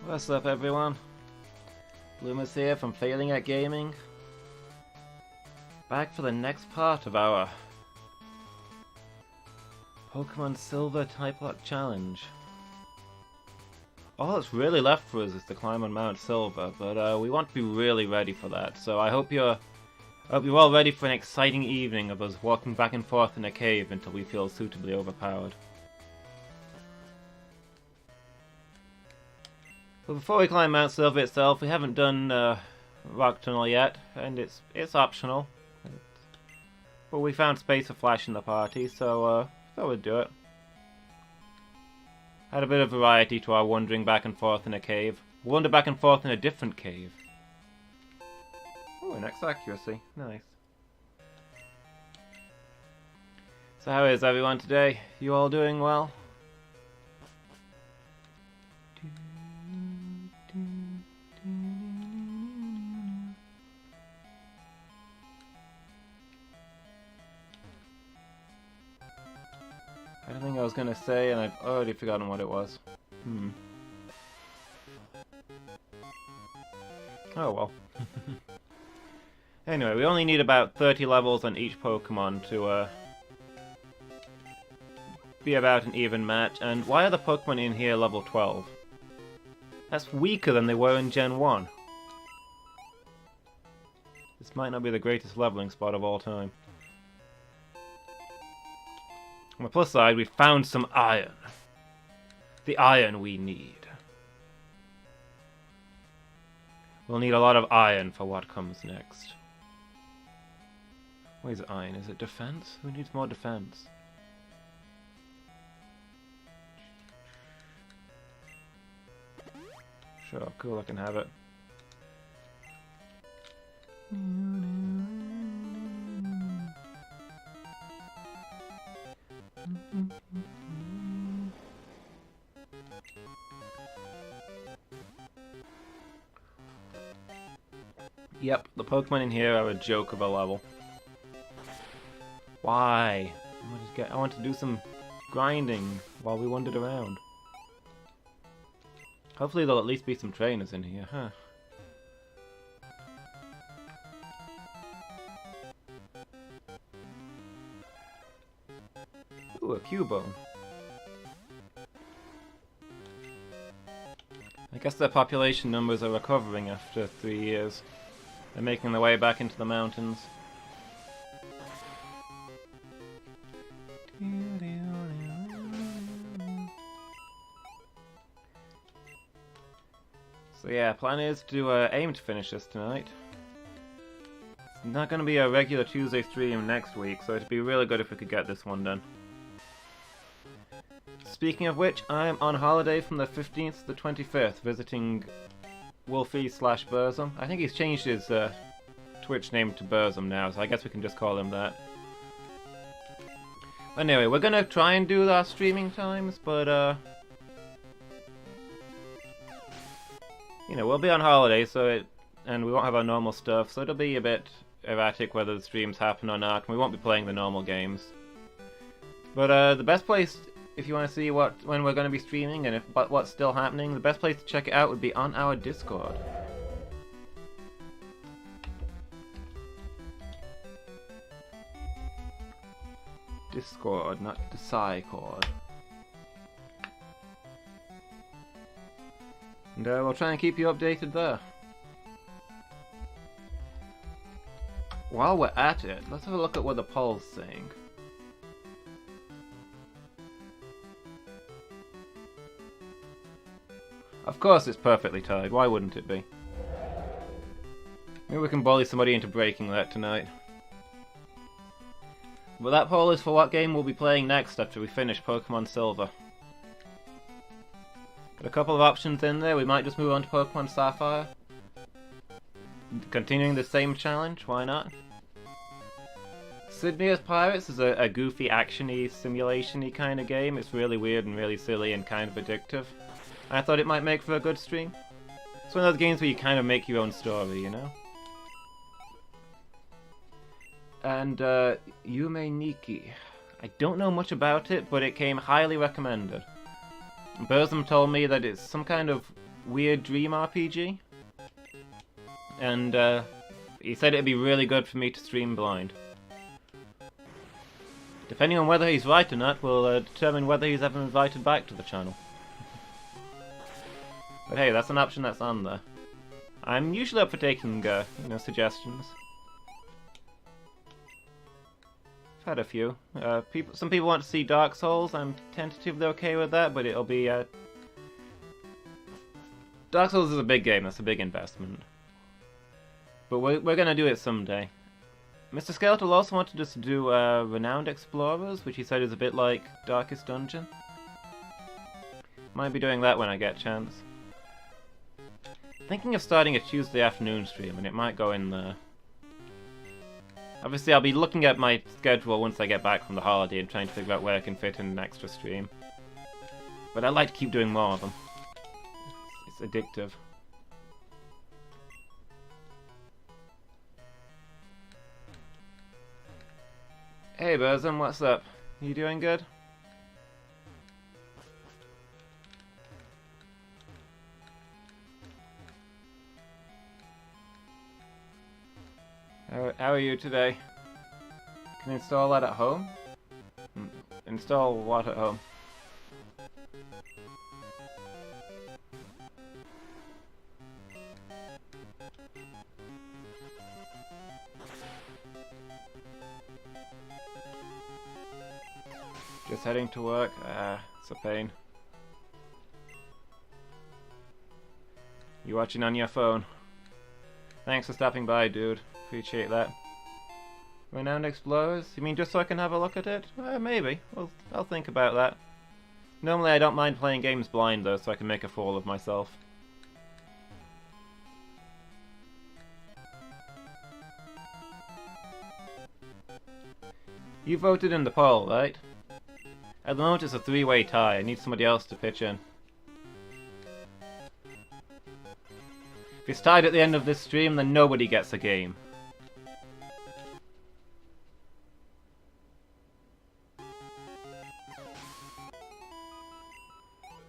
What's up, everyone? Lumus here from Failing at Gaming. Back for the next part of our Pokemon Silver Typelocke challenge. All that's really left for us is to climb on Mt Silver, but we want to be really ready for that. So I hope you're all ready for an exciting evening of us walking back and forth in a cave until we feel suitably overpowered. But before we climb Mt Silver itself, we haven't done Rock Tunnel yet, and it's optional. But we found space for Flash in the party, so thought we'd do it. Had a bit of variety to our wandering back and forth in a cave. Wander back and forth in a different cave. Oh, next accuracy. Nice. So how is everyone today? You all doing well? I don't think I was gonna say, and I've already forgotten what it was. Oh well. Anyway, we only need about 30 levels on each Pokemon to be about an even match. And why are the Pokemon in here level 12? That's weaker than they were in Gen 1. This might not be the greatest leveling spot of all time. On the plus side, we found some iron. The iron we need. We'll need a lot of iron for what comes next. What is iron? Is it defense? Who needs more defense? Sure, cool, I can have it. Yep, the Pokemon in here are a joke of a level. Why? I want to do some grinding while we wandered around. Hopefully there'll at least be some trainers in here, huh? Ooh, a Cubone. I guess their population numbers are recovering after 3 years. They're making their way back into the mountains. So yeah, plan is to aim to finish this tonight. It's not going to be a regular Tuesday stream next week, so it'd be really good if we could get this one done. Speaking of which, I'm on holiday from the 15th to the 25th, visiting Wolfie/Burzum. I think he's changed his Twitch name to Burzum now, so I guess we can just call him that. Anyway, we're gonna try and do our streaming times, but you know, we'll be on holiday, and we won't have our normal stuff, so it'll be a bit erratic whether the streams happen or not, and we won't be playing the normal games. But the best place, if you want to see when we're going to be streaming and what's still happening, the best place to check it out would be on our Discord. Discord, not Discord. And we'll try and keep you updated there. While we're at it, let's have a look at what the poll's saying. Of course it's perfectly tied, why wouldn't it be? Maybe we can bully somebody into breaking that tonight. But that poll is for what game we'll be playing next after we finish Pokemon Silver. Got a couple of options in there. We might just move on to Pokemon Sapphire. Continuing the same challenge, why not? Sydney as Pirates is a goofy, action-y, simulation-y kind of game. It's really weird and really silly and kind of addictive. I thought it might make for a good stream. It's one of those games where you kind of make your own story, you know? And Yume Nikki. I don't know much about it, but it came highly recommended. Burzum told me that it's some kind of weird dream RPG. And he said it'd be really good for me to stream blind. Depending on whether he's right or not will determine whether he's ever invited back to the channel. But hey, that's an option that's on there. I'm usually up for taking, suggestions. I've had a few. Some people want to see Dark Souls. I'm tentatively okay with that, but it'll be, Dark Souls is a big game. That's a big investment. But we're gonna do it someday. Mr. Skeletal also wanted us to do Renowned Explorers, which he said is a bit like Darkest Dungeon. Might be doing that when I get a chance. Thinking of starting a Tuesday afternoon stream, and it might go in there. Obviously, I'll be looking at my schedule once I get back from the holiday and trying to figure out where I can fit in an extra stream. But I'd like to keep doing more of them. It's addictive. Hey Burzum, what's up? You doing good? How are you today? Can you install that at home? Install what at home? Just heading to work? It's a pain. You watching on your phone? Thanks for stopping by, dude. Appreciate that. Renowned Explorers? You mean just so I can have a look at it? Maybe. I'll think about that. Normally I don't mind playing games blind though, so I can make a fool of myself. You voted in the poll, right? At the moment it's a three-way tie. I need somebody else to pitch in. If it's tied at the end of this stream, then nobody gets a game.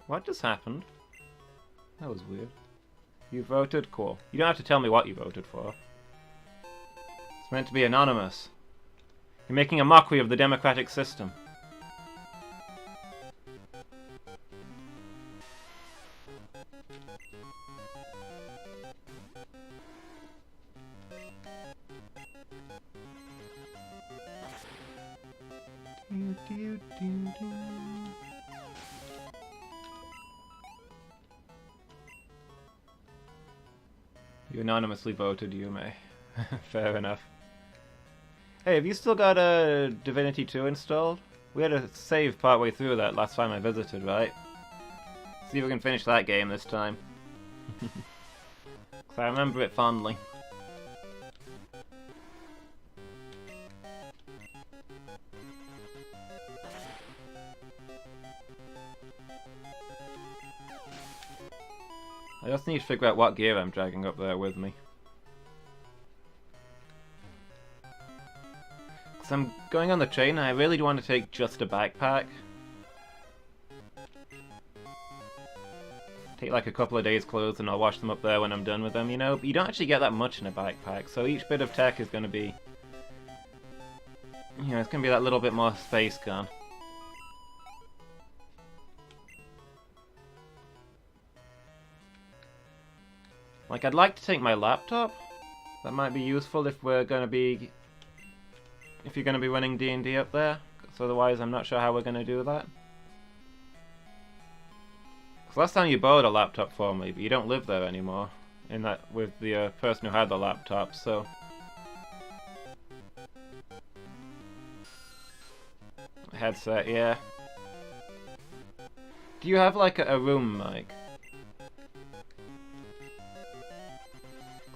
What just happened? That was weird. You voted? Cool. You don't have to tell me what you voted for. It's meant to be anonymous. You're making a mockery of the democratic system. You anonymously voted, you may. Fair enough. Hey, have you still got a Divinity 2 installed? We had a save partway through that last time I visited, right? See if we can finish that game this time. 'Cause I remember it fondly. I just need to figure out what gear I'm dragging up there with me. Because I'm going on the train and I really do want to take just a backpack. Take like a couple of days' clothes and I'll wash them up there when I'm done with them, you know? But you don't actually get that much in a backpack, so each bit of tech is going to be... You know, it's going to be that little bit more space gone. Like, I'd like to take my laptop. That might be useful if we're going to be... If you're going to be running D&D up there. Because otherwise I'm not sure how we're going to do that. Because last time you borrowed a laptop for me, but you don't live there anymore. In that, with the person who had the laptop, so... Headset, yeah. Do you have like a room mic?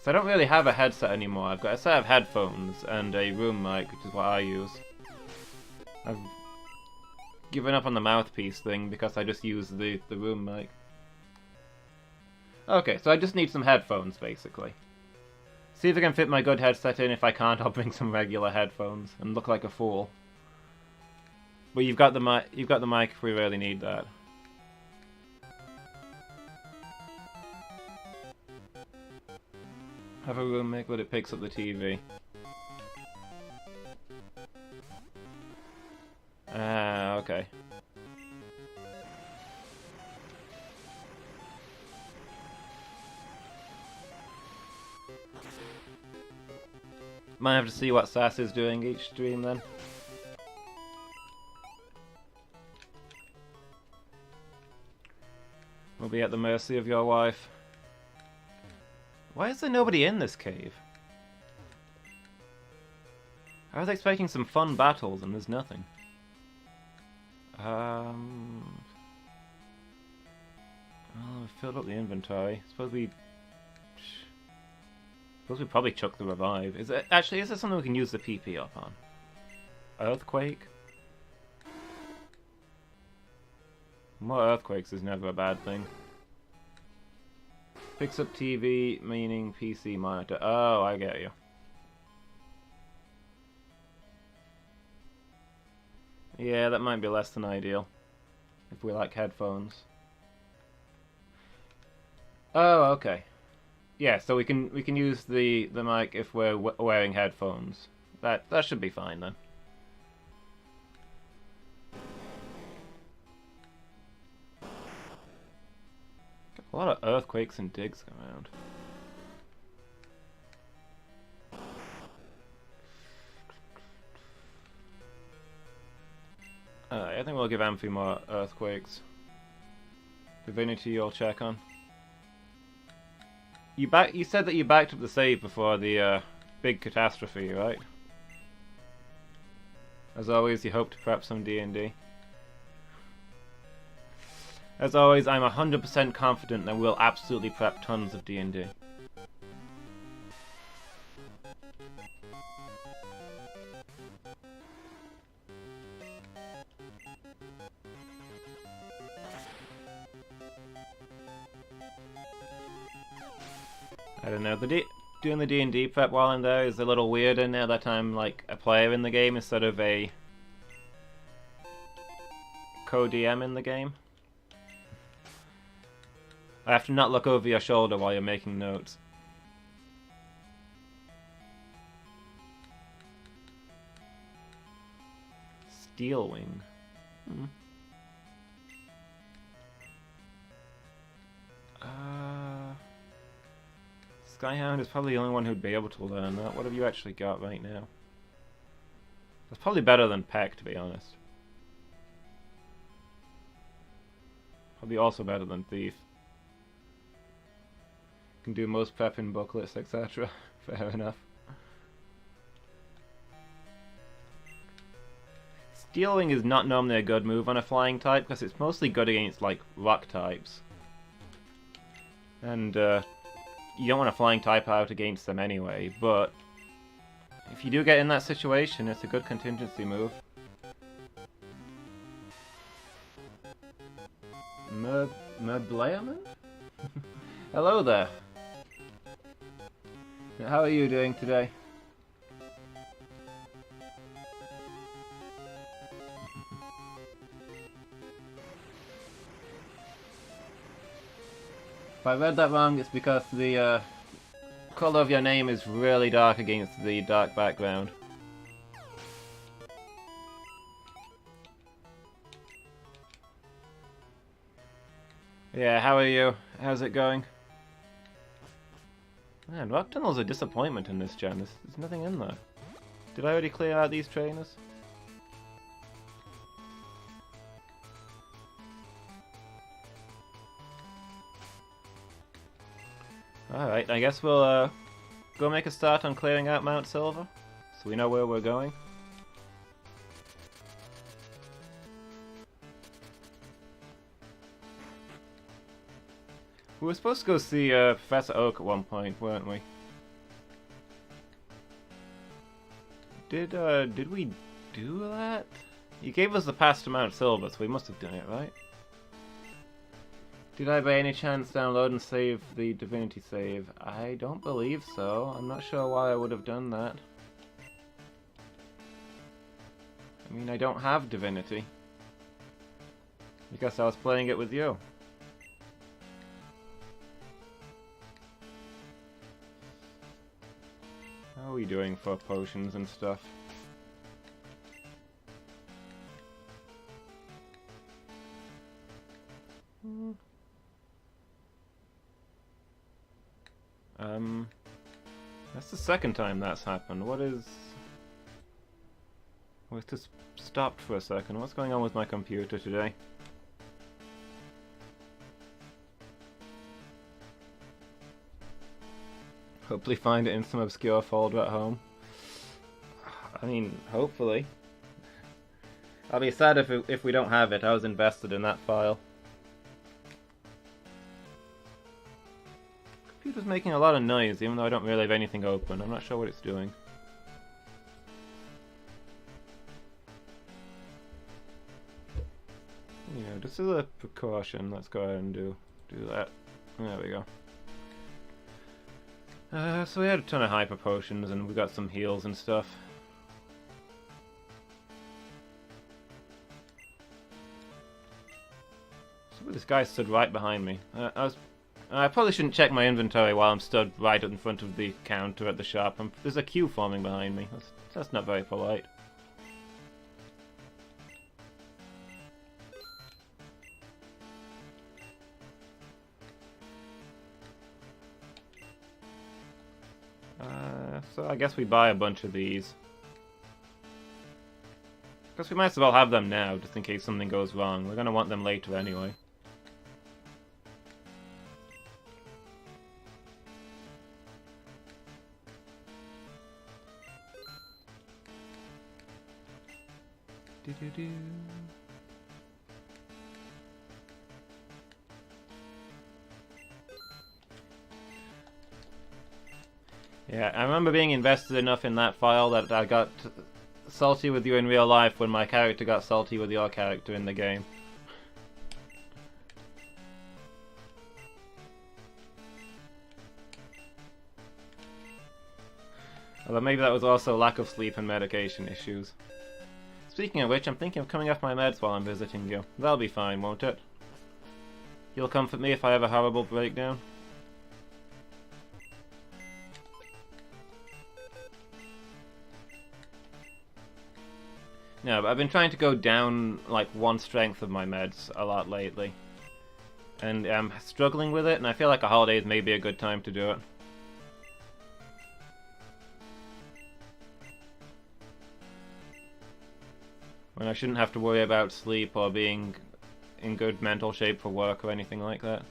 I don't really have a headset anymore. I've got a set of headphones and a room mic, which is what I use. I've given up on the mouthpiece thing because I just use the room mic. Okay, so I just need some headphones, basically. See if I can fit my good headset in. If I can't, I'll bring some regular headphones and look like a fool. But you've got the mic. You've got the mic if we really need that. Have a room make, but it picks up the TV. Ah, okay. Might have to see what Sass is doing each stream then. We'll be at the mercy of your wife. Why is there nobody in this cave? I was expecting some fun battles and there's nothing. Well, we've filled up the inventory. Suppose we probably chuck the revive. Is there something we can use the PP up on? Earthquake? More earthquakes is never a bad thing. Picks up TV, meaning PC monitor. Oh, I get you. Yeah, that might be less than ideal. If we like headphones. Oh, okay. Yeah, so we can use the mic if we're wearing headphones. That should be fine then. A lot of earthquakes and digs around. I think we'll give Amphi more earthquakes. Divinity you'll check on. You said that you backed up the save before the big catastrophe, right? As always, you hope to prep some D&D. As always, I'm 100% confident that we'll absolutely prep tons of D&D. I don't know, doing the D&D prep while I'm there is a little weirder now that I'm like a player in the game instead of a co-DM in the game. I have to not look over your shoulder while you're making notes. Steelwing. Skyhound is probably the only one who'd be able to learn that. What have you actually got right now? That's probably better than Peck, to be honest. Probably also better than Thief. Can do most prepping booklets, etc. Fair enough. Steelwing is not normally a good move on a flying type because it's mostly good against like rock types. And you don't want a flying type out against them anyway, but if you do get in that situation, it's a good contingency move. Merbleament? Hello there. How are you doing today? If I read that wrong, it's because the colour of your name is really dark against the dark background. Yeah, how are you? How's it going? Man, Rock Tunnel's a disappointment in this gen. There's nothing in there. Did I already clear out these trainers? Alright, I guess we'll go make a start on clearing out Mt Silver, so we know where we're going. We were supposed to go see Professor Oak at one point, weren't we? Did we do that? You gave us the pass to Mt Silver, so we must have done it, right? Did I by any chance download and save the Divinity save? I don't believe so. I'm not sure why I would have done that. I mean, I don't have Divinity. Because I was playing it with you. How are we doing for potions and stuff? That's the second time that's happened. What is... Oh, it's just stopped for a second. What's going on with my computer today? Hopefully find it in some obscure folder at home. I mean, hopefully. I'll be sad if we don't have it. I was invested in that file. Computer's making a lot of noise, even though I don't really have anything open. I'm not sure what it's doing. Yeah, just as a precaution, let's go ahead and do that. There we go. So we had a ton of hyper potions, and we got some heals and stuff. So this guy stood right behind me. I probably shouldn't check my inventory while I'm stood right in front of the counter at the shop. There's a queue forming behind me. That's not very polite. So I guess we buy a bunch of these. Because we might as well have them now, just in case something goes wrong. We're going to want them later anyway. Do-do-do. Yeah, I remember being invested enough in that file that I got salty with you in real life when my character got salty with your character in the game. Although maybe that was also lack of sleep and medication issues. Speaking of which, I'm thinking of coming off my meds while I'm visiting you. That'll be fine, won't it? You'll comfort me if I have a horrible breakdown? No, but I've been trying to go down, like, one strength of my meds a lot lately. And I'm struggling with it, and I feel like a holiday is maybe a good time to do it. When I shouldn't have to worry about sleep or being in good mental shape for work or anything like that.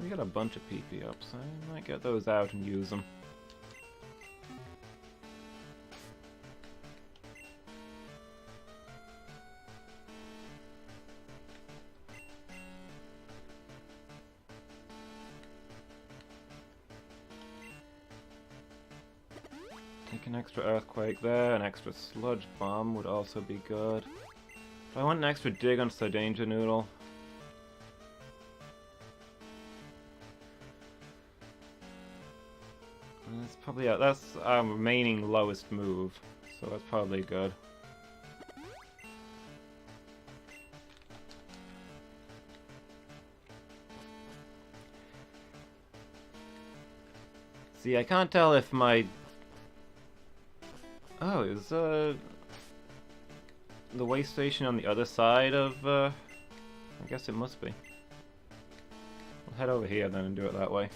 We got a bunch of PP ups. I might get those out and use them. Take an extra earthquake there, an extra sludge bomb would also be good. If I want an extra dig on Sir Danger Noodle. That's probably that's our remaining lowest move, so that's probably good. See, I can't tell if my... Oh, is the way station on the other side of... I guess it must be. We'll head over here then and do it that way.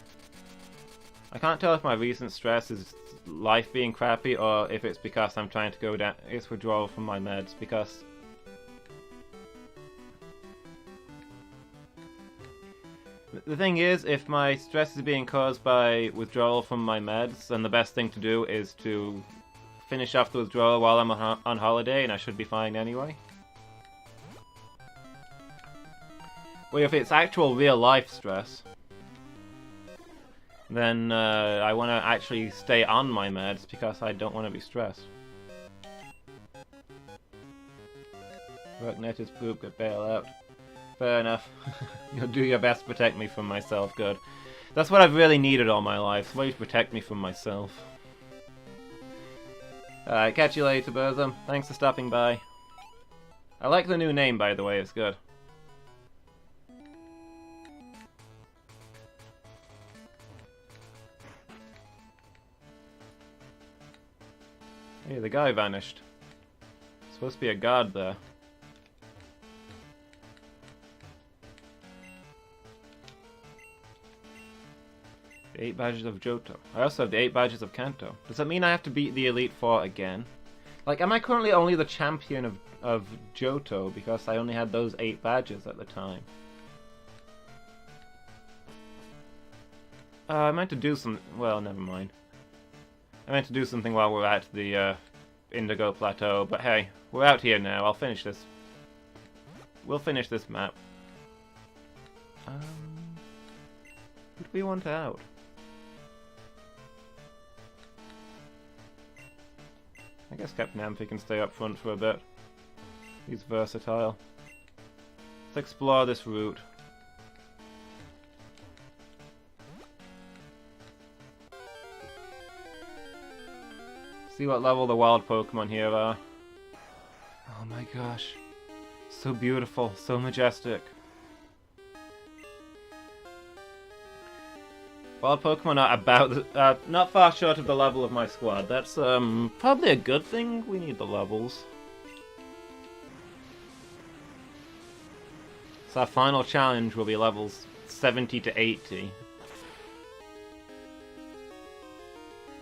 I can't tell if my recent stress is life being crappy or if it's because I'm trying to go down. It's withdrawal from my meds because the thing is, if my stress is being caused by withdrawal from my meds, then the best thing to do is to finish off the withdrawal while I'm on holiday, and I should be fine anyway. Well, if it's actual real life stress, then I want to actually stay on my meds because I don't want to be stressed. Worknet is poop, get bail out. Fair enough. You'll do your best to protect me from myself, good. That's what I've really needed all my life, somebody to protect me from myself. Alright, catch you later, Burzum. Thanks for stopping by. I like the new name, by the way, it's good. Hey, the guy vanished. Supposed to be a guard there. The 8 badges of Johto. I also have the 8 badges of Kanto. Does that mean I have to beat the Elite Four again? Like, am I currently only the champion of Johto because I only had those 8 badges at the time? I meant to do some... well, never mind. I meant to do something while we're at the Indigo Plateau, but hey, we're out here now. I'll finish this. We'll finish this map. Who do we want out? I guess Captain Amphy can stay up front for a bit. He's versatile. Let's explore this route. See what level the wild Pokemon here are. Oh my gosh. So beautiful, so majestic. Wild Pokemon are about not far short of the level of my squad. That's probably a good thing. We need the levels. So our final challenge will be levels 70 to 80.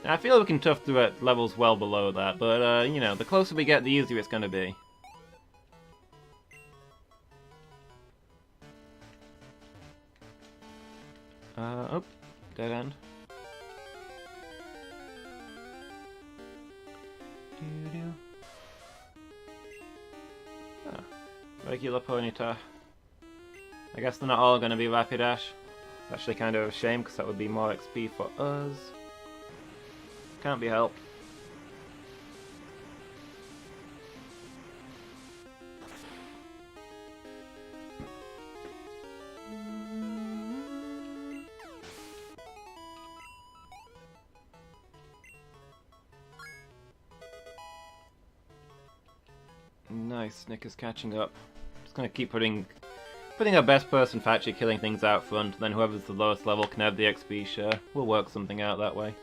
Now, I feel we can tough through at levels well below that, but you know, the closer we get, the easier it's going to be. Oh, dead end. Ah, regular Ponyta. I guess they're not all going to be Rapidash. It's actually kind of a shame, because that would be more XP for us. Can't be helped. Nice, Nick is catching up. Just gonna keep putting our best person for actually killing things out front, then whoever's the lowest level can have the XP share. We'll work something out that way.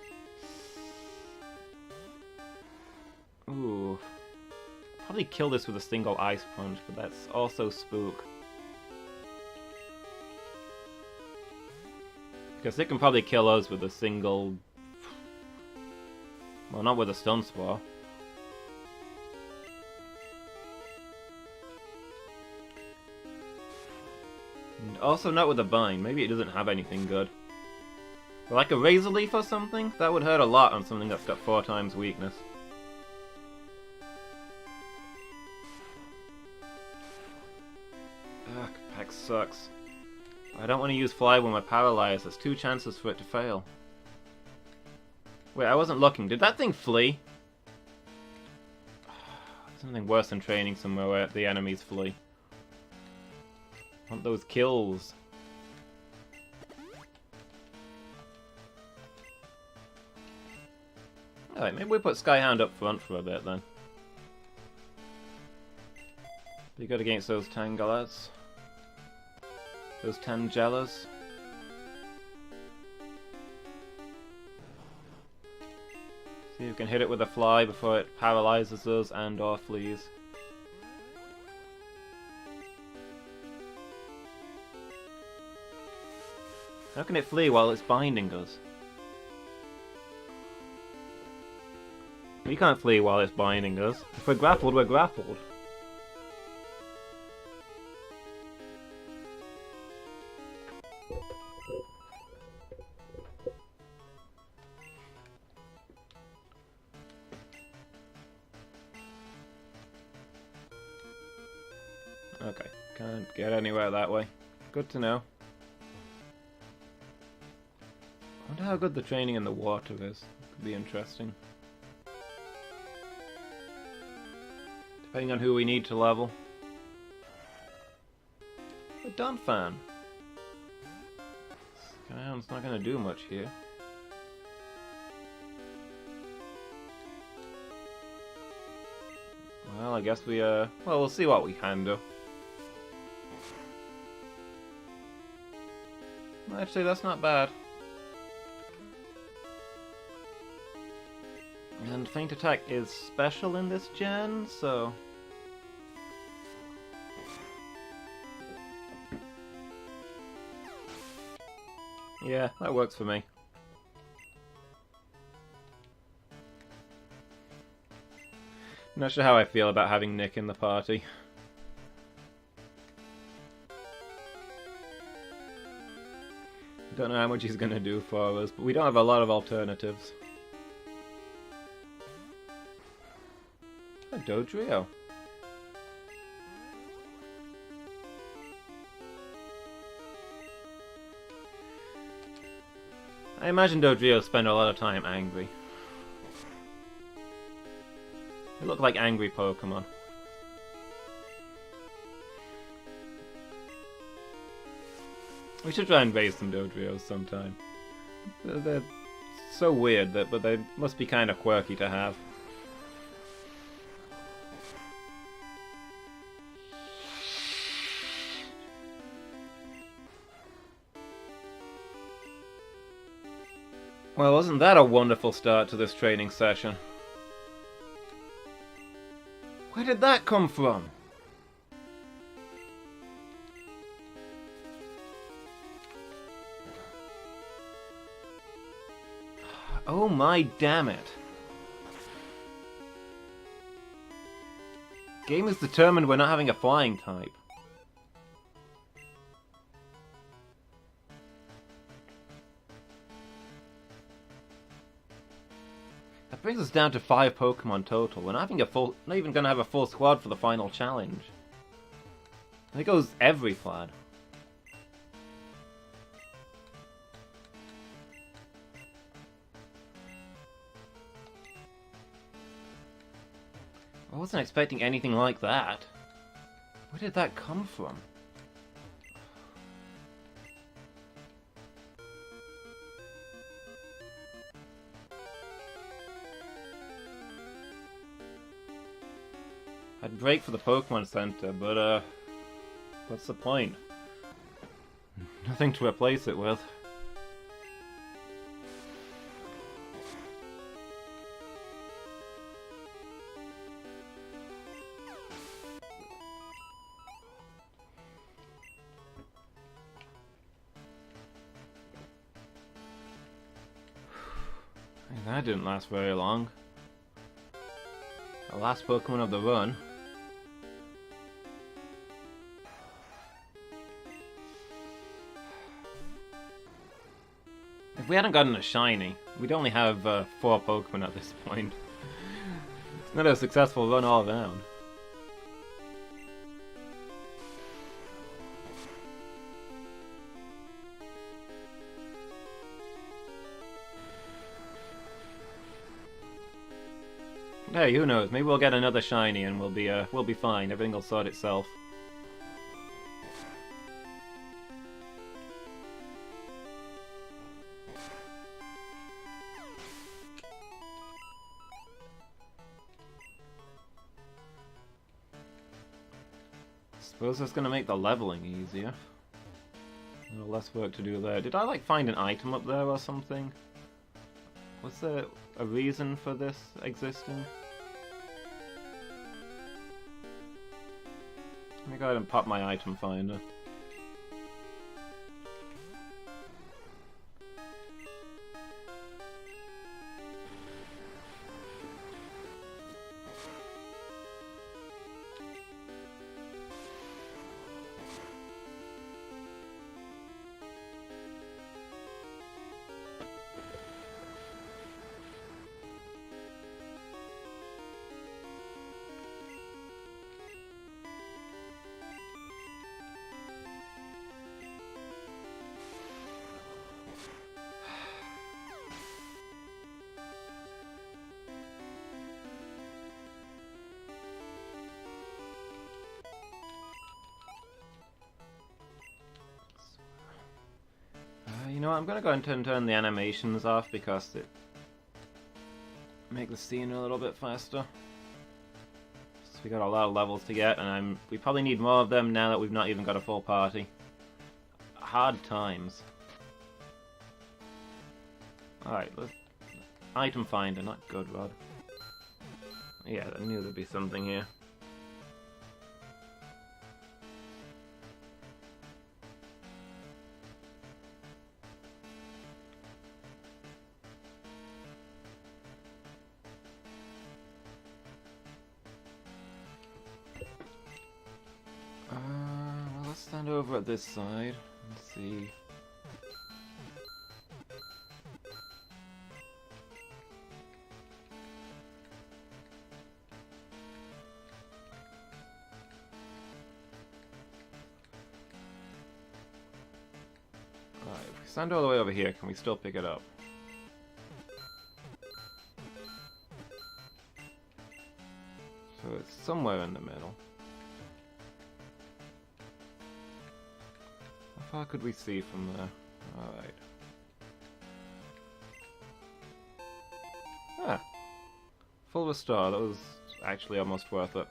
Ooh. Probably kill this with a single Ice Punch, but that's also spook. Because it can probably kill us with a single... well, not with a Stun Spore. And also not with a Bind. Maybe it doesn't have anything good. But like a Razor Leaf or something? That would hurt a lot on something that's got 4 times weakness. Ugh, Pack sucks. I don't want to use Fly when we're paralyzed. There's 2 chances for it to fail. Wait, I wasn't looking. Did that thing flee? Something worse than training somewhere where the enemies flee. I want those kills. Alright, maybe we put Skyhound up front for a bit then. Be good against those Tangalas. Those Tangelas. See if we can hit it with a Fly before it paralyzes us and or flees. How can it flee while it's binding us? We can't flee while it's binding us. If we're grappled, we're grappled. Okay, can't get anywhere that way. Good to know. I wonder how good the training in the water is. Could be interesting. Depending on who we need to level. A Dunfan. Skyhound's not going to do much here. Well, I guess we, well, we'll see what we can do. Actually, that's not bad. And Feint Attack is special in this gen, so... yeah, that works for me. Not sure how I feel about having Nick in the party. Don't know how much he's gonna do for us, but we don't have a lot of alternatives. A Dodrio. I imagine Dodrio spend a lot of time angry. They look like angry Pokemon. We should try and raise some Dodrios sometime. They're so weird, but they must be kind of quirky to have. Well, wasn't that a wonderful start to this training session? Where did that come from? Oh my damn it. Game is determined we're not having a flying type. That brings us down to 5 Pokemon total. We're not having not even gonna have a full squad for the final challenge. There goes every Flad. I wasn't expecting anything like that. Where did that come from? I'd break for the Pokemon Center, but what's the point? Nothing to replace it with. That didn't last very long. The last Pokemon of the run. If we hadn't gotten a shiny, we'd only have 4 Pokemon at this point. It's not a successful run all around. Hey, who knows? Maybe we'll get another shiny and we'll be fine. Everything will sort itself. Suppose that's gonna make the leveling easier. A little less work to do there. Did I like find an item up there or something? Was there a reason for this existing? Let me go ahead and pop my item finder. You know what, I'm gonna go ahead and turn the animations off because it make the scene a little bit faster. So we got a lot of levels to get, and we probably need more of them now that we've not even got a full party. Hard times. Alright, let's... Item finder, not good, Rod. Yeah, I knew there'd be something here. Well, let's stand over at this side and see. Alright, if we stand all the way over here, can we still pick it up? So it's somewhere in the middle. How far could we see from there? Alright. Ah! Full restore, that was actually almost worth it.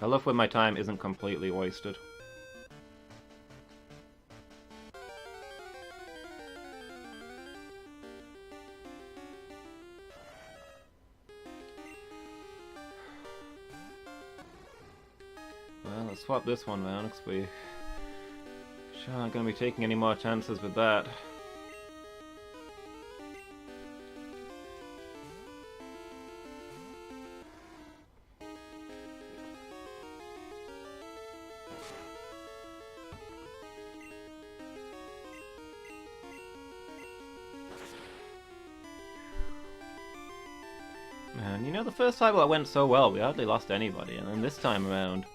I love when my time isn't completely wasted. Well, let's swap this one round, because we sure aren't going to be taking any more chances with that. Man, you know, the first time it went so well, we hardly lost anybody, and then this time around,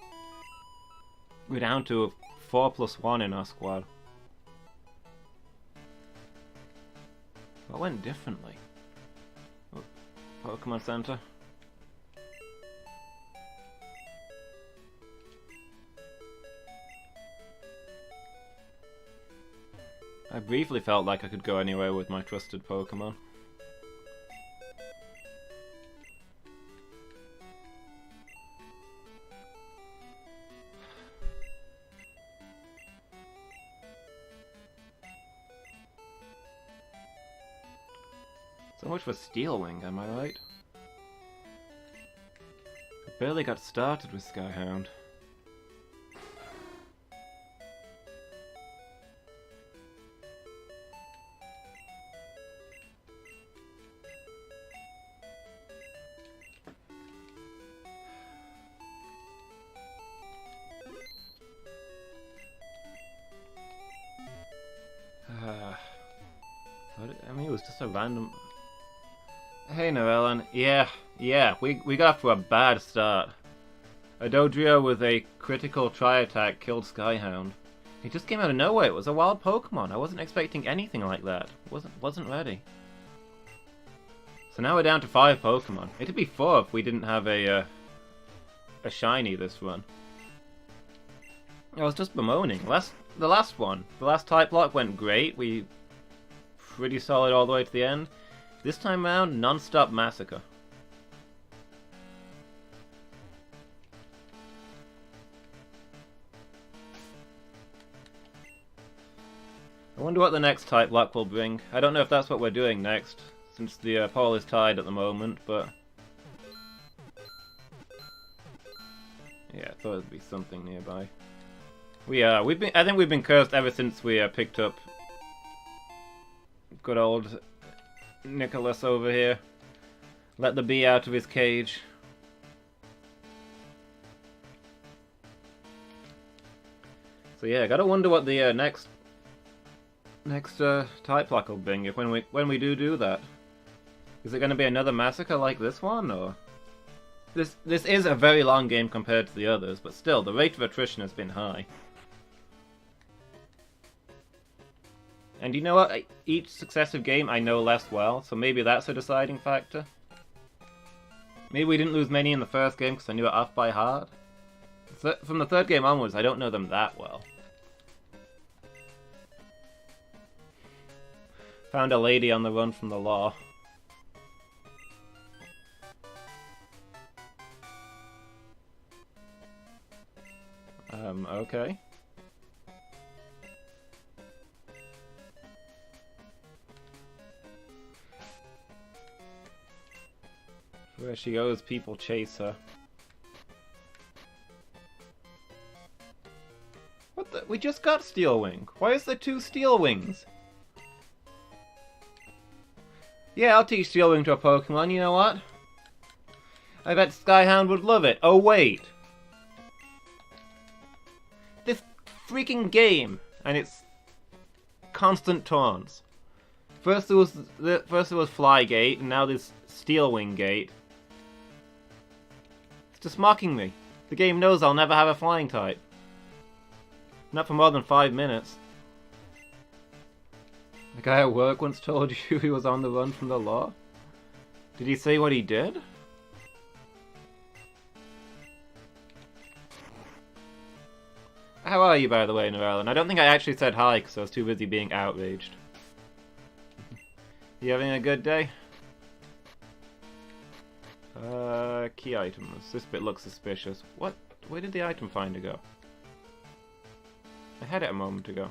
we're down to a 4+1 in our squad. What went differently? Oh, Pokemon Center. I briefly felt like I could go anywhere with my trusted Pokemon. So much for Steel Wing, am I right? I barely got started with Skyhound. I mean, it was just a random... Hey, Noellen. Yeah, we got off to a bad start. A Dodrio with a critical tri-attack killed Skyhound. It just came out of nowhere. It was a wild Pokemon. I wasn't expecting anything like that. Wasn't ready. So now we're down to 5 Pokemon. It'd be 4 if we didn't have a shiny this run. I was just bemoaning. The last Typelocke went great. We pretty solid all the way to the end. This time around, non-stop massacre. I wonder what the next Typelocke will bring. I don't know if that's what we're doing next, since the poll is tied at the moment, but... yeah, I thought there'd be something nearby. I think we've been cursed ever since we picked up good old Nicholas over here. Let the bee out of his cage. So yeah, gotta wonder what the next Typelocke will bring if when we do that. Is it gonna be another massacre like this one, or this is a very long game compared to the others, but still the rate of attrition has been high. And you know what? Each successive game I know less well, so maybe that's a deciding factor. Maybe we didn't lose many in the first game because I knew it off by heart. From the third game onwards, I don't know them that well. Found a lady on the run from the law. Okay. Where she goes, people chase her. What the? We just got Steel Wing. Why is there 2 Steel Wings? Yeah, I'll teach Steel Wing to a Pokemon, you know what? I bet Skyhound would love it. Oh, wait. This freaking game and its constant taunts. First there was Flygate, and now there's Steel Wing Gate. It's just mocking me. The game knows I'll never have a flying type. Not for more than 5 minutes. The guy at work once told you he was on the run from the law? Did he say what he did? How are you, by the way, Narellen? I don't think I actually said hi because I was too busy being outraged. You having a good day? Key items. This bit looks suspicious. What? Where did the item finder go? I had it a moment ago.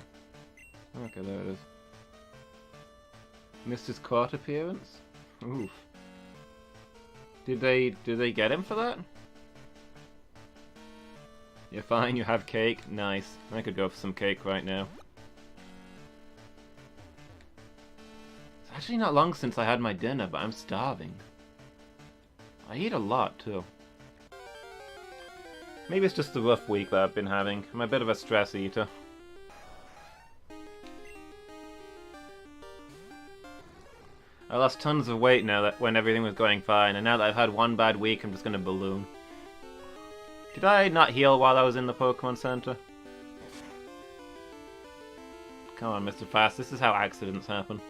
Okay, there it is. Missed his court appearance? Oof. Did they get him for that? You're fine, you have cake? Nice. I could go for some cake right now. It's actually not long since I had my dinner, but I'm starving. I eat a lot, too. Maybe it's just the rough week that I've been having. I'm a bit of a stress eater. I lost tons of weight now that when everything was going fine, and now that I've had one bad week, I'm just gonna balloon. Did I not heal while I was in the Pokemon Center? Come on, Mr. Fast, this is how accidents happen.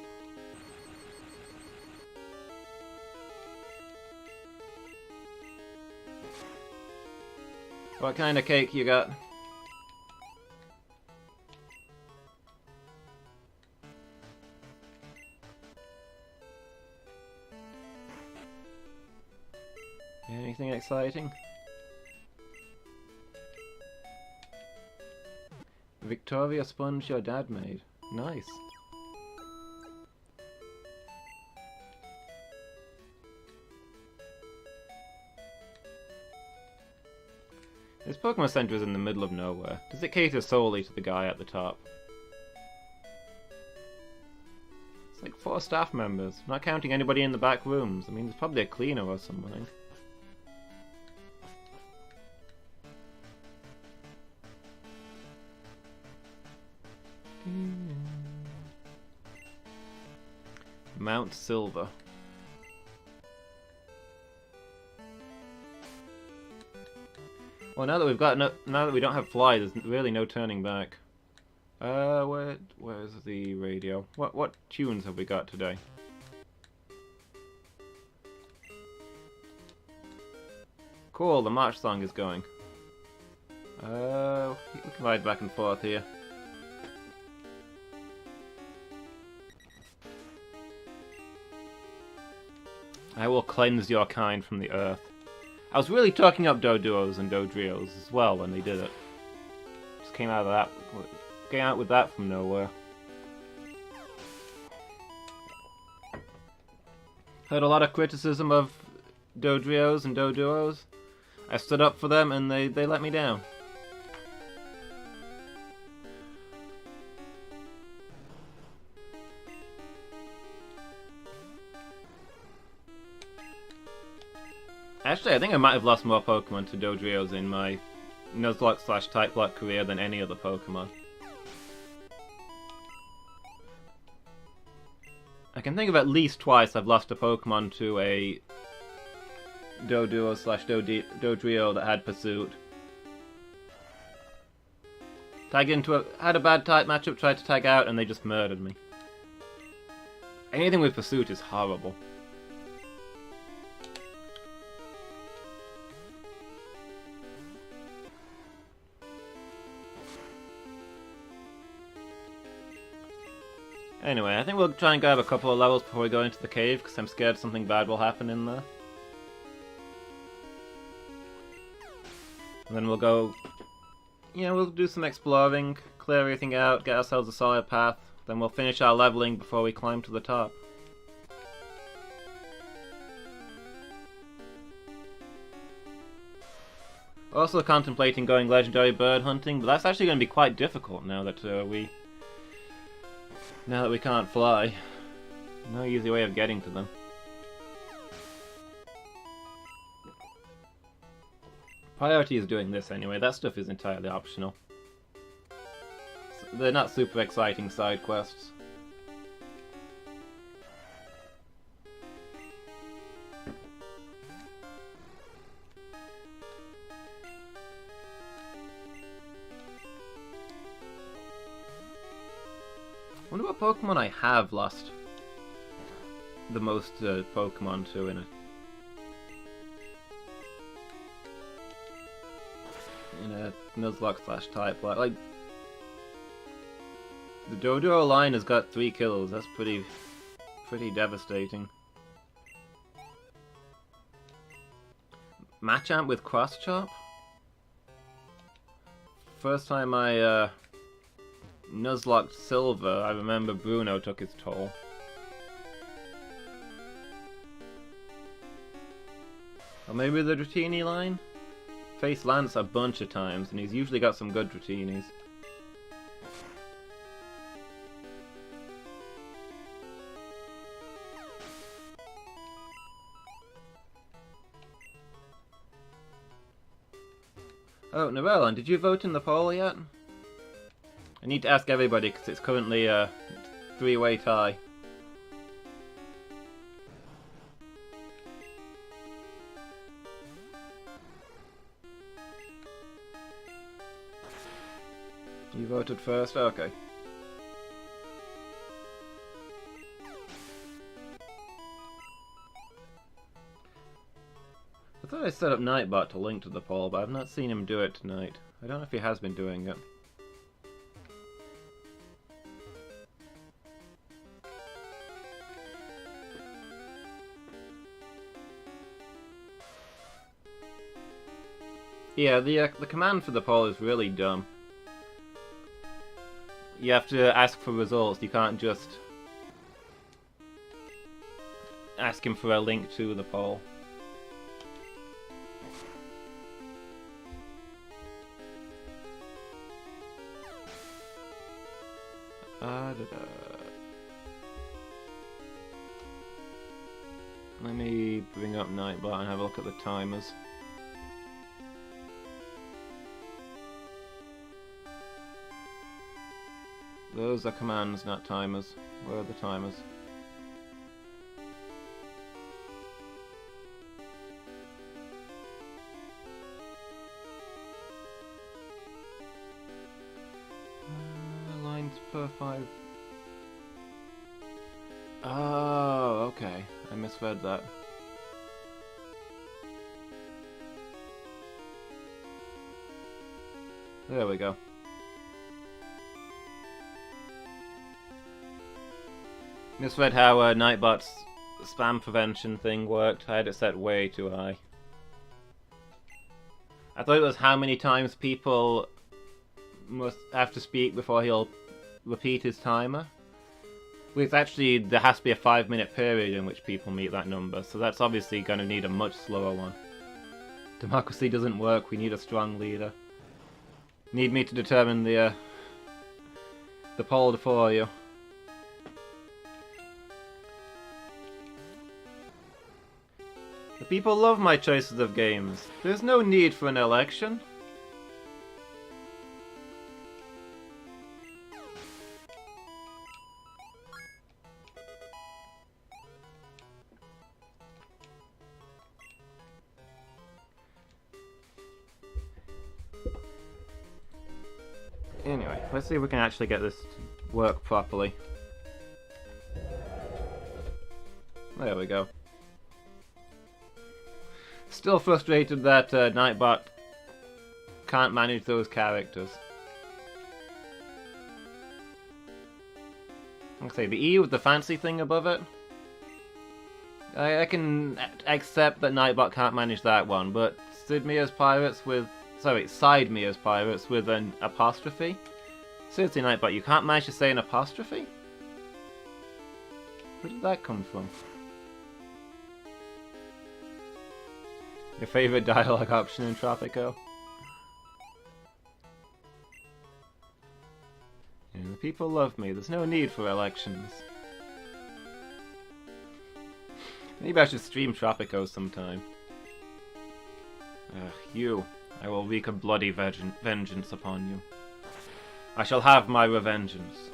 What kind of cake you got? Anything exciting? Victoria sponge your dad made. Nice. This Pokemon Center is in the middle of nowhere. Does it cater solely to the guy at the top? It's like 4 staff members, not counting anybody in the back rooms. I mean, there's probably a cleaner or something. Mt Silver. Well, now that we don't have Fly, there's really no turning back. Where's the radio? What tunes have we got today? Cool, the march song is going. We can ride back and forth here. I will cleanse your kind from the earth. I was really talking up Doduos and Dodrios as well when they did it. Just came out with that from nowhere. Heard a lot of criticism of Dodrios and Doduos. I stood up for them and they let me down. Actually, I think I might have lost more Pokemon to Dodrios in my Nuzlocke/Typelocke career than any other Pokemon. I can think of at least twice I've lost a Pokemon to a Doduo/Dodrio that had Pursuit. Had a bad type matchup, tried to tag out, and they just murdered me. Anything with Pursuit is horrible. Anyway, I think we'll try and grab a couple of levels before we go into the cave, because I'm scared something bad will happen in there. And then we'll go... Yeah, we'll do some exploring, clear everything out, get ourselves a solid path, then we'll finish our leveling before we climb to the top. Also contemplating going legendary bird hunting, but that's actually going to be quite difficult now that we can't fly. No easy way of getting to them. Priority is doing this anyway. That stuff is entirely optional. They're not super exciting side quests. I wonder what Pokemon I have lost the most Pokemon to in it. In a Nuzlocke/Typelocke. Like, the Doduo line has got 3 kills. That's pretty devastating. Machamp with Cross Chop? First time I Nuzlocked Silver, I remember Bruno took his toll. Or maybe the Dratini line? Faced Lance a bunch of times, and he's usually got some good Dratinis. Oh, Narellan, did you vote in the poll yet? I need to ask everybody because it's currently a 3-way tie. You voted first? Okay. I thought I set up Nightbot to link to the poll, but I've not seen him do it tonight. I don't know if he has been doing it. Yeah, the command for the poll is really dumb. You have to ask for results, you can't just ask him for a link to the poll. Let me bring up Nightbot and have a look at the timers. Those are commands, not timers. Where are the timers? Lines per 5. Oh, okay. I misread that. There we go. Misread how Nightbot's spam prevention thing worked. I had it set way too high. I thought it was how many times people must have to speak before he'll repeat his timer. Well, it's actually, there has to be a 5-minute period in which people meet that number, so that's obviously going to need a much slower one. Democracy doesn't work, we need a strong leader. Need me to determine the poll for you. The people love my choices of games. There's no need for an election. Anyway, let's see if we can actually get this to work properly. There we go. Still frustrated that Nightbot can't manage those characters. Like I say, the E with the fancy thing above it. I can accept that Nightbot can't manage that one, but Side Me as Pirates with an apostrophe? Seriously, Nightbot, you can't manage to say an apostrophe? Where did that come from? Your favourite dialogue option in Tropico? people love me. There's no need for elections. Maybe I should stream Tropico sometime. You. I will wreak a bloody vengeance upon you. I shall have my revengeance.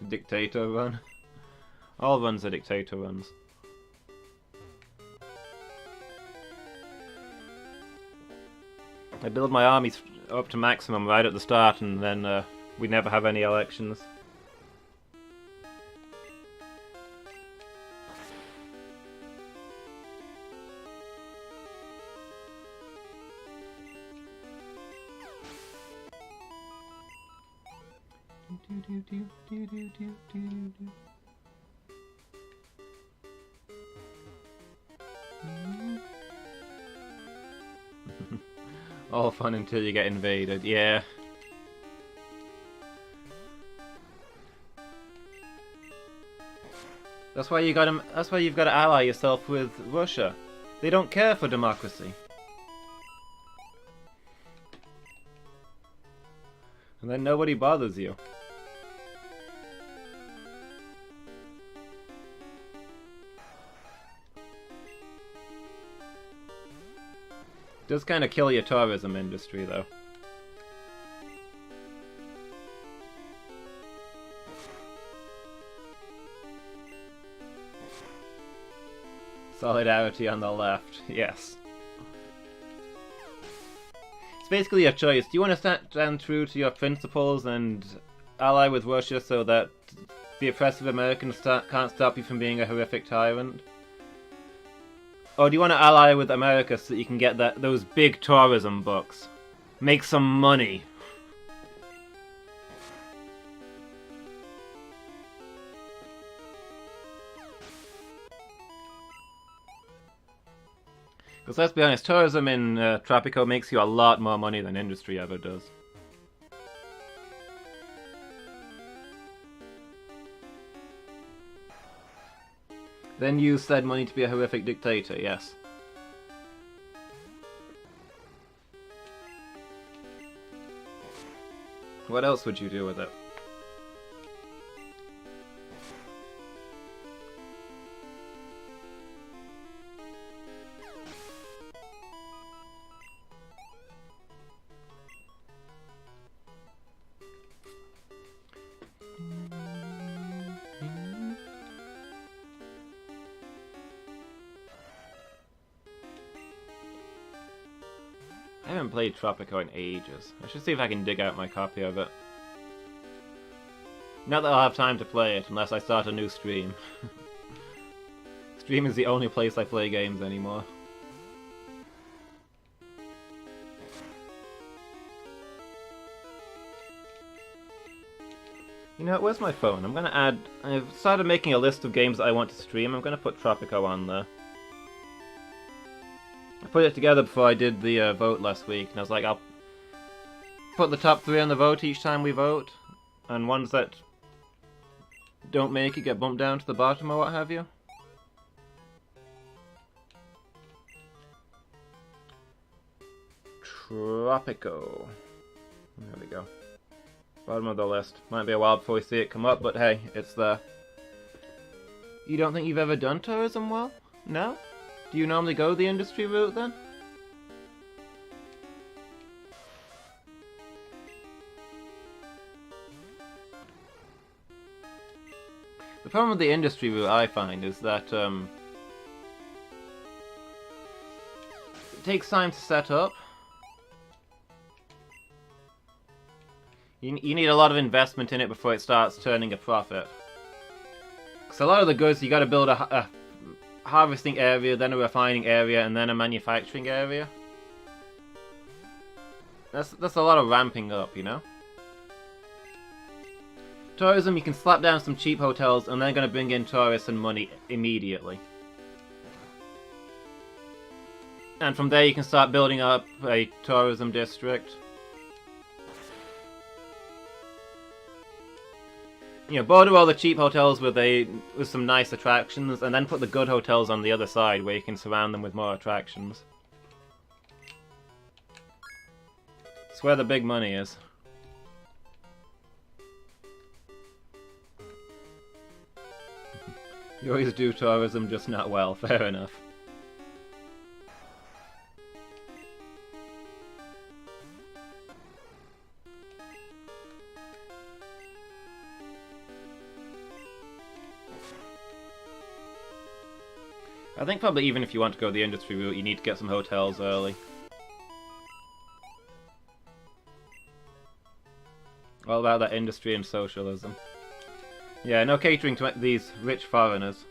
Dictator run. All runs are dictator runs. I build my armies up to maximum right at the start, and then we never have any elections. All fun until you get invaded, yeah. That's why you've got to ally yourself with Russia. They don't care for democracy. And then nobody bothers you. Does kind of kill your tourism industry, though. Solidarity on the left, yes. It's basically a choice. Do you want to stand true to your principles and ally with Russia so that the oppressive Americans can't stop you from being a horrific tyrant? Or do you want to ally with America so that you can get those big tourism bucks? Make some money. Because let's be honest, tourism in Tropico makes you a lot more money than industry ever does. Then use said money to be a horrific dictator, yes. What else would you do with it? I haven't played Tropico in ages. I should see if I can dig out my copy of it. Not that I'll have time to play it unless I start a new stream. Stream is the only place I play games anymore. You know, where's my phone? I'm gonna add... I've started making a list of games that I want to stream. I'm gonna put Tropico on there. I put it together before I did the vote last week, and I was like, I'll put the top 3 on the vote each time we vote, and ones that don't make it get bumped down to the bottom or what have you. Tropico. There we go. Bottom of the list. Might be a while before we see it come up, but hey, it's there. You don't think you've ever done tourism well? No? Do you normally go the industry route then? The problem with the industry route I find is that it takes time to set up. You need a lot of investment in it before it starts turning a profit. Because a lot of the goods, you got to build a harvesting area, then a refining area, and then a manufacturing area. That's a lot of ramping up, you know? Tourism, you can slap down some cheap hotels, and they're going to bring in tourists and money immediately. And from there you can start building up a tourism district. You know, border all the cheap hotels with some nice attractions, and then put the good hotels on the other side where you can surround them with more attractions. It's where the big money is. You always do tourism, just not well. Fair enough. I think probably even if you want to go the industry route, you need to get some hotels early. All about that industry and socialism. Yeah, no catering to these rich foreigners.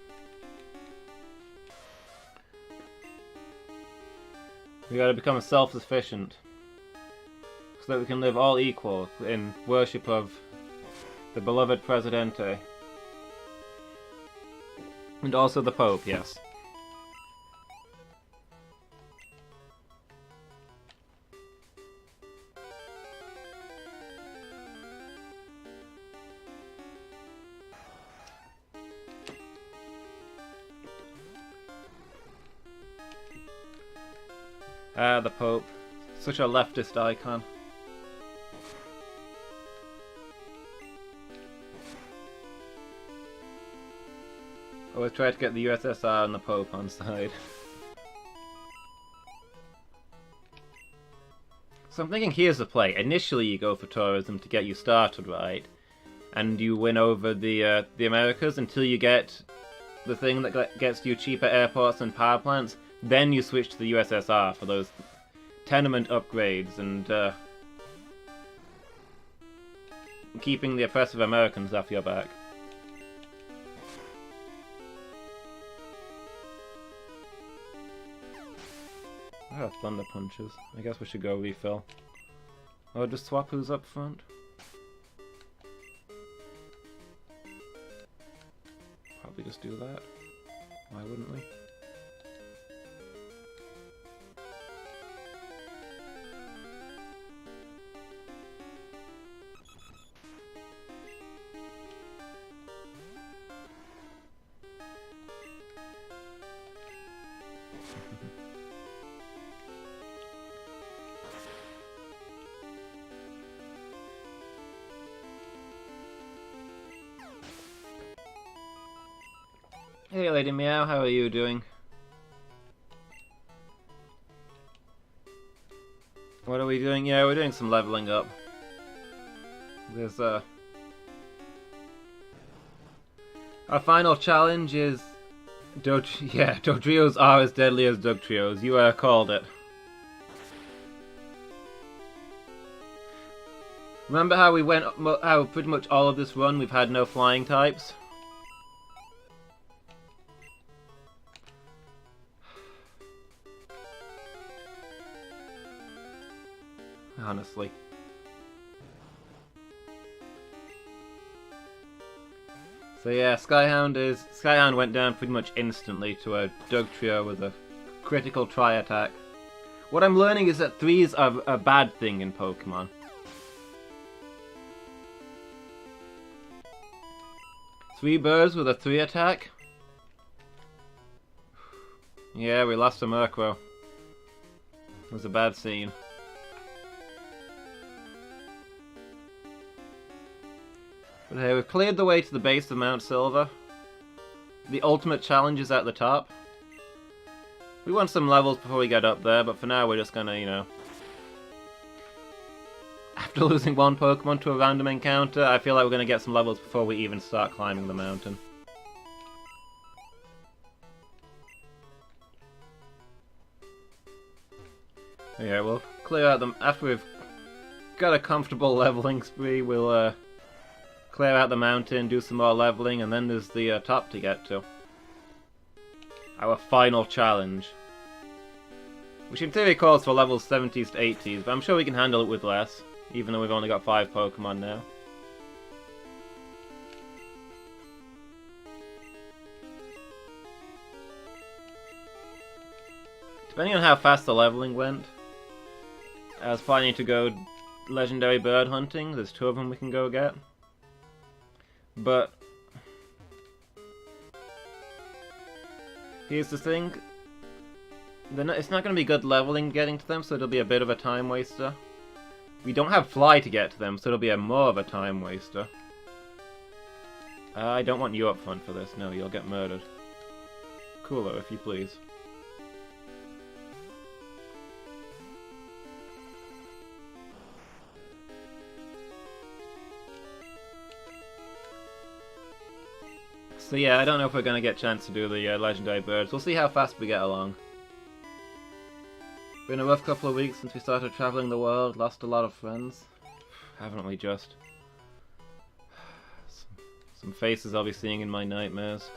We gotta become self-sufficient. So that we can live all equal in worship of the beloved Presidente. And also the Pope, yes. Ah, the Pope. Such a leftist icon. Always try to get the USSR and the Pope on side. So I'm thinking here's the play. Initially you go for tourism to get you started right, and you win over the Americas until you get the thing that gets you cheaper airports and power plants. Then you switch to the USSR for those tenement upgrades and keeping the oppressive Americans off your back. Ah, thunder punches. I guess we should go refill. Or just swap who's up front. Probably just do that. Why wouldn't we? Hey Lady Meow, how are you doing? What are we doing? Yeah, we're doing some leveling up. There's our final challenge is Dodrios are as deadly as Dugtrios. You called it. Remember how we went, how pretty much all of this run we've had no flying types? Honestly. So yeah, Skyhound went down pretty much instantly to a Dugtrio with a critical tri-attack. What I'm learning is that 3s are a bad thing in Pokemon. Three birds with a 3 attack? Yeah, we lost a Murkrow. It was a bad scene. But hey, we've cleared the way to the base of Mt Silver. The ultimate challenge is at the top. We want some levels before we get up there, but for now we're just gonna, you know... After losing one Pokemon to a random encounter, I feel like we're gonna get some levels before we even start climbing the mountain. Yeah, we'll clear out them after we've got a comfortable leveling spree. We'll clear out the mountain, do some more leveling, and then there's the top to get to. Our final challenge. Which in theory calls for levels 70s to 80s, but I'm sure we can handle it with less, even though we've only got 5 Pokemon now. Depending on how fast the leveling went, I was planning to go legendary bird hunting. There's 2 of them we can go get. But here's the thing, it's not going to be good leveling getting to them, so it'll be a bit of a time waster. We don't have fly to get to them, so it'll be more of a time waster. I don't want you up front for this. No, you'll get murdered. Cooler, if you please. So yeah, I don't know if we're going to get a chance to do the legendary birds. We'll see how fast we get along. Been a rough couple of weeks since we started travelling the world, lost a lot of friends. Haven't we just? Some faces I'll be seeing in my nightmares.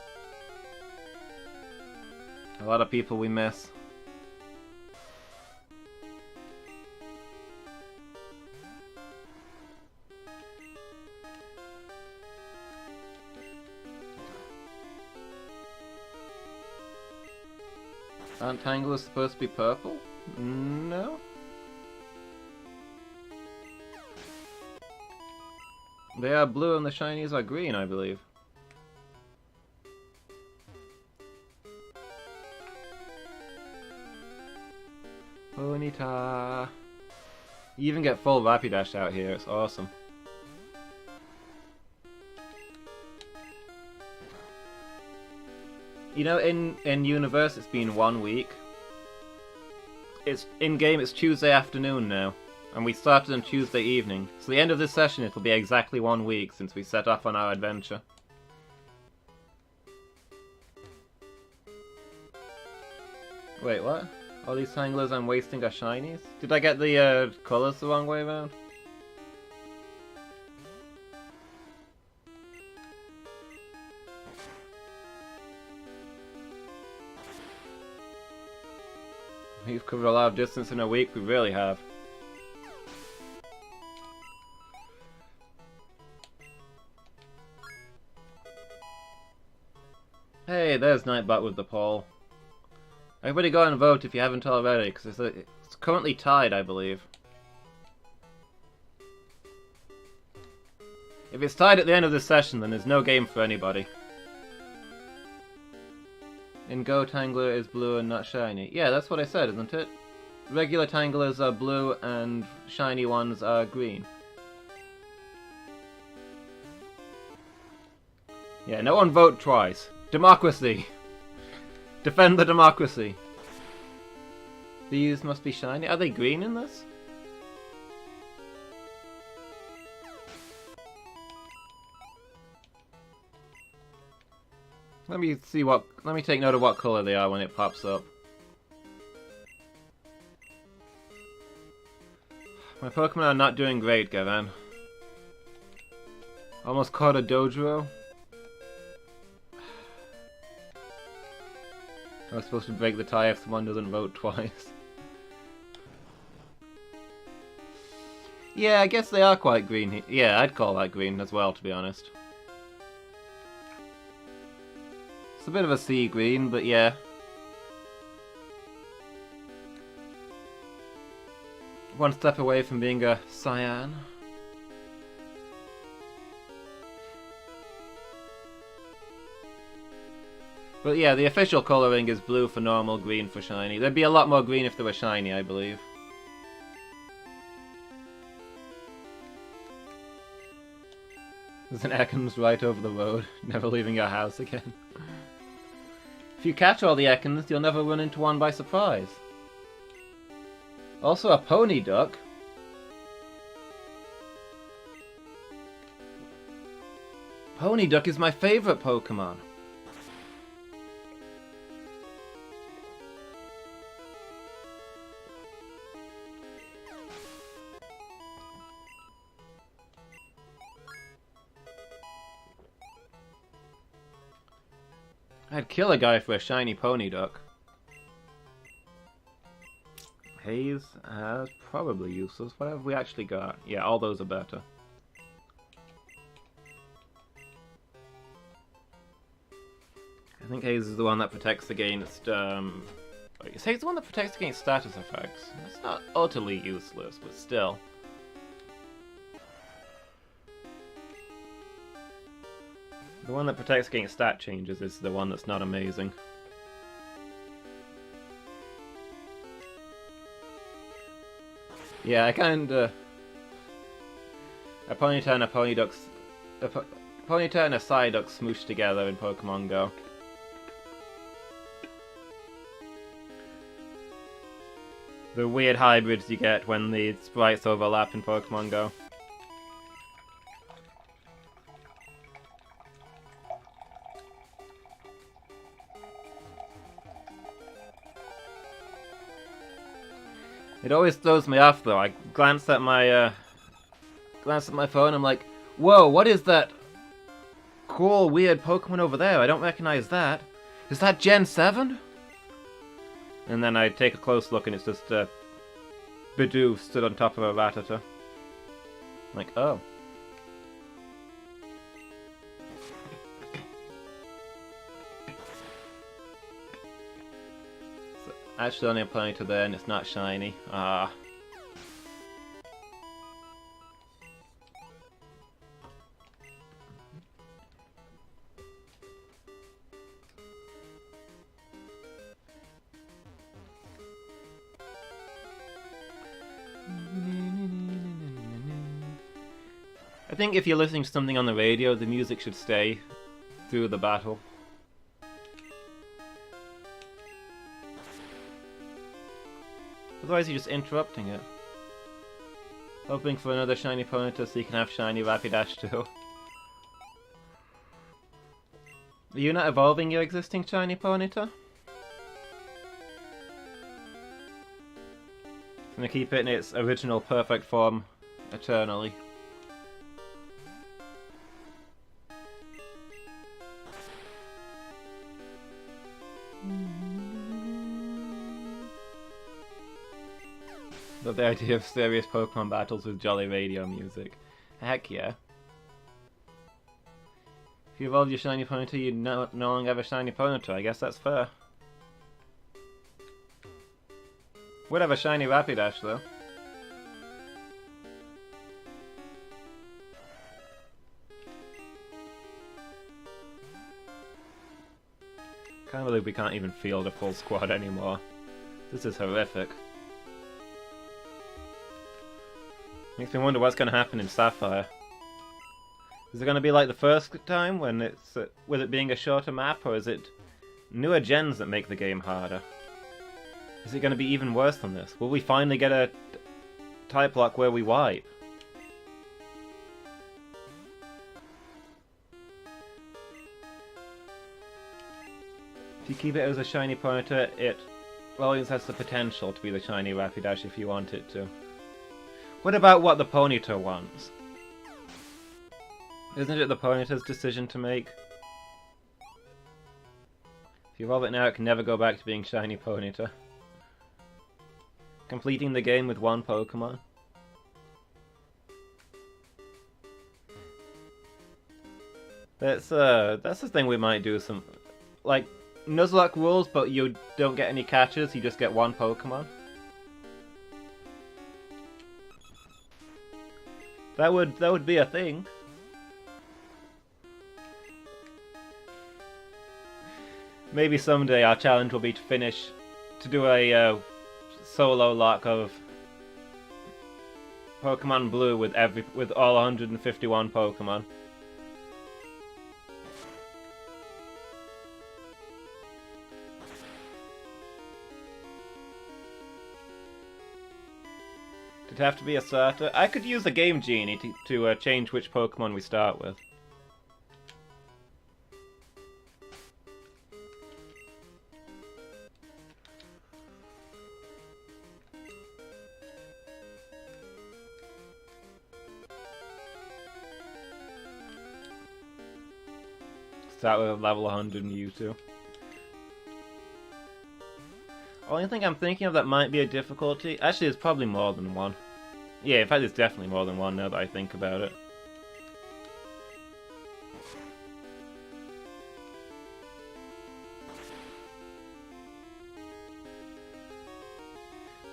A lot of people we miss. Aren't Tanglers supposed to be purple? No? They are blue and the shinies are green, I believe. Ponyta. You even get full Rapidash out here, it's awesome. You know, in Universe it's been 1 week. It's in-game, it's Tuesday afternoon now. And we started on Tuesday evening. So the end of this session it'll be exactly 1 week since we set off on our adventure. Wait, what? All these Tanglers I'm wasting are shinies? Did I get the colours the wrong way around? We've covered a lot of distance in a week, we really have. Hey, there's Nightbot with the poll. Everybody go and vote if you haven't already, because it's currently tied, I believe. If it's tied at the end of this session, then there's no game for anybody. In Go, Tangler is blue and not shiny. Yeah, that's what I said, isn't it? Regular Tanglers are blue and shiny ones are green. Yeah, no one vote twice. Democracy! Defend the democracy! These must be shiny. Are they green in this? Let me see what. Let me take note of what color they are when it pops up. My Pokemon are not doing great, Gavan. Almost caught a Dodrio. I was supposed to break the tie if someone doesn't vote twice. Yeah, I guess they are quite green. Yeah, I'd call that green as well, to be honest. It's a bit of a sea green, but yeah. One step away from being a cyan. But yeah, the official colouring is blue for normal, green for shiny. There'd be a lot more green if they were shiny, I believe. There's an Ekans right over the road, never leaving your house again. If you catch all the Ekans, you'll never run into one by surprise. Also a pony duck. Pony duck is my favourite Pokemon. I'd kill a guy for a shiny pony duck. Haze is probably useless. What have we actually got? Yeah, all those are better. I think Haze is the one that protects against, Is Haze the one that protects against status effects? It's not utterly useless, but still. The one that protects against stat changes is the one that's not amazing. Yeah, I kinda... A Ponyta and a Ponyduck's... Ponyta and a Psyduck smooshed together in Pokemon Go. The weird hybrids you get when the sprites overlap in Pokemon Go. It always throws me off though. I glance at my phone, I'm like, whoa, what is that cool, weird Pokemon over there? I don't recognize that. Is that Gen 7? And then I take a close look and it's just Bidoof stood on top of a Rattata. I'm like, oh. So, actually only a Ponyta there and it's not shiny. Ah. I think if you're listening to something on the radio, the music should stay through the battle. Otherwise you're just interrupting it. Hoping for another shiny Ponyta so you can have shiny Rapidash too. Are you not evolving your existing shiny Ponyta? Gonna keep it in its original perfect form eternally. Love the idea of serious Pokemon battles with jolly radio music. Heck yeah. If you evolve your shiny Ponyta, you no longer have a shiny Ponyta. I guess that's fair. Would have a shiny Rapidash though. Can't believe we can't even field a full squad anymore. This is horrific. Makes me wonder what's going to happen in Sapphire. Is it going to be like the first time when it's with it being a shorter map, or is it newer gens that make the game harder? Is it going to be even worse than this? Will we finally get a Typelocke where we wipe? If you keep it as a shiny Ponyta, it always has the potential to be the shiny Rapidash if you want it to. What about what the Ponyta wants? Isn't it the Ponyta's decision to make? If you evolve it now, it can never go back to being shiny Ponyta. Completing the game with one Pokemon. That's the thing we might do. Some like Nuzlocke rules, but you don't get any catches. You just get one Pokemon. That would be a thing. Maybe someday our challenge will be to do a solo lock of Pokemon Blue with all 151 Pokemon. It'd have to be a starter. I could use a Game Genie to change which Pokemon we start with. Start with a level 100 Mewtwo. Only thing I'm thinking of that might be a difficulty... Actually, there's probably more than one. Yeah, in fact, there's definitely more than one now that I think about it.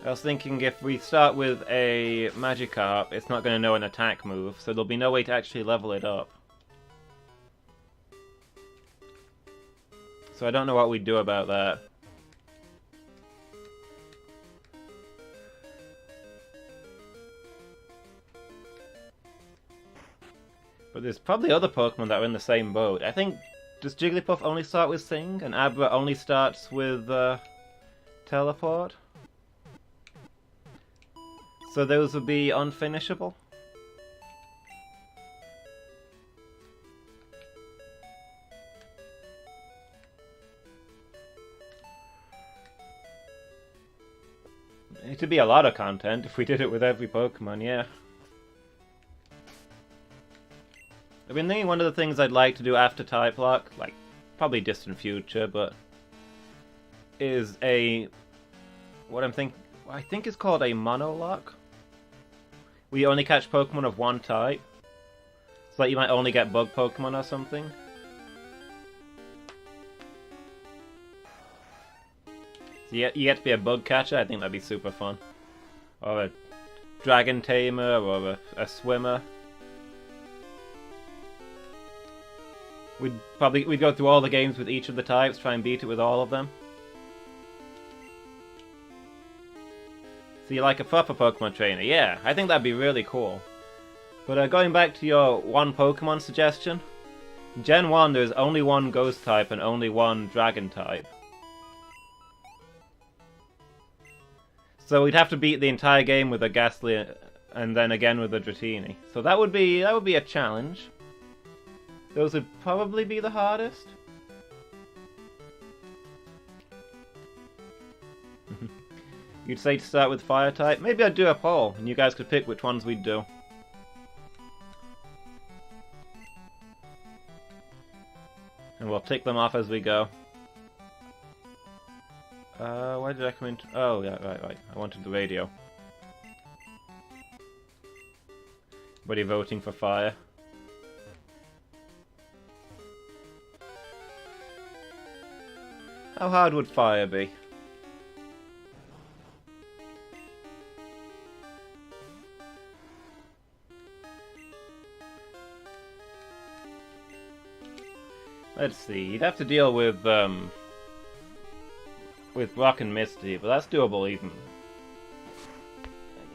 I was thinking if we start with a Magikarp, it's not going to know an attack move, so there'll be no way to actually level it up. So I don't know what we'd do about that. But there's probably other Pokemon that are in the same boat. I think, does Jigglypuff only start with Sing? And Abra only starts with Teleport? So those would be unfinishable? It'd be a lot of content if we did it with every Pokemon, yeah. I've been thinking one of the things I'd like to do after Typelocke, like, probably distant future, but is what I think is called a Monolock. Where you only catch Pokemon of one type. So like you might only get bug Pokemon or something. So you get to be a bug catcher, I think that'd be super fun. Or a dragon tamer, or a swimmer. We'd go through all the games with each of the types, try and beat it with all of them. So you like a proper Pokemon trainer? Yeah, I think that'd be really cool. But going back to your one Pokemon suggestion, Gen 1 there's only one Ghost type and only one Dragon type. So we'd have to beat the entire game with a Ghastly and then again with a Dratini. So that would be a challenge. Those would probably be the hardest. You'd say to start with Fire type? Maybe I'd do a poll, and you guys could pick which ones we'd do. And we'll tick them off as we go. Why did I come into... Oh, yeah, right. I wanted the radio. Everybody voting for Fire. How hard would Fire be? Let's see, you'd have to deal with Rock and Misty, but that's doable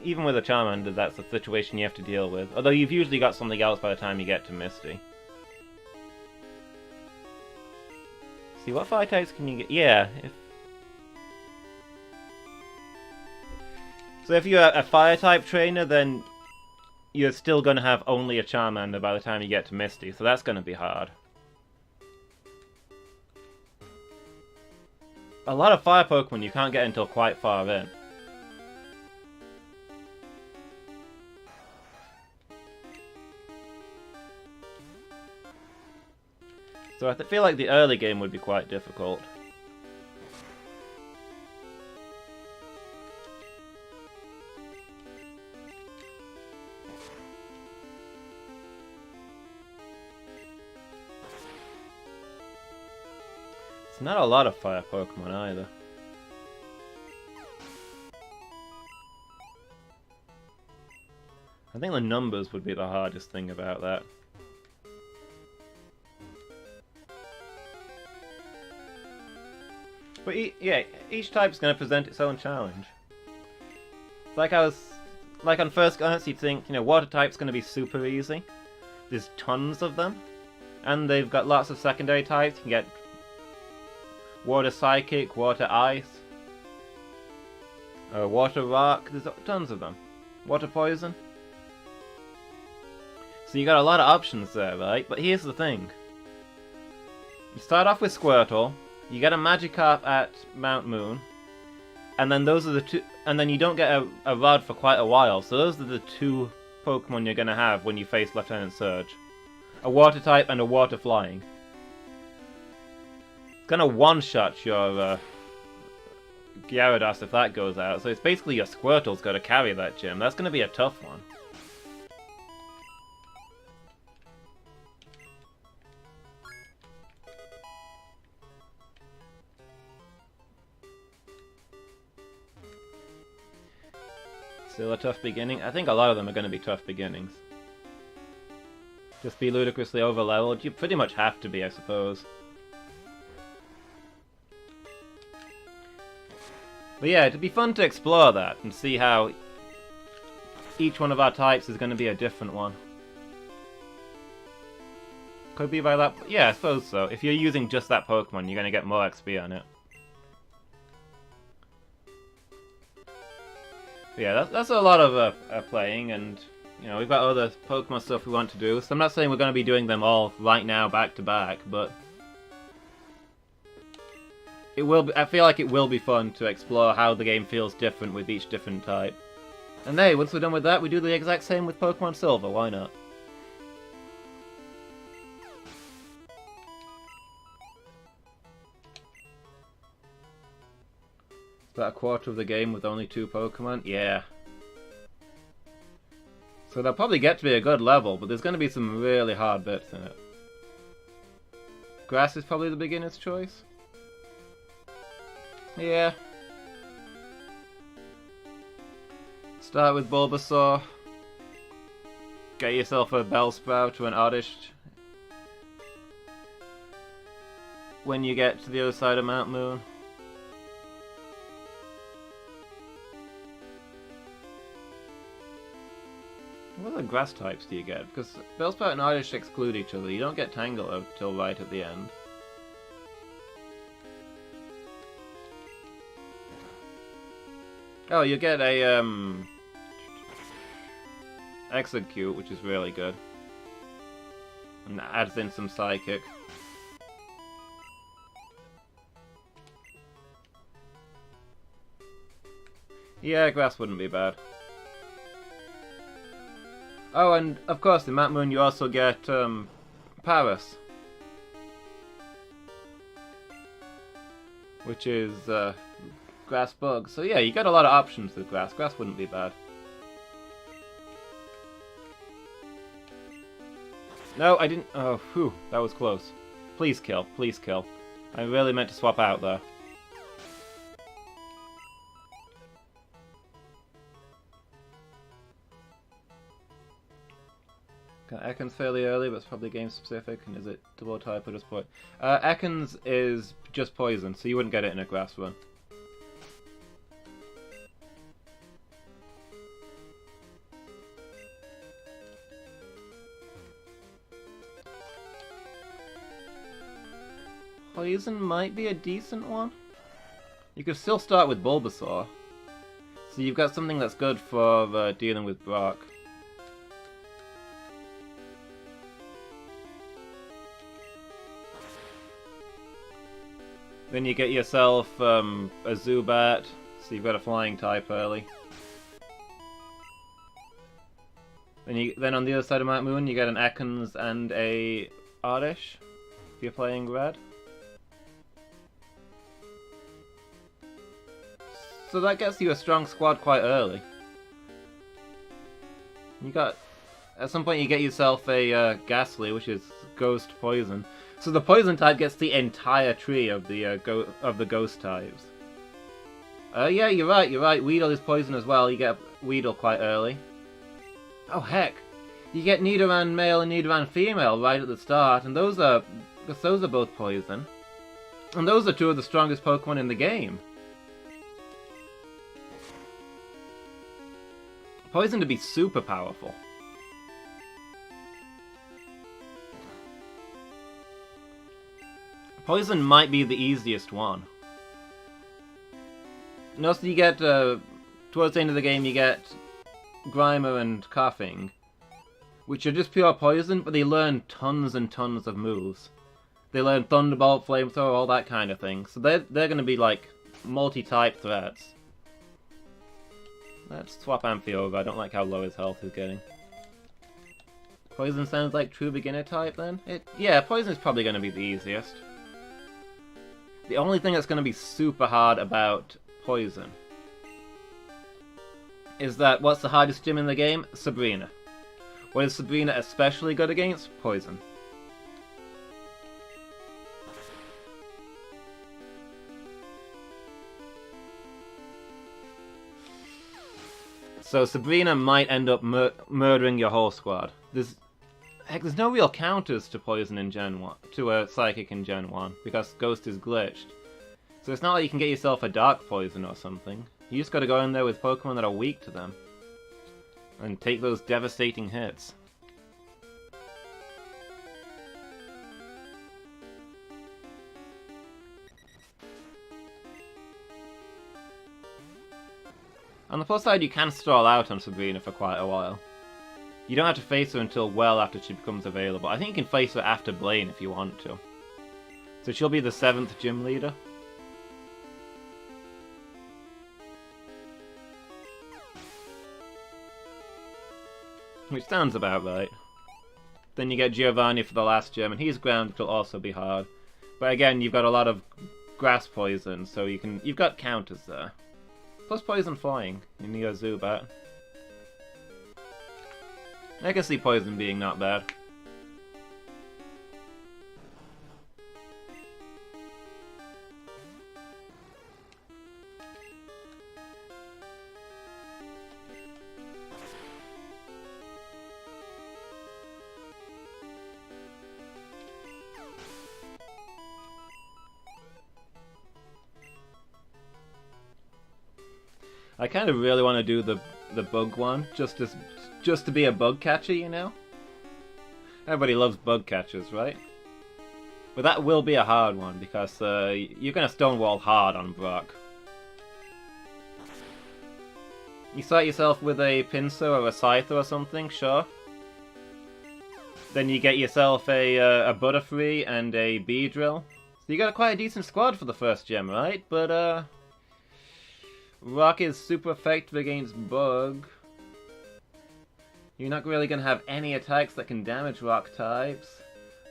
even with a Charmander, that's a situation you have to deal with. Although you've usually got something else by the time you get to Misty. See, what fire types can you get? Yeah, so if you're a fire type trainer, then you're still going to have only a Charmander by the time you get to Misty, so that's going to be hard. A lot of fire Pokemon you can't get until quite far in. So I feel like the early game would be quite difficult. It's not a lot of fire Pokemon either. I think the numbers would be the hardest thing about that. But each type's going to present its own challenge. Like on first glance you'd think, water type's going to be super easy. There's tons of them. And they've got lots of secondary types. You can get Water Psychic, Water Ice, Water Rock, there's tons of them. Water Poison. So you got a lot of options there, right? But here's the thing. You start off with Squirtle, you get a Magikarp at Mount Moon, and then those are the two, and then you don't get a Rod for quite a while, so those are the two Pokemon you're gonna have when you face Lieutenant Surge. A Water type and a Water Flying. Gonna one-shot your Gyarados if that goes out, so it's basically your Squirtle's got to carry that gym. That's gonna be a tough one. Still a tough beginning? I think a lot of them are gonna be tough beginnings. Just be ludicrously over-leveled? You pretty much have to be, I suppose. But yeah, it'd be fun to explore that and see how each one of our types is going to be a different one. Could be by that... Yeah, I suppose so. If you're using just that Pokemon, you're going to get more XP on it. But yeah, that's a lot of playing, and you know, we've got other Pokemon stuff we want to do. So I'm not saying we're going to be doing them all right now, back to back, but it will be, I feel like it will be fun to explore how the game feels different with each different type. And hey, once we're done with that, we do the exact same with Pokemon Silver, why not? About a quarter of the game with only 2 Pokemon? Yeah. So they'll probably get to be a good level, but there's going to be some really hard bits in it. Grass is probably the beginner's choice? Yeah. Start with Bulbasaur. Get yourself a Bellsprout or an Oddish. When you get to the other side of Mount Moon. What other grass types do you get? Because Bellsprout and Oddish exclude each other. You don't get Tangela till right at the end. Oh, you get a Execute, which is really good. And that adds in some Psychic. Yeah, grass wouldn't be bad. Oh, and of course in Mount Moon you also get Paris. Which is grass bug. So yeah, you get a lot of options with grass. Grass wouldn't be bad. No, I didn't. Oh, phew, that was close. Please kill, please kill. I really meant to swap out there. Got Ekans fairly early, but it's probably game specific. And is it double type or just poison? Ekans is just poison, so you wouldn't get it in a grass run. Poison might be a decent one. You could still start with Bulbasaur. So you've got something that's good for dealing with Brock. Then you get yourself a Zubat, so you've got a flying type early. Then on the other side of Mount Moon you get an Ekans and a Oddish, if you're playing red. So that gets you a strong squad quite early. You got... At some point you get yourself a Ghastly, which is Ghost Poison. So the Poison type gets the entire tree of the Ghost types. Yeah, you're right. Weedle is poison as well. You get Weedle quite early. Oh heck! You get Nidoran male and Nidoran female right at the start, and those are both poison. And those are 2 of the strongest Pokemon in the game. Poison to be super powerful. Poison might be the easiest one. And also you get, towards the end of the game you get Grimer and Coughing, which are just pure poison, but they learn tons and tons of moves. They learn Thunderbolt, Flamethrower, all that kind of thing. So they're going to be like multi-type threats. Let's swap Amphi over. I don't like how low his health is getting. Poison sounds like true beginner type then? Yeah, Poison is probably going to be the easiest. The only thing that's going to be super hard about Poison is that what's the hardest gym in the game? Sabrina. What is Sabrina especially good against? Poison. So Sabrina might end up murdering your whole squad. There's no real counters to Poison in Gen 1, to a Psychic in Gen 1, because Ghost is glitched. So it's not like you can get yourself a Dark Poison or something. You just gotta go in there with Pokemon that are weak to them. And take those devastating hits. On the plus side, you can stall out on Sabrina for quite a while. You don't have to face her until well after she becomes available. I think you can face her after Blaine if you want to. So she'll be the 7th gym leader. Which sounds about right. Then you get Giovanni for the last gym, and he's ground, which will also be hard. But again, you've got a lot of grass poison, so you've got counters there. Plus poison flying in your Zubat. I can see poison being not bad. I kind of really want to do the bug one, just to be a bug catcher, you know? Everybody loves bug catchers, right? But that will be a hard one, because you're going to stonewall hard on Brock. You start yourself with a Pinsir or a Scyther or something, sure. Then you get yourself a Butterfree and a Beedrill. So you got quite a decent squad for the first gem, right? But Rock is super effective against Bug. You're not really going to have any attacks that can damage Rock types.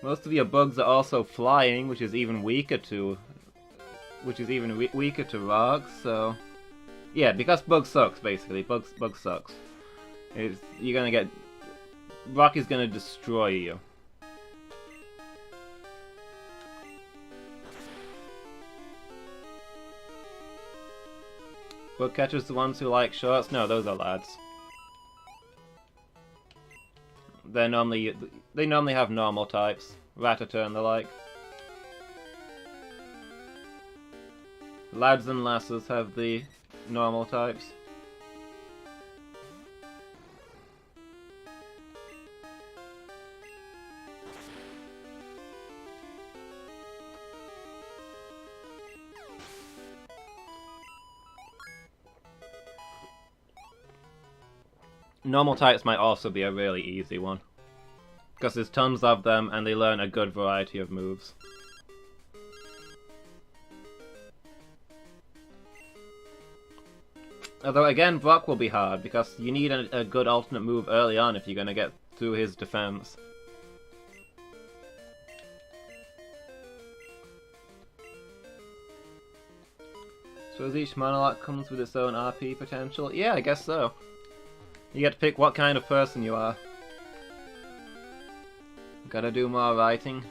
Most of your Bugs are also flying, which is even weaker to Rock. So yeah, because Bug sucks basically. Bug sucks. You're gonna get Rock is gonna destroy you. Bug catchers, the ones who like shorts? No, those are lads. They normally have normal types. Rattata and the like. Lads and lasses have the normal types. Normal types might also be a really easy one, because there's tons of them and they learn a good variety of moves. Although again, Brock will be hard, because you need a good alternate move early on if you're going to get through his defense. So each Monologue comes with its own RP potential? Yeah, I guess so. You get to pick what kind of person you are. Gotta do more writing.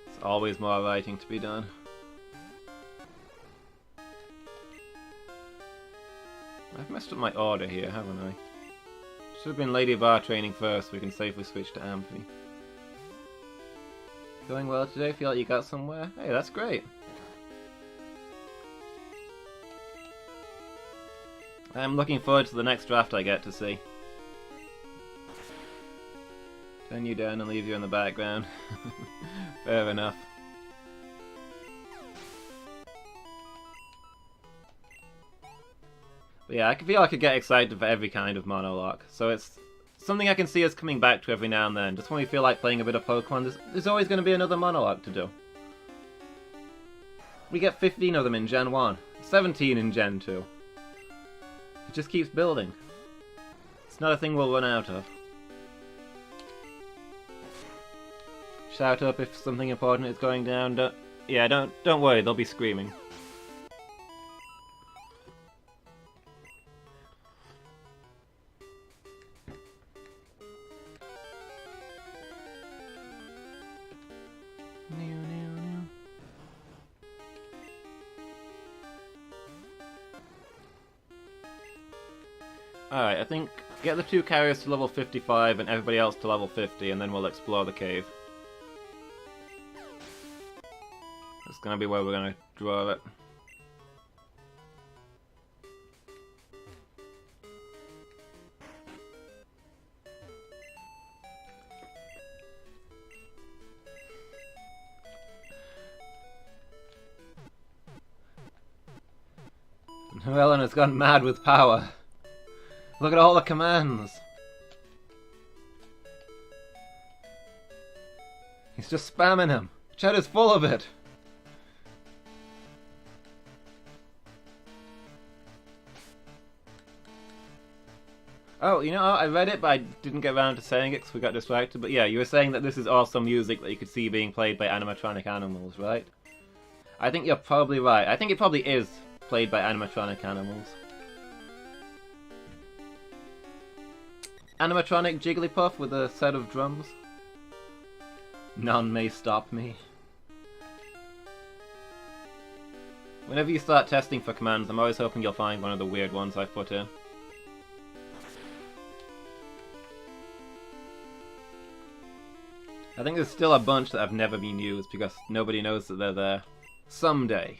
There's always more writing to be done. I've messed up my order here, haven't I? Should have been Lady Bar training first so we can safely switch to Amphi. Going well today? Feel like you got somewhere? Hey, that's great. I'm looking forward to the next draft I get to see. Turn you down and leave you in the background. Fair enough. But yeah, I feel I could get excited for every kind of Monologue, so it's something I can see us coming back to every now and then. Just when we feel like playing a bit of Pokemon, there's always going to be another Monologue to do. We get 15 of them in Gen 1, 17 in Gen 2. It just keeps building. It's not a thing we'll run out of. Shout up if something important is going down. Don't worry, they'll be screaming. Alright, I think get the 2 carriers to level 55 and everybody else to level 50, and then we'll explore the cave. That's gonna be where we're gonna draw it. Llewellyn has gone mad with power. Look at all the commands. He's just spamming him. Chat is full of it. Oh, you know, I read it, but I didn't get around to saying it because we got distracted. But yeah, you were saying that this is awesome music that you could see being played by animatronic animals, right? I think you're probably right. I think it probably is played by animatronic animals. Animatronic Jigglypuff with a set of drums. None may stop me. Whenever you start testing for commands, I'm always hoping you'll find one of the weird ones I've put in. I think there's still a bunch that have never been used because nobody knows that they're there. Someday.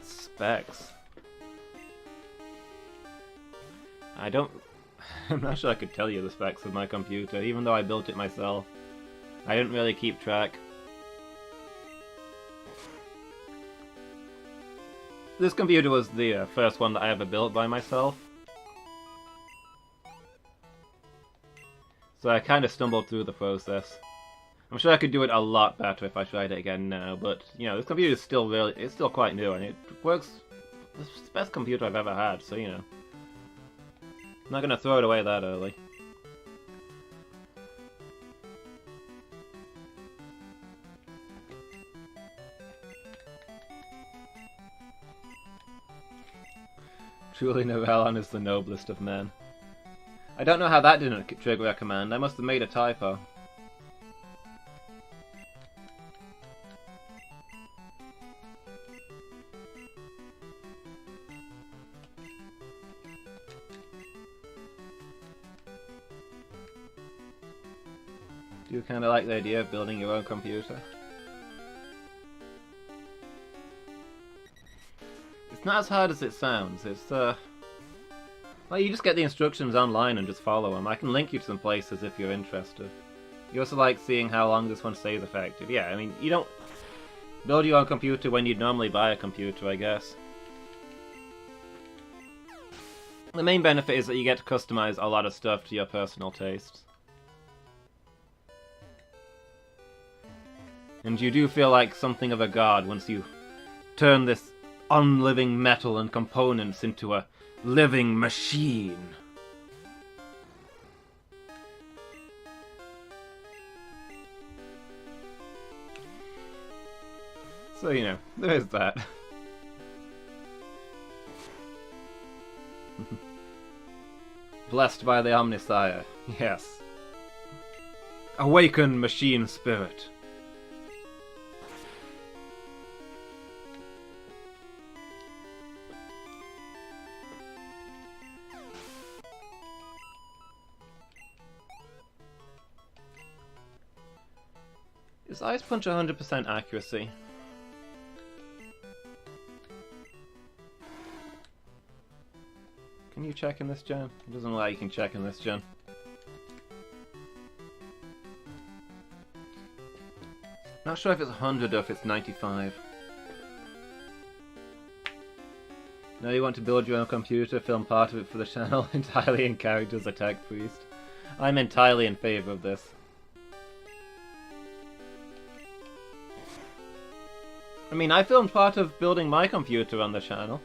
Specs. I'm not sure I could tell you the specs of my computer, even though I built it myself. I didn't really keep track. This computer was the first one that I ever built by myself. So I kind of stumbled through the process. I'm sure I could do it a lot better if I tried it again now, but, you know, this computer is still it's still quite new, and it works. It's the best computer I've ever had, so, you know. I'm not gonna throw it away that early. Truly Llewellyn is the noblest of men. I don't know how that didn't trigger a command. I must have made a typo. Do you kind of like the idea of building your own computer? It's not as hard as it sounds. It's, well, you just get the instructions online and just follow them. I can link you to some places if you're interested. You also like seeing how long this one stays effective. Yeah, I mean, you don't build your own computer when you'd normally buy a computer, I guess. The main benefit is that you get to customize a lot of stuff to your personal tastes. And you do feel like something of a god once you turn this unliving metal and components into a living machine. So, you know, there is that. Blessed by the Omnisire, yes. Awaken, machine spirit. Is Ice Punch 100% accuracy? Can you check in this gen? It doesn't look like you can check in this gen. Not sure if it's 100 or if it's 95. Now you want to build your own computer, film part of it for the channel, entirely in character as a tech priest. I'm entirely in favor of this. I mean, I filmed part of building my computer on the channel.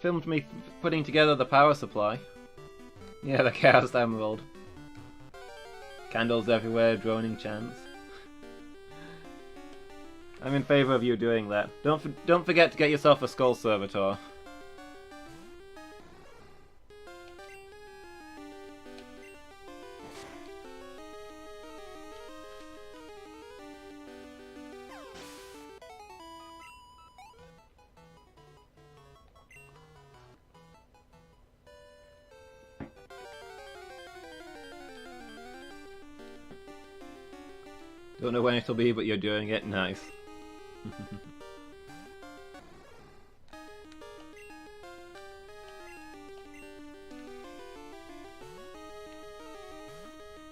Filmed me putting together the power supply. Yeah, the Chaos Emerald. Candles everywhere, droning chants. I'm in favor of you doing that. Don't forget to get yourself a Skull Servitor. Don't know when it'll be, but you're doing it. Nice.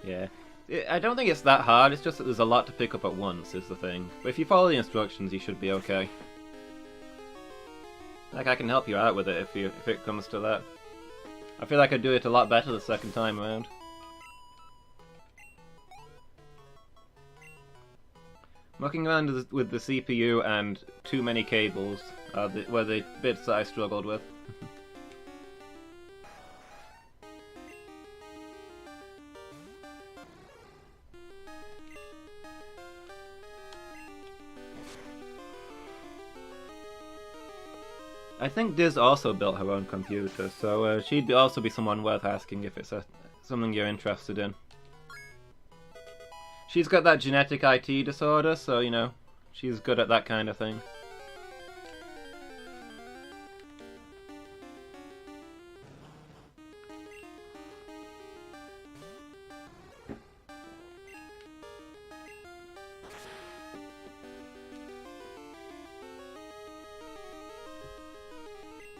Yeah. I don't think it's that hard, it's just that there's a lot to pick up at once, is the thing. But if you follow the instructions, you should be okay. Like, I can help you out with it if it comes to that. I feel like I'd do it a lot better the second time around. Mucking around with the CPU and too many cables were the bits that I struggled with. I think Diz also built her own computer, so she'd also be someone worth asking if it's something you're interested in. She's got that genetic IT disorder, so, you know, she's good at that kind of thing.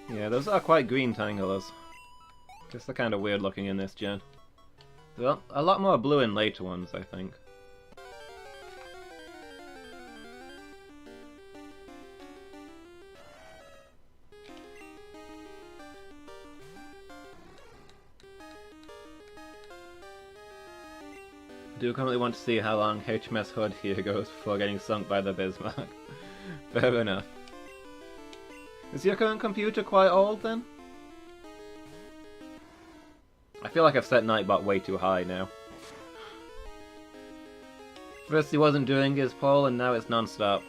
Yeah, those are quite green Tanglers. Just they're kind of weird looking in this gen. There's a lot more blue in later ones, I think. I do currently want to see how long HMS Hood here goes before getting sunk by the Bismarck. Fair enough. Is your current computer quite old then? I feel like I've set Nightbot way too high now. First he wasn't doing his poll and now it's non-stop.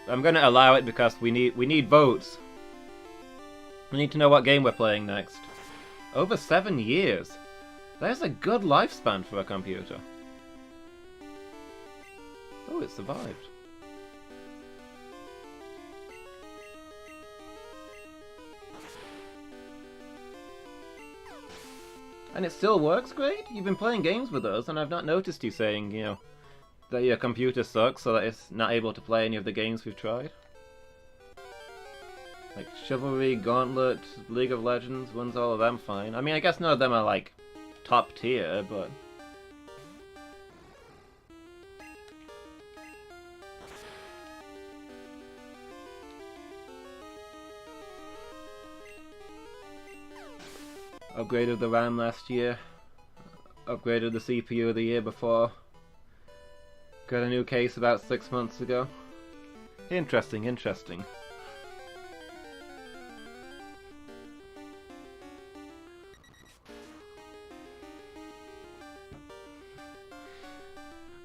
I'm gonna allow it because we need votes. We need to know what game we're playing next. Over 7 years. There's a good lifespan for a computer. Oh, it survived. And it still works great? You've been playing games with us and I've not noticed you saying, you know, that your computer sucks so that it's not able to play any of the games we've tried. Like Chivalry, Gauntlet, League of Legends, runs all of them fine. I mean, I guess none of them are like top tier, but... Upgraded the RAM last year. Upgraded the CPU the year before. Got a new case about 6 months ago. Interesting, interesting.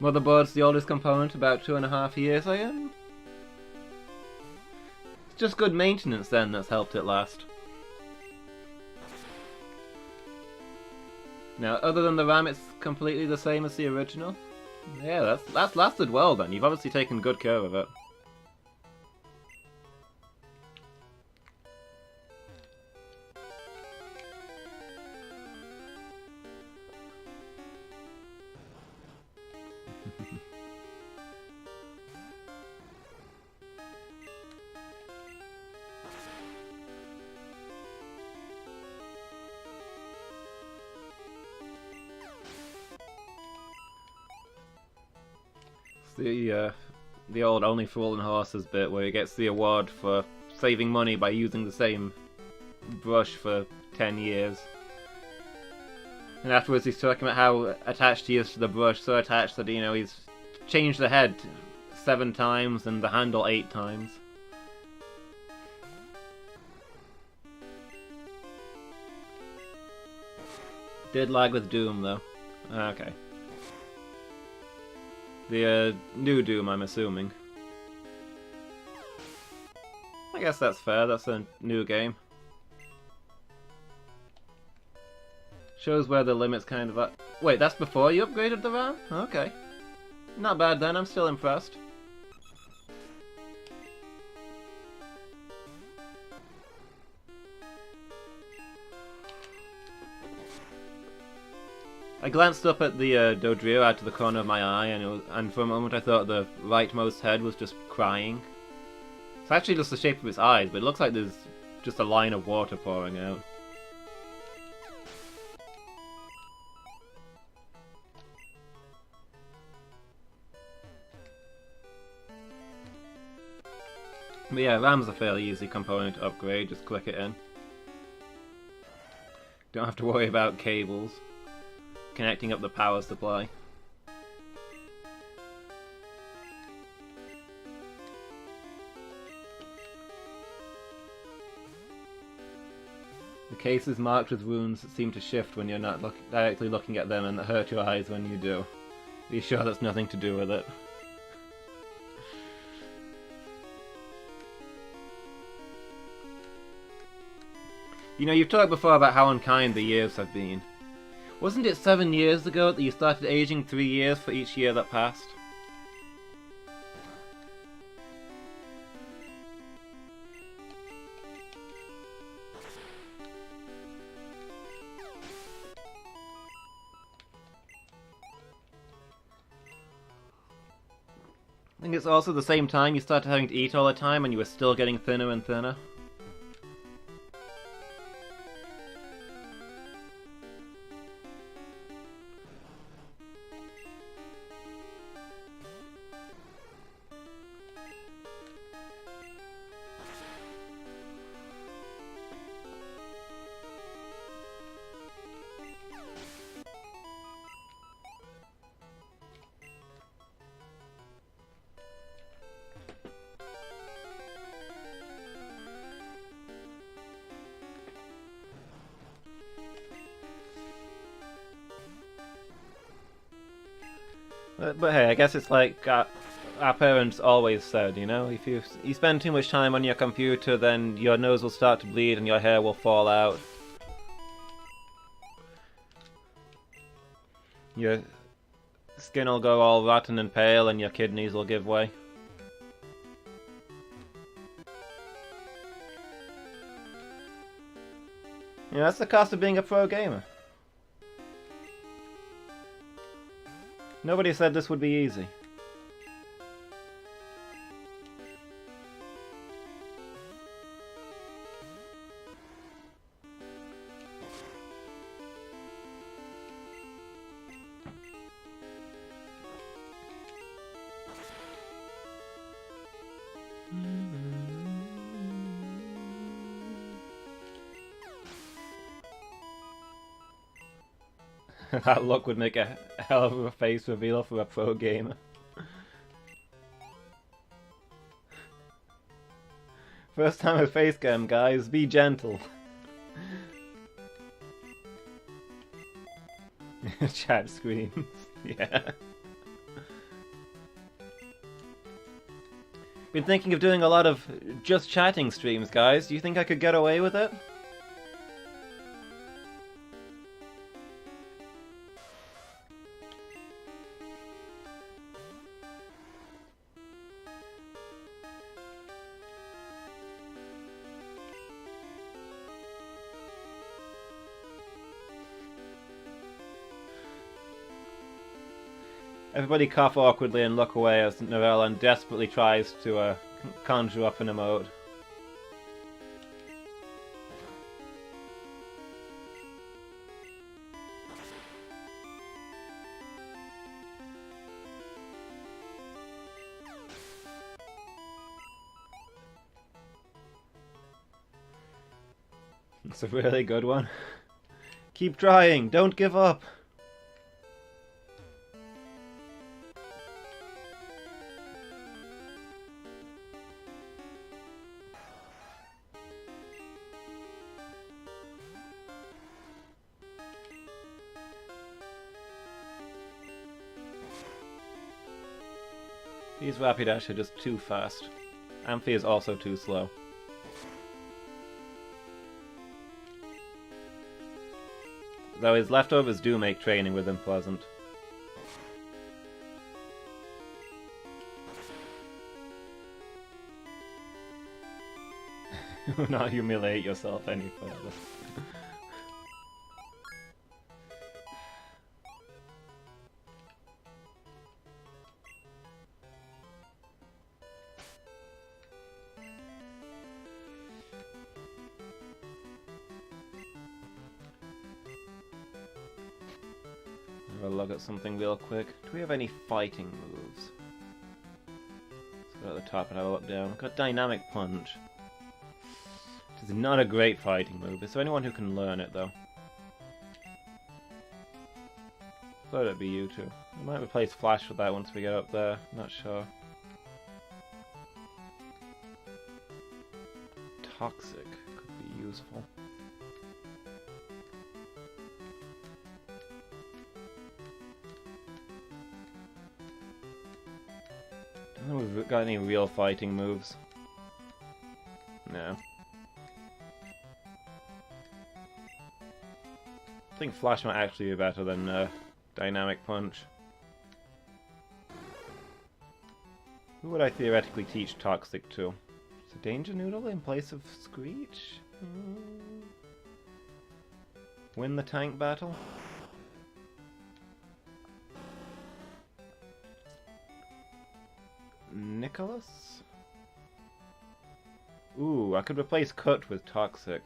Motherboard's the oldest component, about 2.5 years, I am. It's just good maintenance then that's helped it last. Now, other than the RAM, it's completely the same as the original. Yeah, that's lasted well then. You've obviously taken good care of it. The old Only Fools and Horses bit where he gets the award for saving money by using the same brush for 10 years. And afterwards he's talking about how attached he is to the brush, so attached that, you know, he's changed the head 7 times and the handle 8 times. Did lag with Doom though. Okay. The new Doom, I'm assuming. I guess that's fair, that's a new game. Shows where the limit's kind of at. Wait, that's before you upgraded the RAM? Okay. Not bad then, I'm still impressed. I glanced up at the Dodrio out of the corner of my eye, and for a moment I thought the rightmost head was just crying. It's actually just the shape of its eyes, but it looks like there's just a line of water pouring out. But yeah, RAM's a fairly easy component to upgrade, just click it in. Don't have to worry about cables connecting up the power supply. The cases marked with runes seem to shift when you're not directly looking at them, and that hurt your eyes when you do. Be sure that's nothing to do with it. You know, you've talked before about how unkind the years have been. Wasn't it 7 years ago that you started aging 3 years for each year that passed? I think it's also the same time you started having to eat all the time and you were still getting thinner and thinner. But hey, I guess it's like our parents always said, you know, if you spend too much time on your computer, then your nose will start to bleed and your hair will fall out. Your skin will go all rotten and pale and your kidneys will give way. Yeah, that's the cost of being a pro gamer. Nobody said this would be easy. That look would make a hell of a face reveal for a pro gamer. First time with face cam, guys, be gentle. Chat screams, yeah. Been thinking of doing a lot of just chatting streams, guys. Do you think I could get away with it? Everybody cough awkwardly and look away as Novellan desperately tries to conjure up an emote. It's a really good one. Keep trying, don't give up. These Rapidash are just too fast. Amphi is also too slow. Though his leftovers do make training with him pleasant. Do not humiliate yourself any further. I'll look at something real quick. Do we have any fighting moves? Let's go to the top and have a look down. We've got Dynamic Punch. Which is not a great fighting move. Is there anyone who can learn it, though? Thought it'd be you two. I might replace Flash with that once we get up there. Not sure. Toxic could be useful. I don't think we've got any real fighting moves. No. I think Flash might actually be better than Dynamic Punch. Who would I theoretically teach Toxic to? Is a Danger Noodle in place of Screech? Win the tank battle? Nicholas? Ooh, I could replace Cut with Toxic.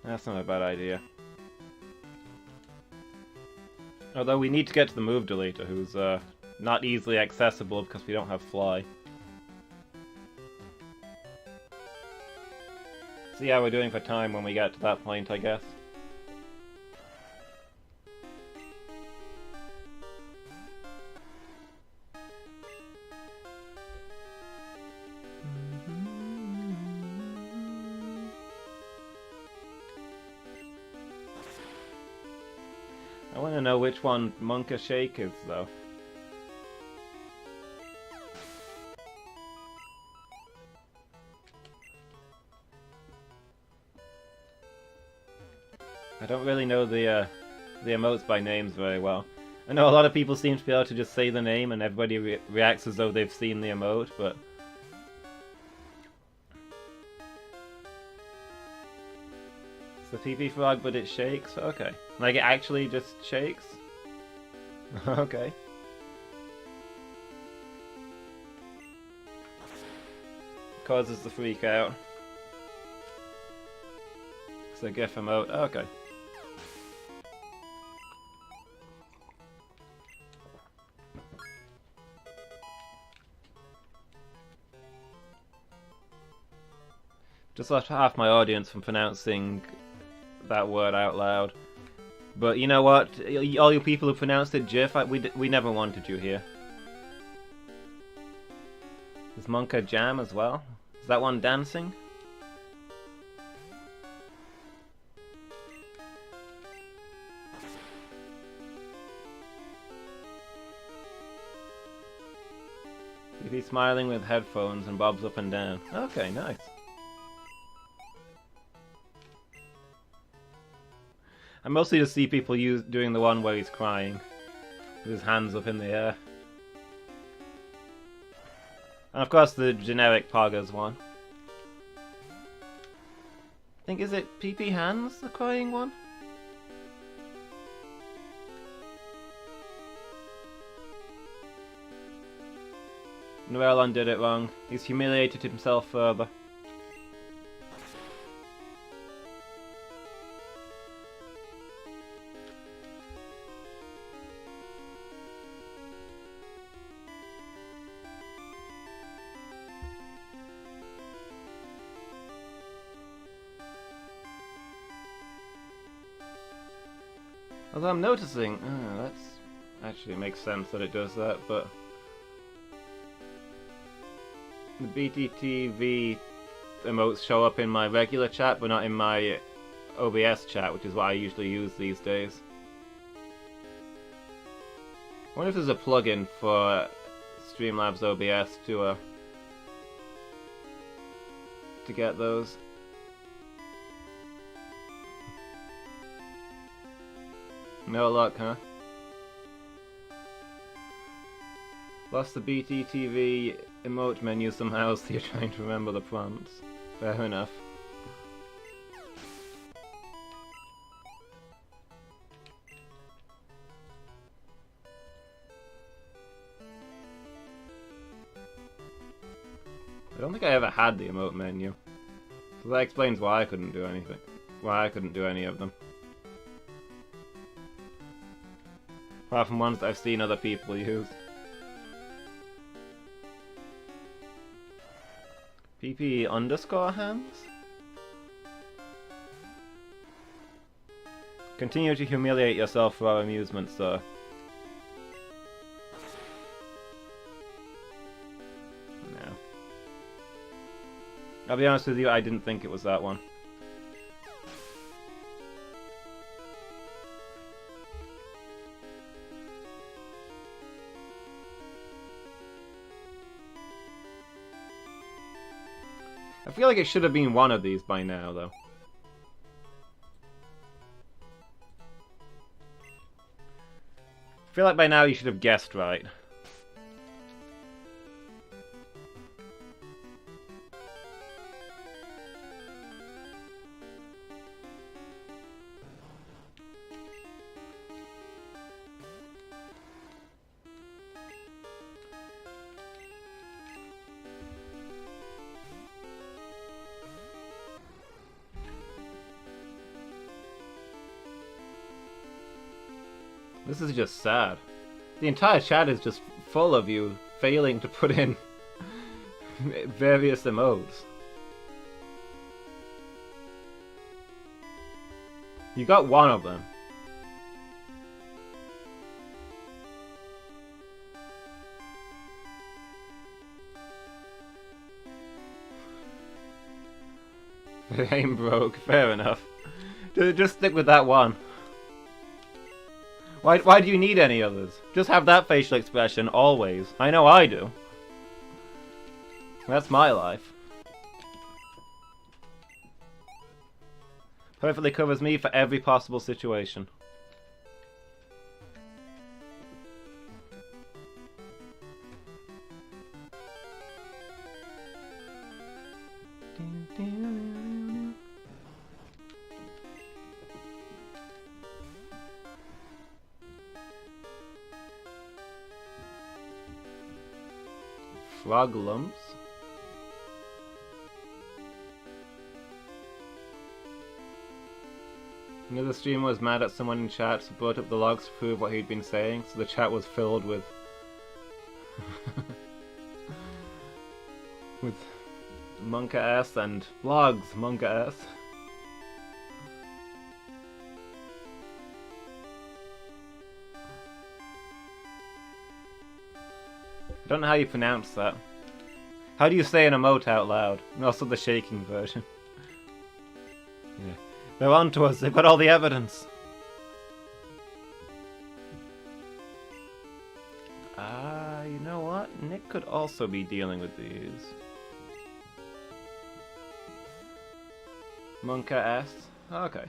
That's not a bad idea. Although we need to get to the move deleter, who's not easily accessible because we don't have Fly. See how we're doing for time when we get to that point, I guess. I want to know which one Monka Shake is, though. I don't really know the emotes by names very well. I know a lot of people seem to be able to just say the name and everybody reacts as though they've seen the emote, but... It's the TP frog, but it shakes? Okay. Like, it actually just shakes? Okay. Causes the freak out. It's a GIF emote. Okay. Just lost half my audience from pronouncing that word out loud. But you know what? All you people who pronounced it GIF, we never wanted you here. Is Monka Jam as well? Is that one dancing? He's smiling with headphones and bobs up and down. Okay, nice. I mostly just see people doing the one where he's crying, with his hands up in the air. And of course the generic Poggers one. I think, is it PP Hands, the crying one? Noelon did it wrong. He's humiliated himself further. Although I'm noticing, that's actually makes sense that it does that, but the BTTV emotes show up in my regular chat, but not in my OBS chat, which is what I usually use these days. I wonder if there's a plugin for Streamlabs OBS to get those. No luck, huh? Lost the BTTV emote menu somehow, so you're trying to remember the prompts. Fair enough. I don't think I ever had the emote menu. So that explains why I couldn't do anything. Why I couldn't do any of them. Apart from ones that I've seen other people use. PP underscore hands? Continue to humiliate yourself for our amusement, sir. No. I'll be honest with you, I didn't think it was that one. I feel like it should have been one of these by now, though. I feel like by now you should have guessed right. This is just sad. The entire chat is just full of you failing to put in various emotes. You got one of them. The aim broke, fair enough. Just stick with that one. Why do you need any others? Just have that facial expression, always. I know I do. That's my life. Perfectly covers me for every possible situation. Frog lumps? Another streamer was mad at someone in chat, so brought up the logs to prove what he'd been saying, so the chat was filled with... with monka-ass and vlogs monka-ass. I don't know how you pronounce that. How do you say an emote out loud? And also the shaking version. Yeah. They're on to us, they've got all the evidence. You know what? Nick could also be dealing with these. Monka-ass? Okay.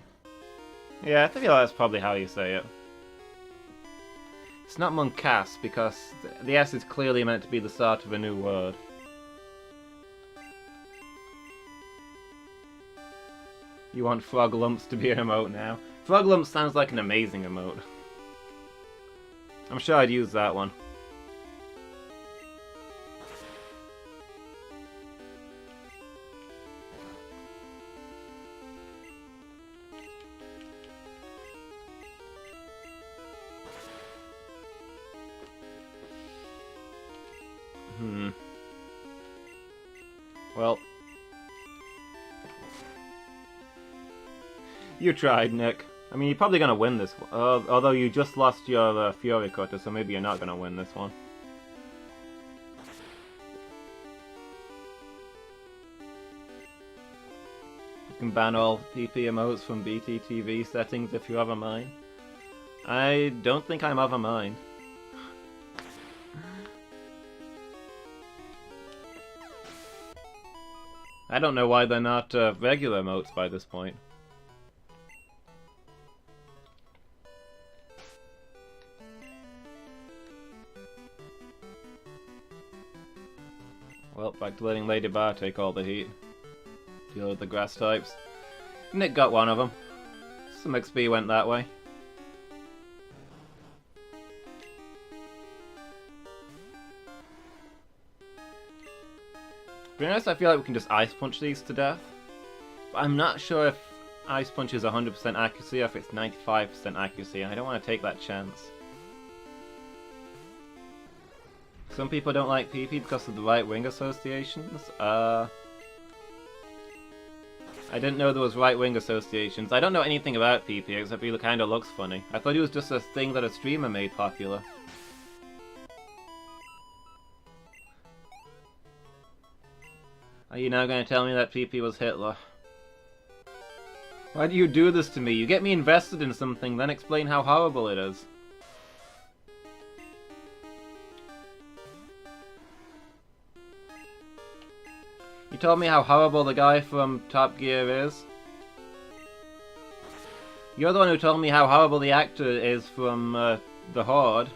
Yeah, I feel like that's probably how you say it. It's not monkas, because the S is clearly meant to be the start of a new word. You want frog lumps to be an emote now? Frog lumps sounds like an amazing emote. I'm sure I'd use that one. Well. You tried, Nick. I mean, you're probably gonna win this one. Although you just lost your Fury Cutter, so maybe you're not gonna win this one. You can ban all PP emotes from BTTV settings if you have a mind. I don't think I'm of a mind. I don't know why they're not regular emotes by this point. Well, back to letting Lady Bar take all the heat. Deal with the grass types. Nick got one of them. Some XP went that way. To be honest, I feel like we can just Ice Punch these to death. But I'm not sure if Ice Punch is 100% accuracy or if it's 95% accuracy, and I don't want to take that chance. Some people don't like PP because of the right-wing associations. I didn't know there was right-wing associations. I don't know anything about PP except he kind of looks funny. I thought he was just a thing that a streamer made popular. Are you now going to tell me that PP was Hitler? Why do you do this to me? You get me invested in something, then explain how horrible it is. You told me how horrible the guy from Top Gear is. You're the one who told me how horrible the actor is from The Horde.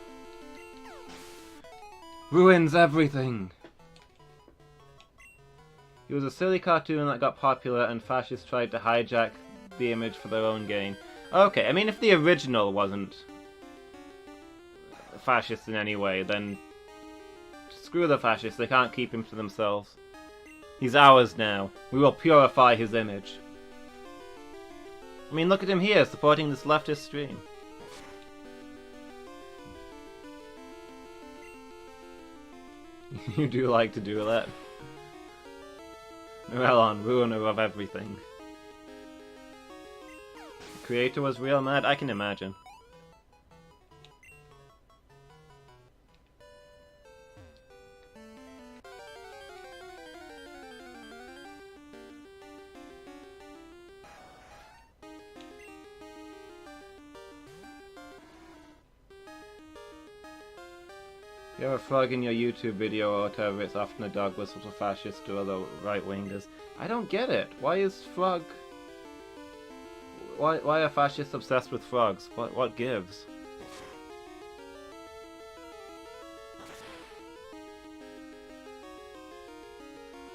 Ruins everything! It was a silly cartoon that got popular and fascists tried to hijack the image for their own gain. Okay, I mean if the original wasn't fascist in any way, then screw the fascists, they can't keep him to themselves. He's ours now. We will purify his image. I mean, look at him here, supporting this leftist stream. You do like to do that. Noellon, ruiner of everything. The creator was real mad? I can imagine. You have a frog in your YouTube video or whatever, it's often a dog whistle to fascists or other right-wingers. I don't get it. Why is frog... Why are fascists obsessed with frogs? What gives?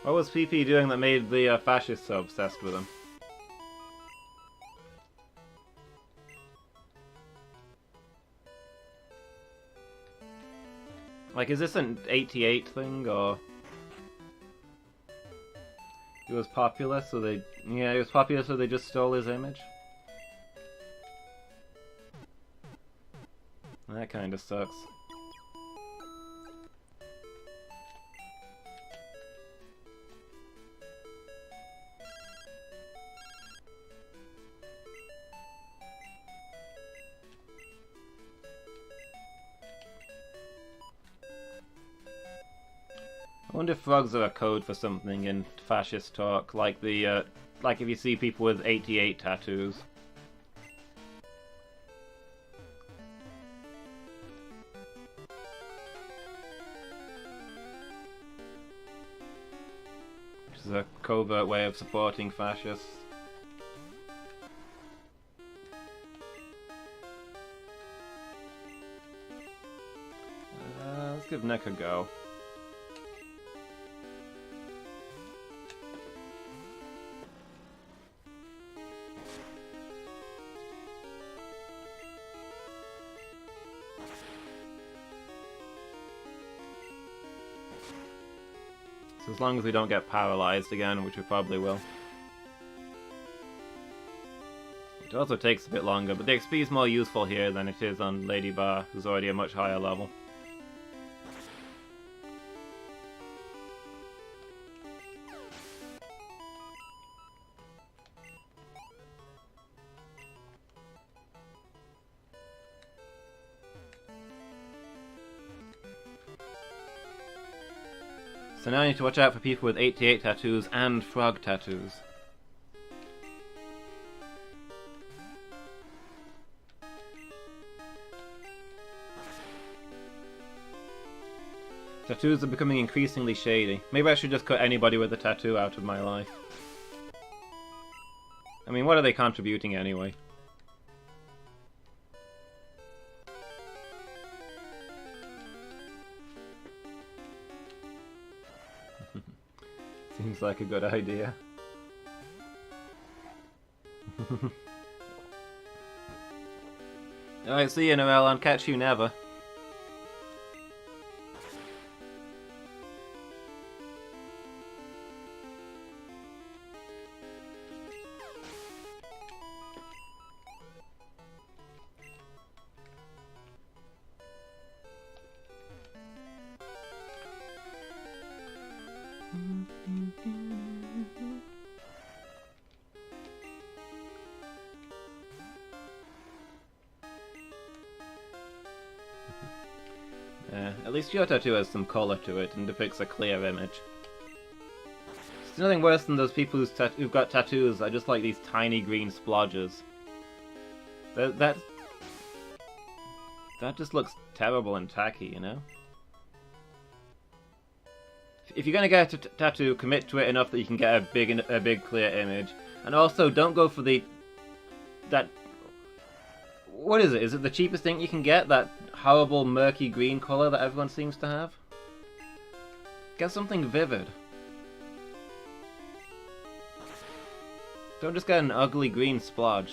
What was PP doing that made the fascists so obsessed with him? Like, is this an 88 thing, or... He was popular, so they... Yeah, he was popular, so they just stole his image? That kinda sucks. I wonder if frogs are a code for something in fascist talk, like the, like if you see people with 88 tattoos. Which is a covert way of supporting fascists. Let's give Nick a go. As long as we don't get paralyzed again, which we probably will. It also takes a bit longer, but the XP is more useful here than it is on Lady Bar, who's already a much higher level. So now I need to watch out for people with 88 tattoos and frog tattoos. Tattoos are becoming increasingly shady. Maybe I should just cut anybody with a tattoo out of my life. I mean, what are they contributing anyway? Seems like a good idea. Alright, see you, Noellon. Catch you never. At least your tattoo has some colour to it and depicts a clear image. There's nothing worse than those people who've got tattoos that are just like these tiny green splodges. That just looks terrible and tacky, you know? If you're gonna get a tattoo, commit to it enough that you can get a big clear image. And also, don't go for what is it? Is it the cheapest thing you can get? That horrible murky green colour that everyone seems to have? Get something vivid. Don't just get an ugly green splodge.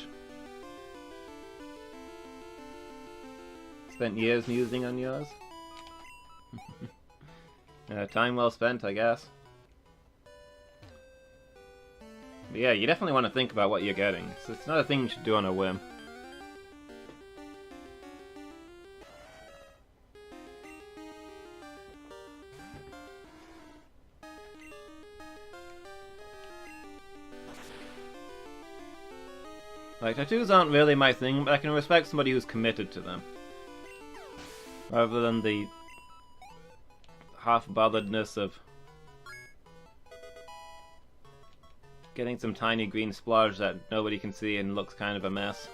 Spent years musing on yours? Time well spent, I guess. But yeah, you definitely want to think about what you're getting. It's not a thing you should do on a whim. Like, tattoos aren't really my thing, but I can respect somebody who's committed to them. Rather than the half-botheredness of getting some tiny green splodge that nobody can see and looks kind of a mess.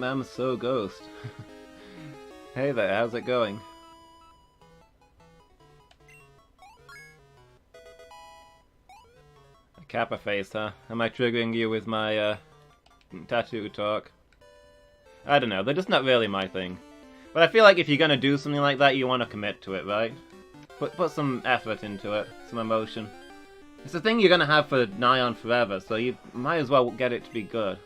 I'm so ghost. Hey there, how's it going? A Kappa face, huh? Am I triggering you with my tattoo talk? I don't know, they're just not really my thing. But I feel like if you're gonna do something like that, you want to commit to it, right? Put some effort into it, some emotion. It's a thing you're gonna have for nigh on forever, so you might as well get it to be good.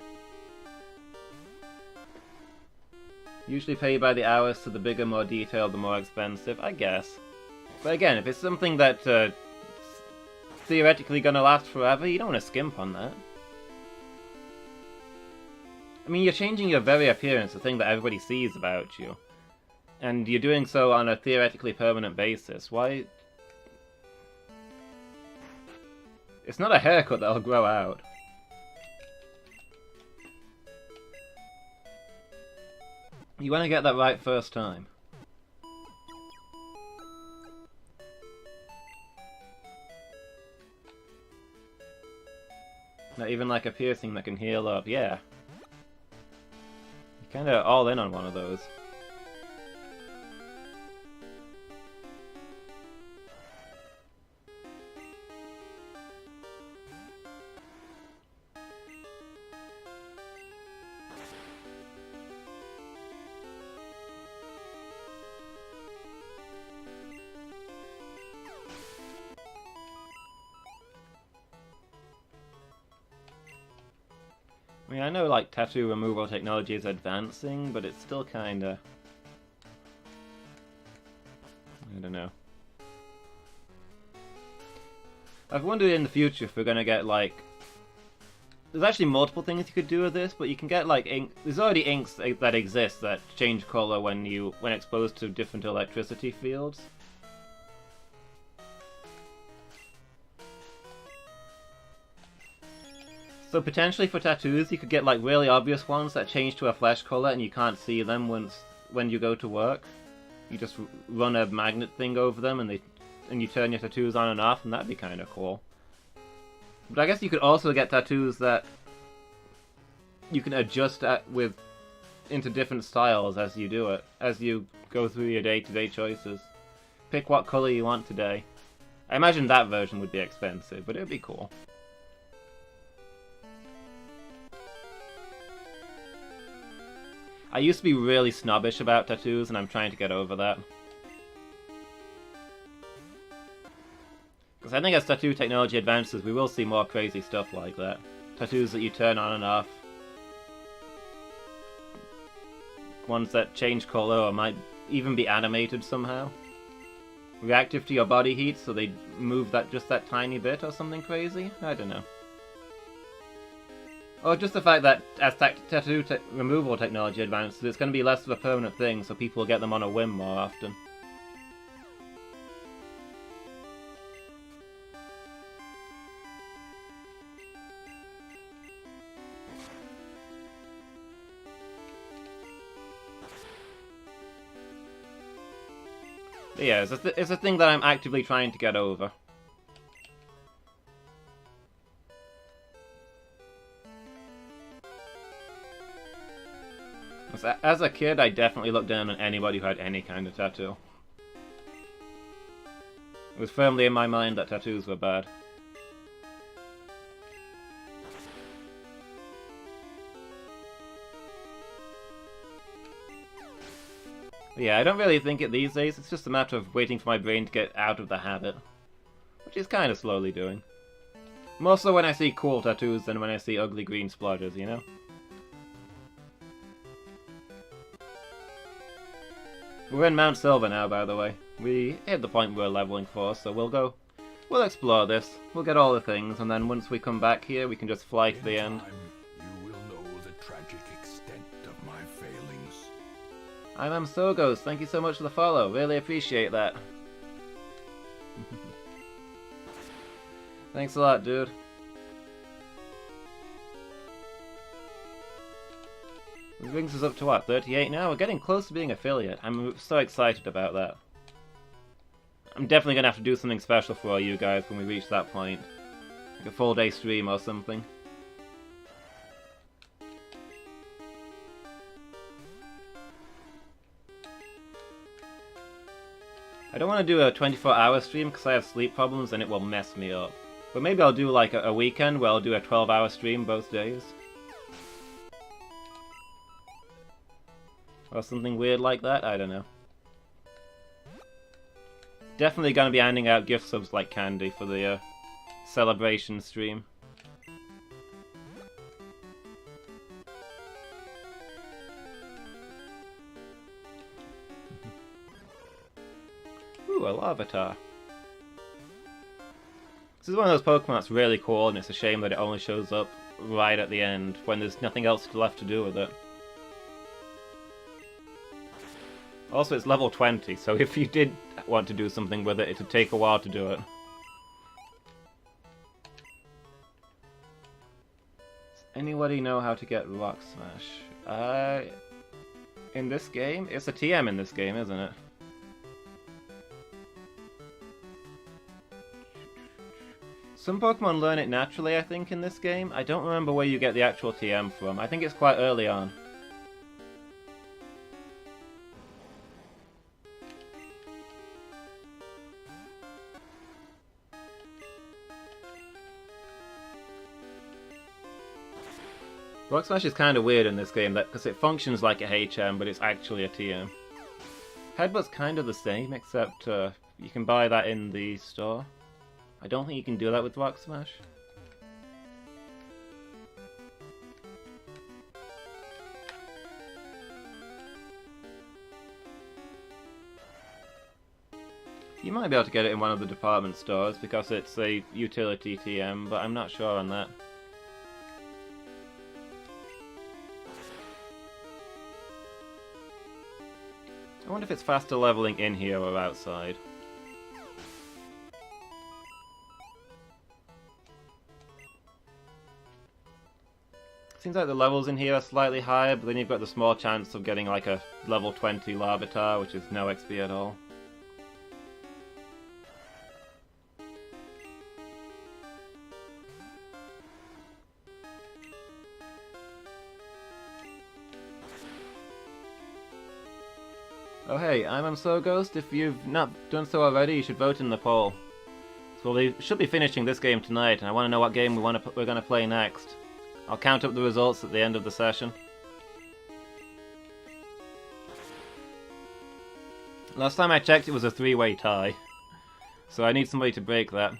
Usually pay by the hour, so the bigger, more detailed, the more expensive, I guess. But again, if it's something that theoretically gonna last forever, you don't want to skimp on that. I mean, you're changing your very appearance, the thing that everybody sees about you. And you're doing so on a theoretically permanent basis. Why? It's not a haircut that'll grow out. You want to get that right first time. Not even like a piercing that can heal up, yeah. You're kinda all in on one of those. I mean, I know, like, tattoo removal technology is advancing, but it's still kinda... I don't know. I've wondered in the future if we're gonna get, like... There's actually multiple things you could do with this, but you can get, like, ink... There's already inks that exist that change color when exposed to different electricity fields. So potentially for tattoos, you could get like really obvious ones that change to a flesh color and you can't see them when you go to work. You just run a magnet thing over them and you turn your tattoos on and off, and that'd be kind of cool. But I guess you could also get tattoos that you can adjust into different styles as you do it, as you go through your day-to-day choices. Pick what color you want today. I imagine that version would be expensive, but it'd be cool. I used to be really snobbish about tattoos, and I'm trying to get over that. Because I think as tattoo technology advances, we will see more crazy stuff like that. tattoos that you turn on and off. Ones that change colour or might even be animated somehow. Reactive to your body heat, so they move that just that tiny bit or something crazy? I don't know. Or just the fact that as tattoo removal technology advances, it's going to be less of a permanent thing, so people will get them on a whim more often. But yeah, it's a thing that I'm actively trying to get over. As a kid, I definitely looked down on anybody who had any kind of tattoo. It was firmly in my mind that tattoos were bad. But yeah, I don't really think it these days, it's just a matter of waiting for my brain to get out of the habit. Which is kind of slowly doing. More so when I see cool tattoos than when I see ugly green splodges, you know? We're in Mt Silver now, by the way. We hit the point we're leveling for, so we'll explore this. We'll get all the things, and then once we come back here, we can just fly to the end. You will know the tragic extent of my failings. I'm Sogos. Thank you so much for the follow. Really appreciate that. Thanks a lot, dude. This brings us up to what, 38 now? We're getting close to being affiliate. I'm so excited about that. I'm definitely going to have to do something special for all you guys when we reach that point. Like a full day stream or something. I don't want to do a 24-hour stream because I have sleep problems and it will mess me up. But maybe I'll do like a weekend where I'll do a 12-hour stream both days. Or something weird like that, I don't know. Definitely gonna be handing out gift subs like candy for the celebration stream. Ooh, a Larvitar. This is one of those Pokemon that's really cool, and it's a shame that it only shows up right at the end, when there's nothing else left to do with it. Also, it's level 20, so if you did want to do something with it, it would take a while to do it. Does anybody know how to get Rock Smash? In this game? It's a TM in this game, isn't it? Some Pokemon learn it naturally, I think, in this game. I don't remember where you get the actual TM from. I think it's quite early on. Rock Smash is kind of weird in this game because it functions like a HM, but it's actually a TM. Headbutt's kind of the same, except you can buy that in the store. I don't think you can do that with Rock Smash. You might be able to get it in one of the department stores because it's a utility TM, but I'm not sure on that. I wonder if it's faster leveling in here or outside. Seems like the levels in here are slightly higher, but then you've got the small chance of getting like a level 20 Larvitar, which is no XP at all. Oh hey, I'm So Ghost. If you've not done so already, you should vote in the poll. So we should be finishing this game tonight, and I want to know what game we're going to play next. I'll count up the results at the end of the session. Last time I checked, it was a 3-way tie. So I need somebody to break that.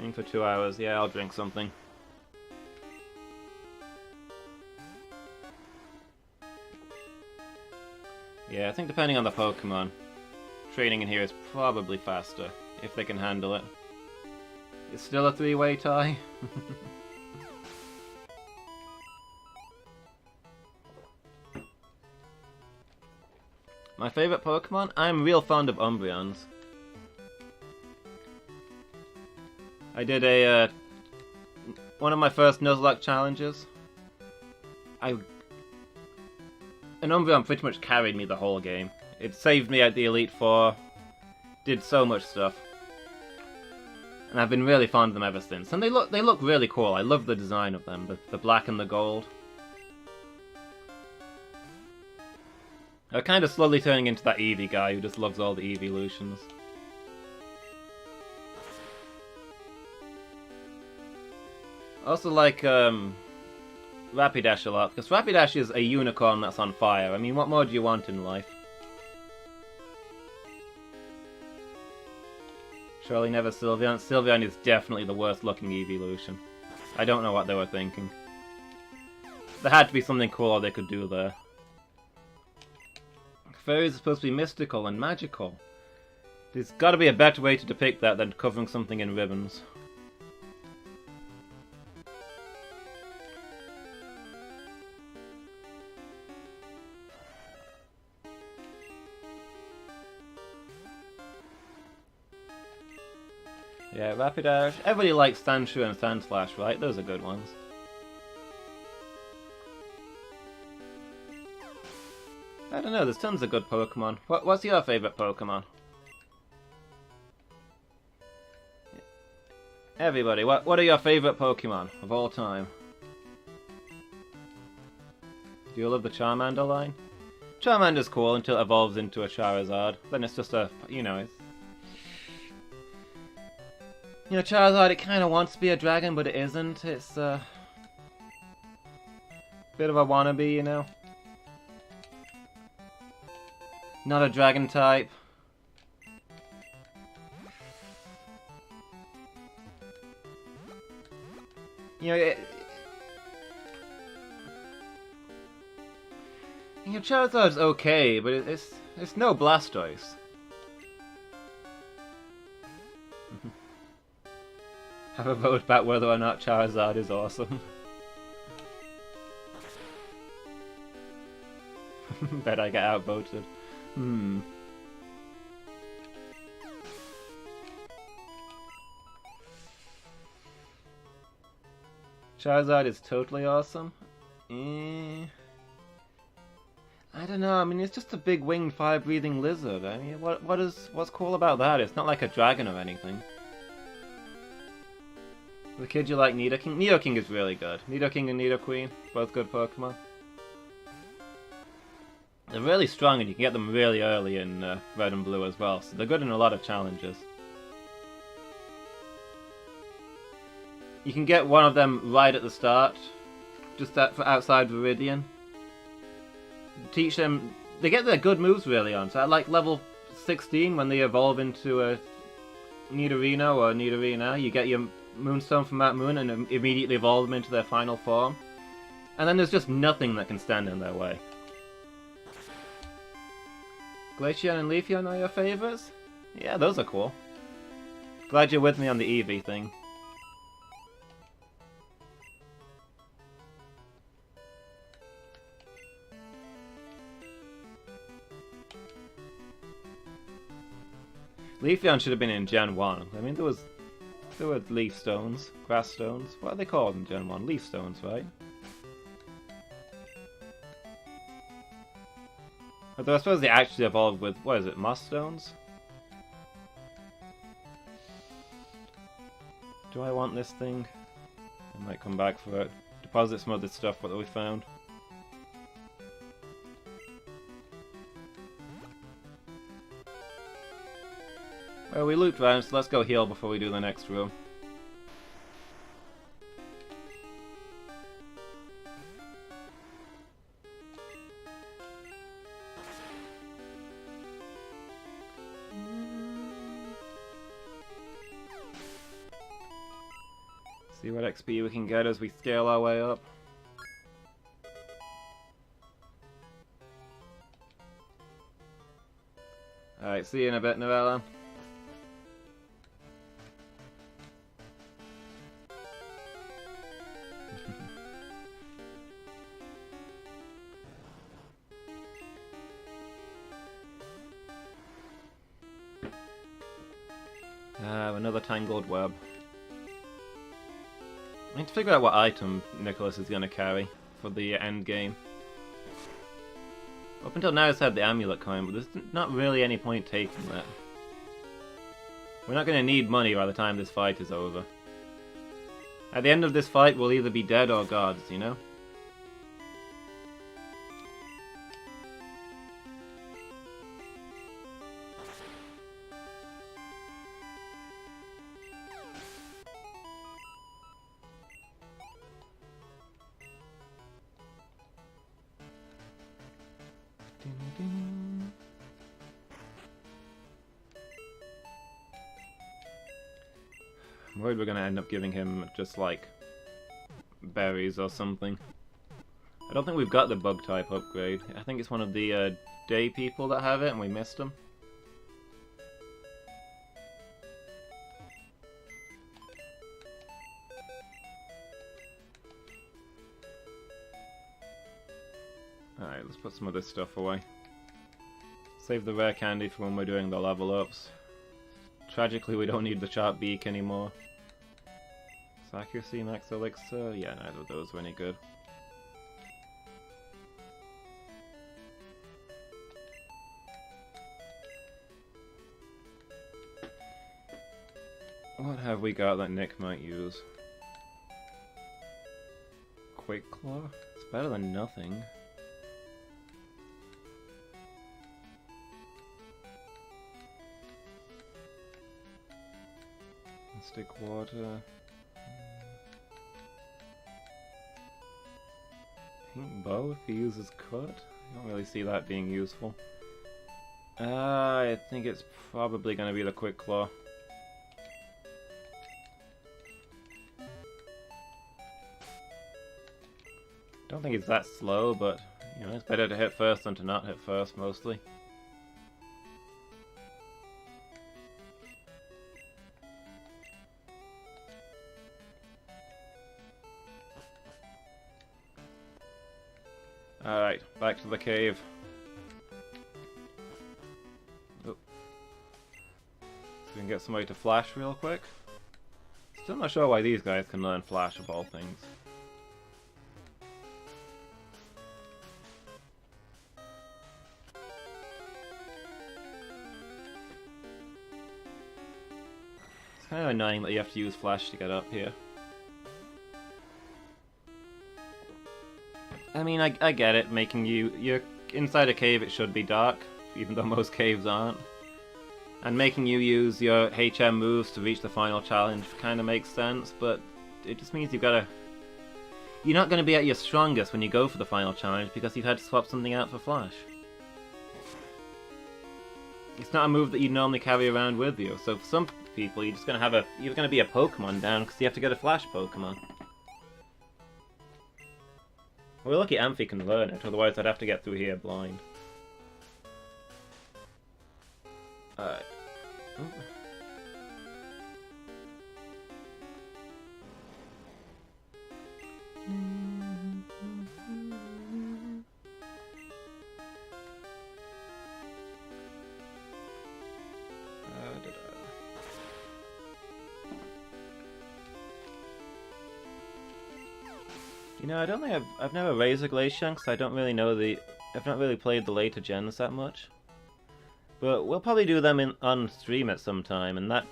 Training for 2 hours. Yeah, I'll drink something. Yeah, I think depending on the Pokemon, training in here is probably faster, if they can handle it. It's still a 3-way tie. My favourite Pokemon? I'm real fond of Umbreons. I did a one of my first Nuzlocke challenges. An Umbreon pretty much carried me the whole game. It saved me at the Elite Four. Did so much stuff. And I've been really fond of them ever since. And they look really cool. I love the design of them, the black and the gold. They're kind of slowly turning into that Eevee guy who just loves all the Eeveelutions. Also like Rapidash a lot, because Rapidash is a unicorn that's on fire. I mean, what more do you want in life? Surely never Sylveon. Sylveon is definitely the worst looking Eeveelution. I don't know what they were thinking. There had to be something cooler they could do there. Fairies are supposed to be mystical and magical. There's got to be a better way to depict that than covering something in ribbons. Yeah, Rapidash. Everybody likes Sandshrew and Sandslash, right? Those are good ones. I don't know, there's tons of good Pokemon. What's your favourite Pokemon? Everybody, what are your favourite Pokemon of all time? Do you love the Charmander line? Charmander's cool until it evolves into a Charizard. Then it's just a, you know, it's... You know, Charizard, it kind of wants to be a dragon, but it isn't. It's a bit of a wannabe, you know? Not a dragon type. You know, Charizard's okay, but it's no Blastoise. Have a vote about whether or not Charizard is awesome. Bet I get outvoted. Charizard is totally awesome. I don't know. I mean, it's just a big winged fire-breathing lizard. I mean, what's cool about that? It's not like a dragon or anything. The kid you like, Nidoking? Nidoking is really good. Nidoking and Nidoqueen, both good Pokemon. They're really strong and you can get them really early in Red and Blue as well, so they're good in a lot of challenges. You can get one of them right at the start, just outside Viridian. Teach them... They get their good moves really on, so at like level 16 when they evolve into a Nidorino or Nidorina, you get your Moonstone from Mount Moon and immediately evolve them into their final form. And then there's just nothing that can stand in their way. Glaceon and Leafeon are your favourites? Yeah, those are cool. Glad you're with me on the Eevee thing. Leafeon should have been in Gen 1. I mean, there were leaf stones, grass stones. What are they called in Gen 1? Leaf stones, right? Although I suppose they actually evolved with, what is it, moss stones? Do I want this thing? I might come back for it. Deposit some of this stuff that we found. Well, we looped around, so let's go heal before we do the next room. See what XP we can get as we scale our way up. Alright, see you in a bit, Novella. Another tangled web. I need to figure out what item Nicholas is going to carry for the end game. Up until now it's had the amulet coin, but there's not really any point taking that. We're not going to need money by the time this fight is over. At the end of this fight we'll either be dead or gods, you know? I'm worried we're going to end up giving him just like berries or something. I don't think we've got the bug type upgrade. I think it's one of the day people that have it and we missed them. Alright, let's put some of this stuff away. Save the rare candy for when we're doing the level ups. Tragically, we don't need the sharp beak anymore. Accuracy, max elixir, yeah, neither of those were any good. What have we got that Nick might use? Quick Claw? It's better than nothing. Mystic Water. Pink Bow if he uses Cut? I don't really see that being useful. I think it's probably going to be the Quick Claw. Don't think it's that slow, but you know, it's better to hit first than to not hit first, mostly. Alright, back to the cave. Oh. So we can get somebody to flash real quick. Still not sure why these guys can learn flash of all things. It's kind of annoying that you have to use flash to get up here. I mean, I get it, making you're inside a cave, it should be dark, even though most caves aren't. And making you use your HM moves to reach the final challenge kind of makes sense, but it just means you're not going to be at your strongest when you go for the final challenge because you've had to swap something out for flash. It's not a move that you normally carry around with you, so for some people you're going to be a Pokémon down because you have to get a flash Pokémon. We're lucky Amphi can learn it, otherwise I'd have to get through here blind. Alright. You know, I don't think I've never raised a Glaceon because I don't really know I've not really played the later gens that much. But we'll probably do them on stream at some time, and that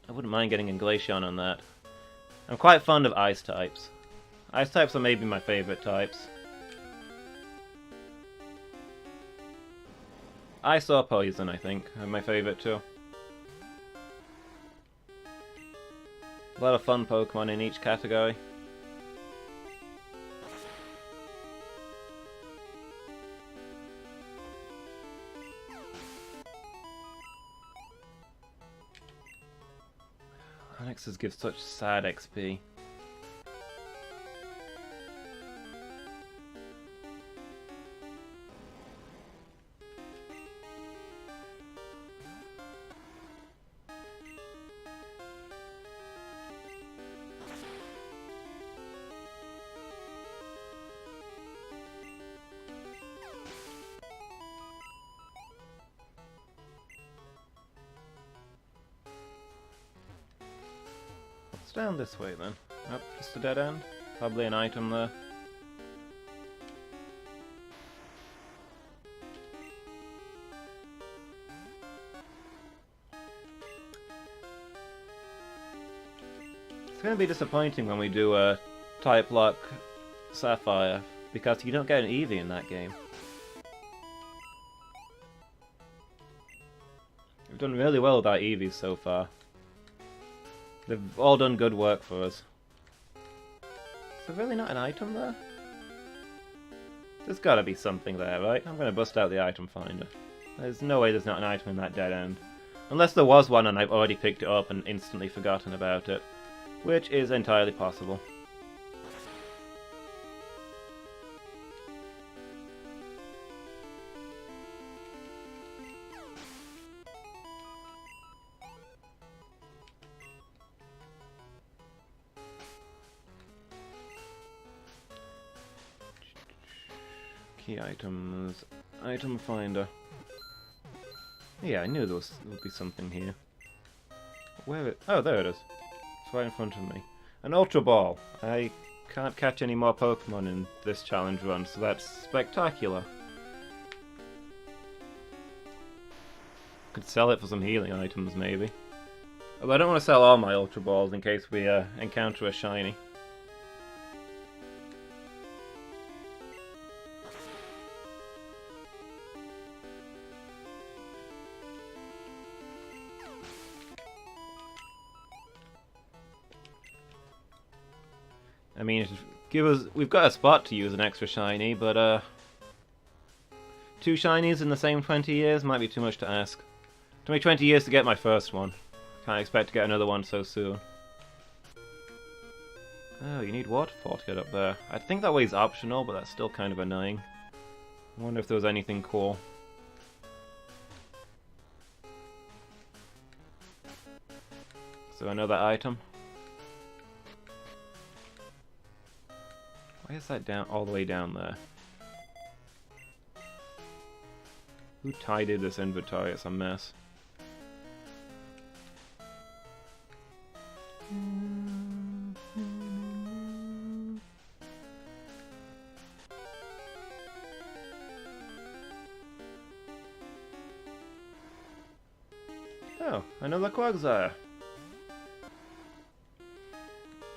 I wouldn't mind getting a Glaceon on that. I'm quite fond of ice types. Ice types are maybe my favorite types. Ice or Poison, I think, are my favorite too. A lot of fun Pokemon in each category. Onixes give such sad XP. down this way then? Oh, just a dead end? Probably an item there. It's going to be disappointing when we do a Typelocke Sapphire, because you don't get an Eevee in that game. We've done really well with our Eevees so far. They've all done good work for us. Is there really not an item there? There's gotta be something there, right? I'm gonna bust out the item finder. There's no way there's not an item in that dead end. Unless there was one and I've already picked it up and instantly forgotten about it. Which is entirely possible. Key items. Item finder. Yeah, I knew there would be something here. Where it? Oh, there it is. It's right in front of me. An Ultra Ball. I can't catch any more Pokémon in this challenge run, so that's spectacular. Could sell it for some healing items, maybe. Although I don't want to sell all my Ultra Balls in case we encounter a shiny. I mean, we've got a spot to use an extra shiny, but 2 shinies in the same 20 years might be too much to ask. It took me 20 years to get my first one. Can't expect to get another one so soon. Oh, you need waterfall to get up there. I think that way's optional, but that's still kind of annoying. I wonder if there was anything cool. So another item. Why is that down all the way down there? Who tidied this inventory? It's a mess. Oh, another Quagsire.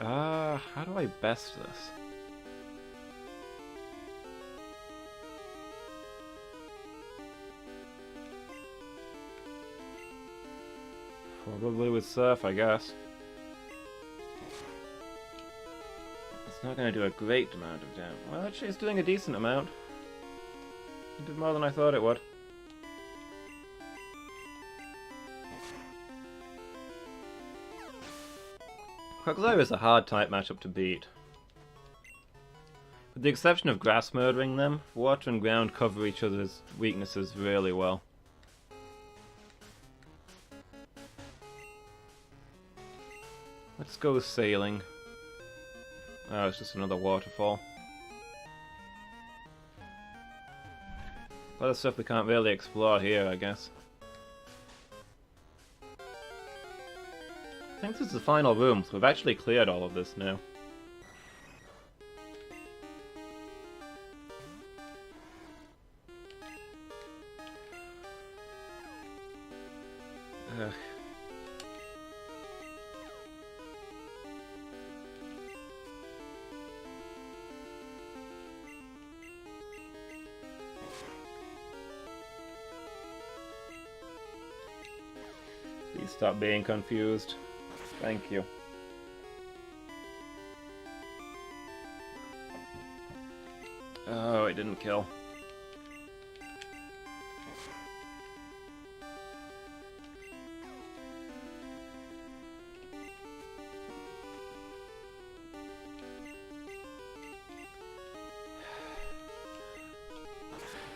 How do I best this? Probably with Surf, I guess. It's not going to do a great amount of damage. Well, actually, it's doing a decent amount. It did more than I thought it would. Quagsire is a hard type matchup to beat. With the exception of grass murdering them, water and ground cover each other's weaknesses really well. Let's go sailing. Oh, it's just another waterfall. A lot of stuff we can't really explore here, I guess. I think this is the final room, so we've actually cleared all of this now. Ugh. Please stop being confused. Thank you. Oh, it didn't kill.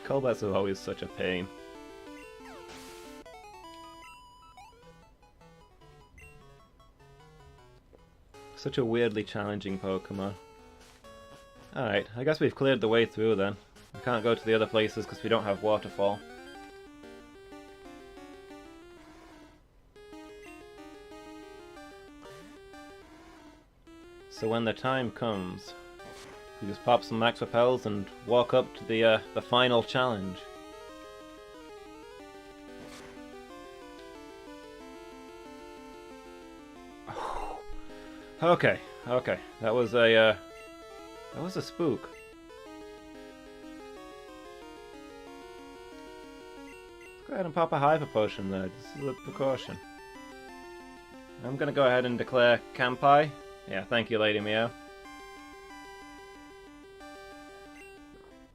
Combats are always such a pain. Such a weirdly challenging Pokemon. Alright, I guess we've cleared the way through then. We can't go to the other places because we don't have Waterfall. So when the time comes, we just pop some max repels and walk up to the final challenge. Okay, that was a spook. Let's go ahead and pop a hyper potion there, just as a precaution. I'm gonna go ahead and declare Kampai. Yeah, thank you, Lady Meow.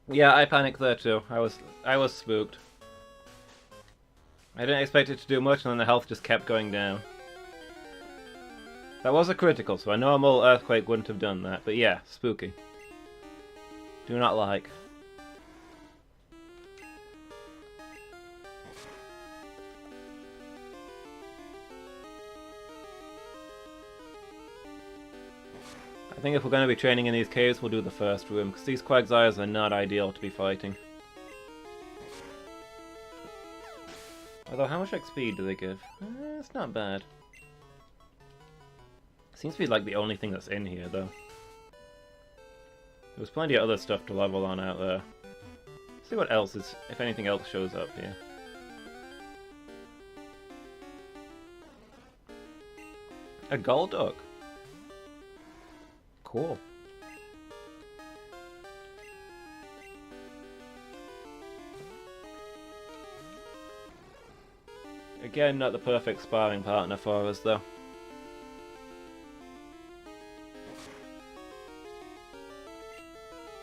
Yeah, I panicked there too. I was spooked. I didn't expect it to do much, and then the health just kept going down. That was a critical, so a normal earthquake wouldn't have done that, but yeah, spooky. Do not like. I think if we're going to be training in these caves, we'll do the first room, because these Quagsires are not ideal to be fighting. Although, how much XP do they give? It's not bad. Seems to be like the only thing that's in here, though. There's plenty of other stuff to level on out there. Let's see what else is, if anything else shows up here. A Golduck. Cool. Again, not the perfect sparring partner for us, though.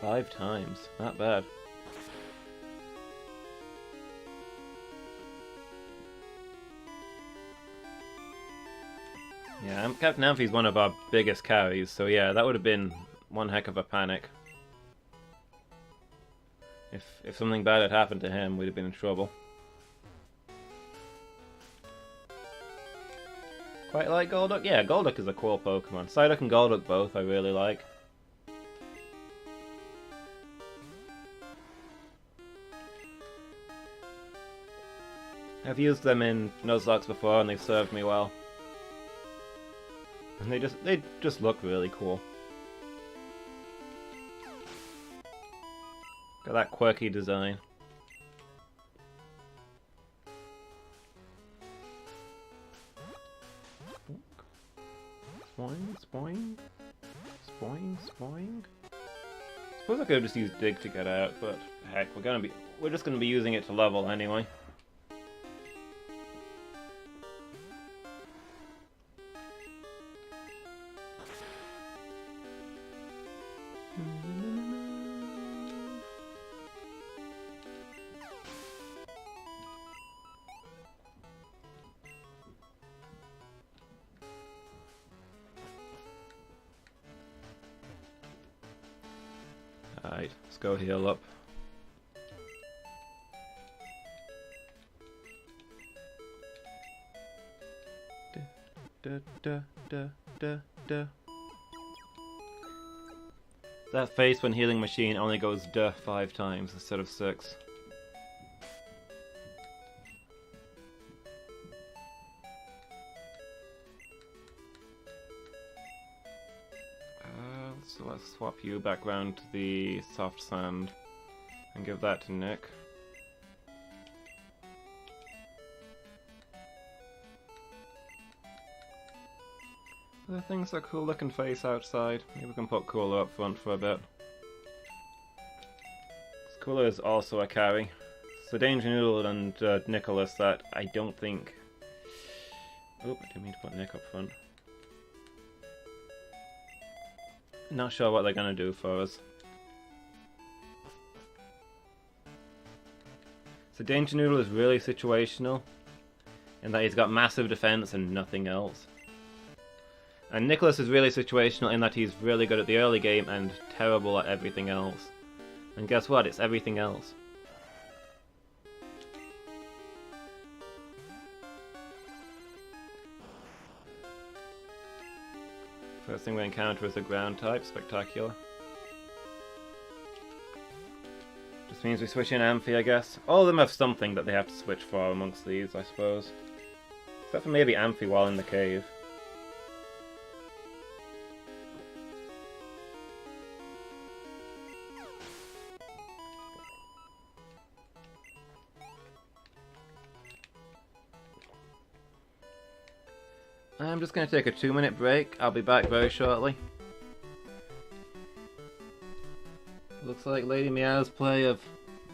Five times. Not bad. Yeah, Captain Amphi's one of our biggest carries, so yeah, that would have been one heck of a panic. If something bad had happened to him, we'd have been in trouble. Quite like Golduck? Yeah, Golduck is a cool Pokemon. Psyduck and Golduck both I really like. I've used them in Nuzlocke before and they've served me well. And they just look really cool. Got that quirky design. Spoing, spoing, spoing, spoing. Suppose I could have just used Dig to get out, but heck, we're just gonna be using it to level anyway. Alright, let's go heal up. That face when healing machine only goes duh 5 times instead of 6. So let's swap you back round to the soft sand and give that to Nick. The thing's a cool looking face outside. Maybe we can put Cooler up front for a bit. Cooler is also a carry. So Danger Noodle and Nicholas that I don't think... Oh, I didn't mean to put Nick up front. Not sure what they're gonna do for us. So Danger Noodle is really situational in that he's got massive defense and nothing else. And Nicholas is really situational in that he's really good at the early game and terrible at everything else. And guess what? It's everything else. First thing we encounter is a ground type, spectacular. Just means we switch in Amphi, I guess. All of them have something that they have to switch for amongst these, I suppose. Except for maybe Amphi while in the cave. I'm just going to take a 2-minute break. I'll be back very shortly. Looks like Lady Meow's play of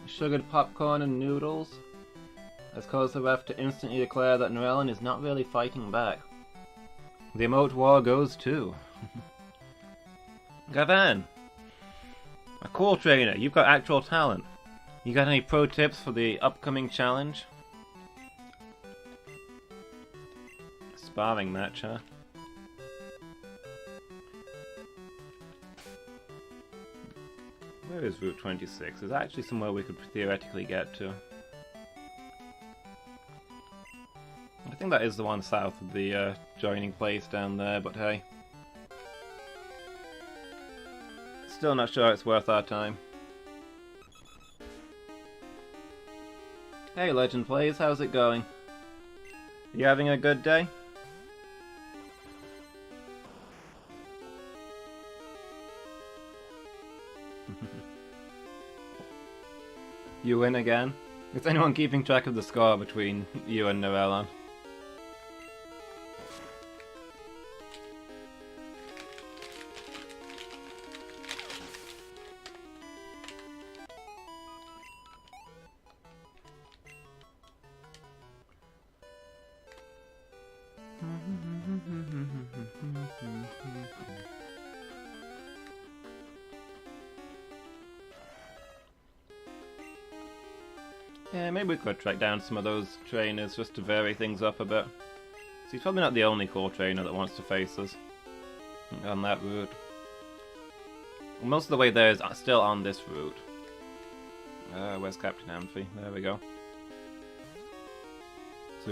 sugared popcorn and noodles has caused the ref to instantly declare that Norellen is not really fighting back. The emote war goes too. Gavan! A cool trainer, you've got actual talent. You got any pro tips for the upcoming challenge? Sparring match, huh? Where is Route 26? There's actually somewhere we could theoretically get to. I think that is the one south of the joining place down there, but hey. Still not sure it's worth our time. Hey Legend Plays, how's it going? You having a good day? You win again? Is anyone keeping track of the score between you and Norellen? Yeah, maybe we could track down some of those trainers just to vary things up a bit. So he's probably not the only cool trainer that wants to face us on that route. Most of the way there is still on this route. Where's Captain Amphi? There we go. So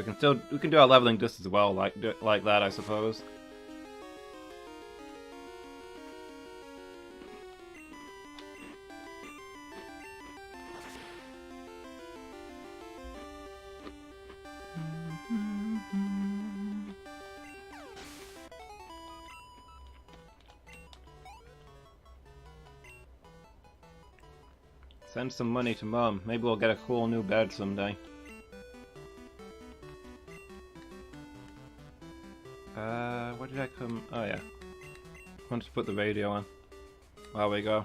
we can do our leveling just as well, like that, I suppose. Send some money to Mum. Maybe we'll get a cool new bed someday. Where did I come? Oh yeah. I wanted to put the radio on. There we go.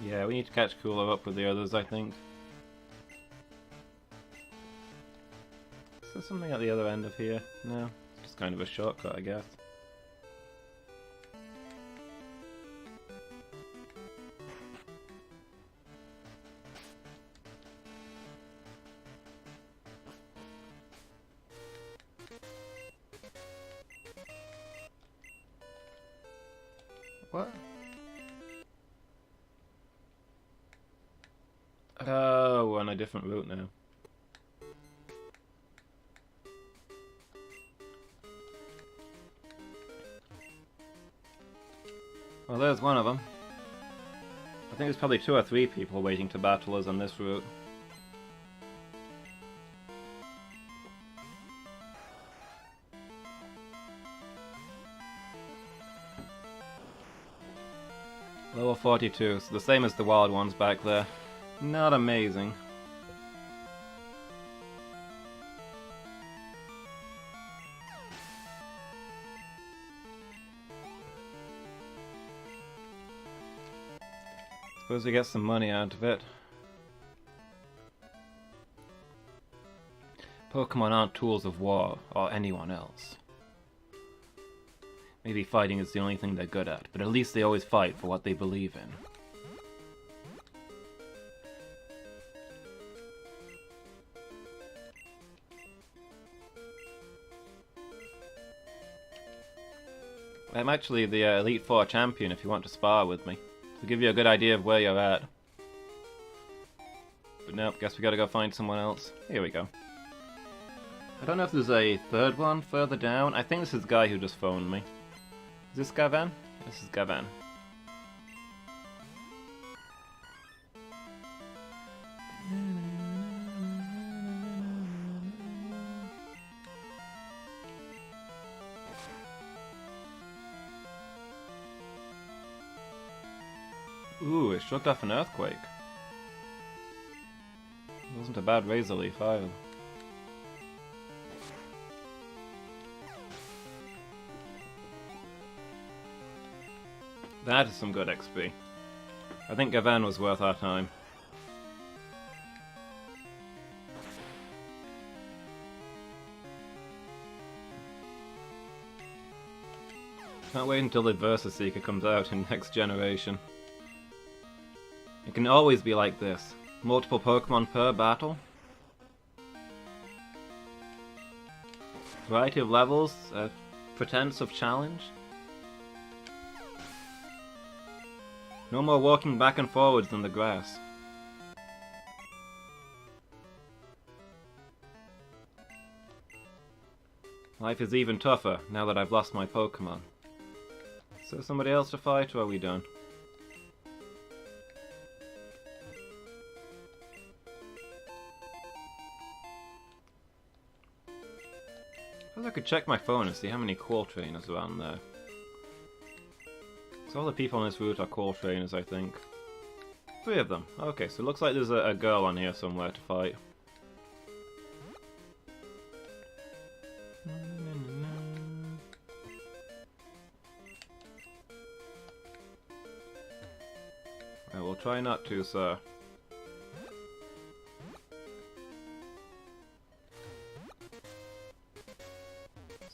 Yeah, we need to catch Cooler up with the others, I think. Is there something at the other end of here? No, it's just kind of a shortcut, I guess. What? Oh, we're on a different route now. Well, there's one of them. I think there's probably 2 or 3 people waiting to battle us on this route. Level 42, so the same as the wild ones back there. Not amazing. Suppose we get some money out of it. Pokemon aren't tools of war, or anyone else. Maybe fighting is the only thing they're good at, but at least they always fight for what they believe in. I'm actually the Elite Four champion if you want to spar with me. To give you a good idea of where you're at. But nope, guess we gotta go find someone else. Here we go. I don't know if there's a third one further down. I think this is the guy who just phoned me. Is this Gavan? This is Gavan. Ooh, it shrugged off an earthquake. It wasn't a bad razor leaf either. That is some good XP. I think Gavan was worth our time. Can't wait until the Versus Seeker comes out in next generation. It can always be like this. Multiple Pokemon per battle. Variety of levels, pretense of challenge. No more walking back and forwards in the grass. Life is even tougher now that I've lost my Pokemon. Is there somebody else to fight, or are we done? I suppose I could check my phone and see how many Qual Trainers are on there. So all the people on this route are Qual Trainers, I think. 3 of them. Okay, so it looks like there's a girl on here somewhere to fight. I will try not to, sir.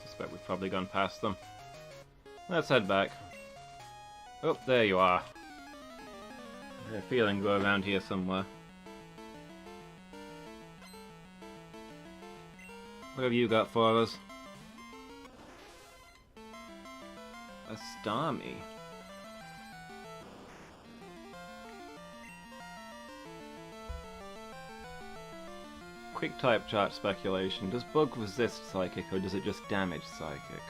Suspect we've probably gone past them. Let's head back. Oh, there you are. I had a feeling we're around here somewhere. What have you got for us? A Starmie. Quick type chart speculation. Does Bug resist Psychic or does it just damage Psychic?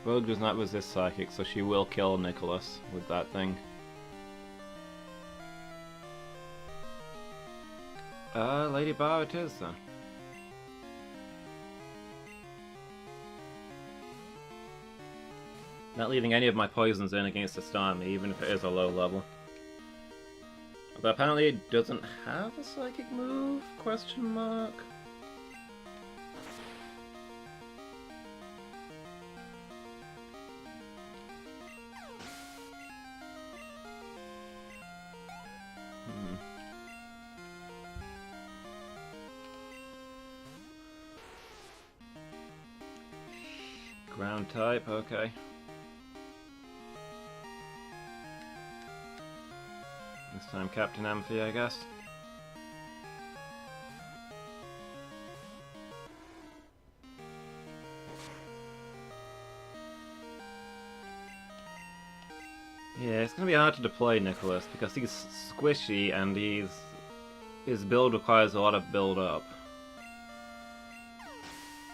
Bug does not resist Psychic, so she will kill Nicholas with that thing. Lady Bar it is then. Not leaving any of my poisons in against a Starmie, even if it is a low level. Although apparently it doesn't have a Psychic move? Question mark. Ground type, okay. This time Captain Amphi, I guess. Yeah, it's gonna be hard to deploy Nicholas because he's squishy and his build requires a lot of build up.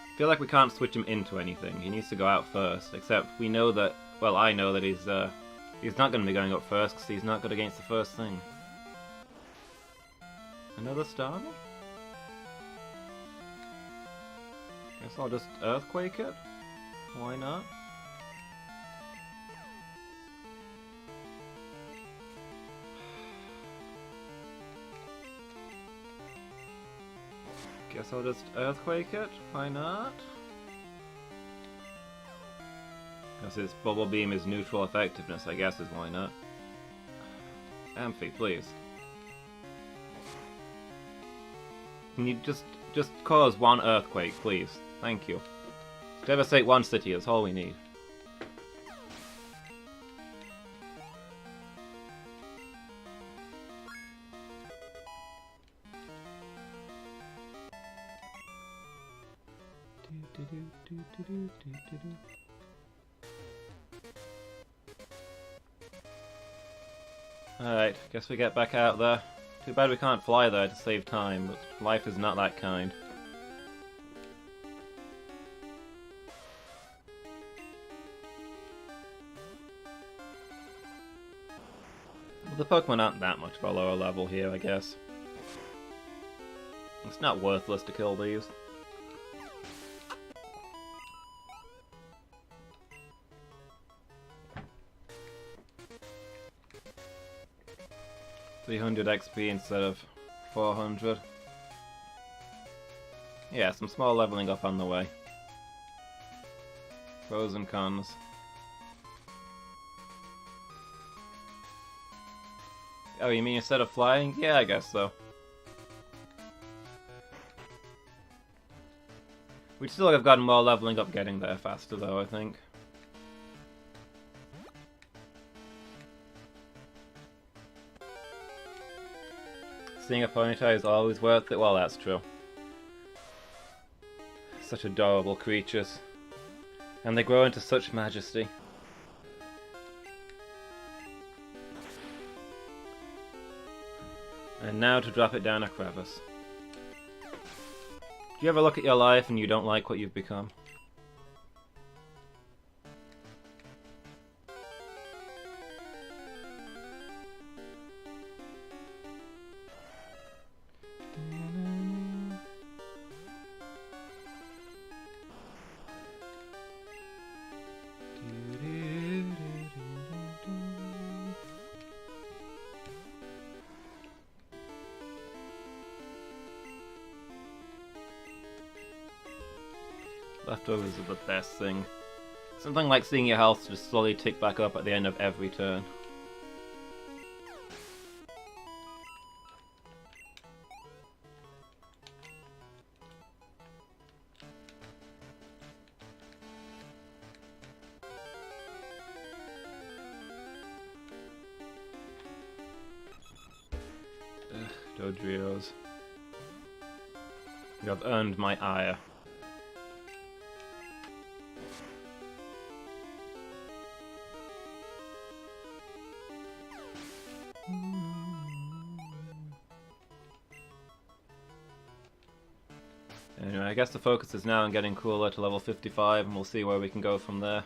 I feel like we can't switch him into anything. He needs to go out first. Except we know that, well, I know that he's not going to be going up first because he's not good against the first thing. Another Starmie? Guess I'll just Earthquake it. Why not? Guess I'll just Earthquake it. Why not? Because its Bubble Beam is neutral effectiveness, I guess is why not. Amphi, please. Can you just cause one Earthquake, please? Thank you. Devastate one city, that's all we need. Alright, guess we get back out there. Too bad we can't fly there to save time, but life is not that kind. Well, the Pokemon aren't that much of a lower level here, I guess. It's not worthless to kill these. $300 XP instead of 400. Yeah, some small leveling up on the way. Pros and cons. Oh, you mean instead of flying? Yeah, I guess so. We'd still have gotten more leveling up getting there faster though, I think. Seeing a Ponyta is always worth it. Well, that's true. Such adorable creatures. And they grow into such majesty. And now to drop it down a crevice. Do you ever look at your life and you don't like what you've become? Leftovers are the best thing. Something like seeing your health just slowly tick back up at the end of every turn. Ugh, Dodrios. You have earned my ire. Anyway, I guess the focus is now on getting cooler to level 55, and we'll see where we can go from there.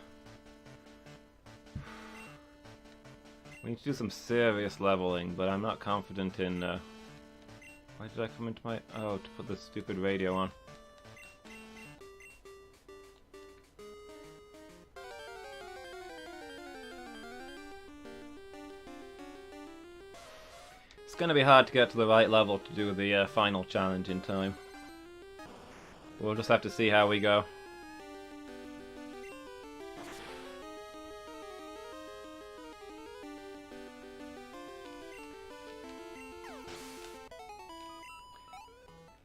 We need to do some serious leveling, but I'm not confident in... Why did I come into my... Oh, to put this stupid radio on. It's gonna be hard to get to the right level to do the final challenge in time. We'll just have to see how we go.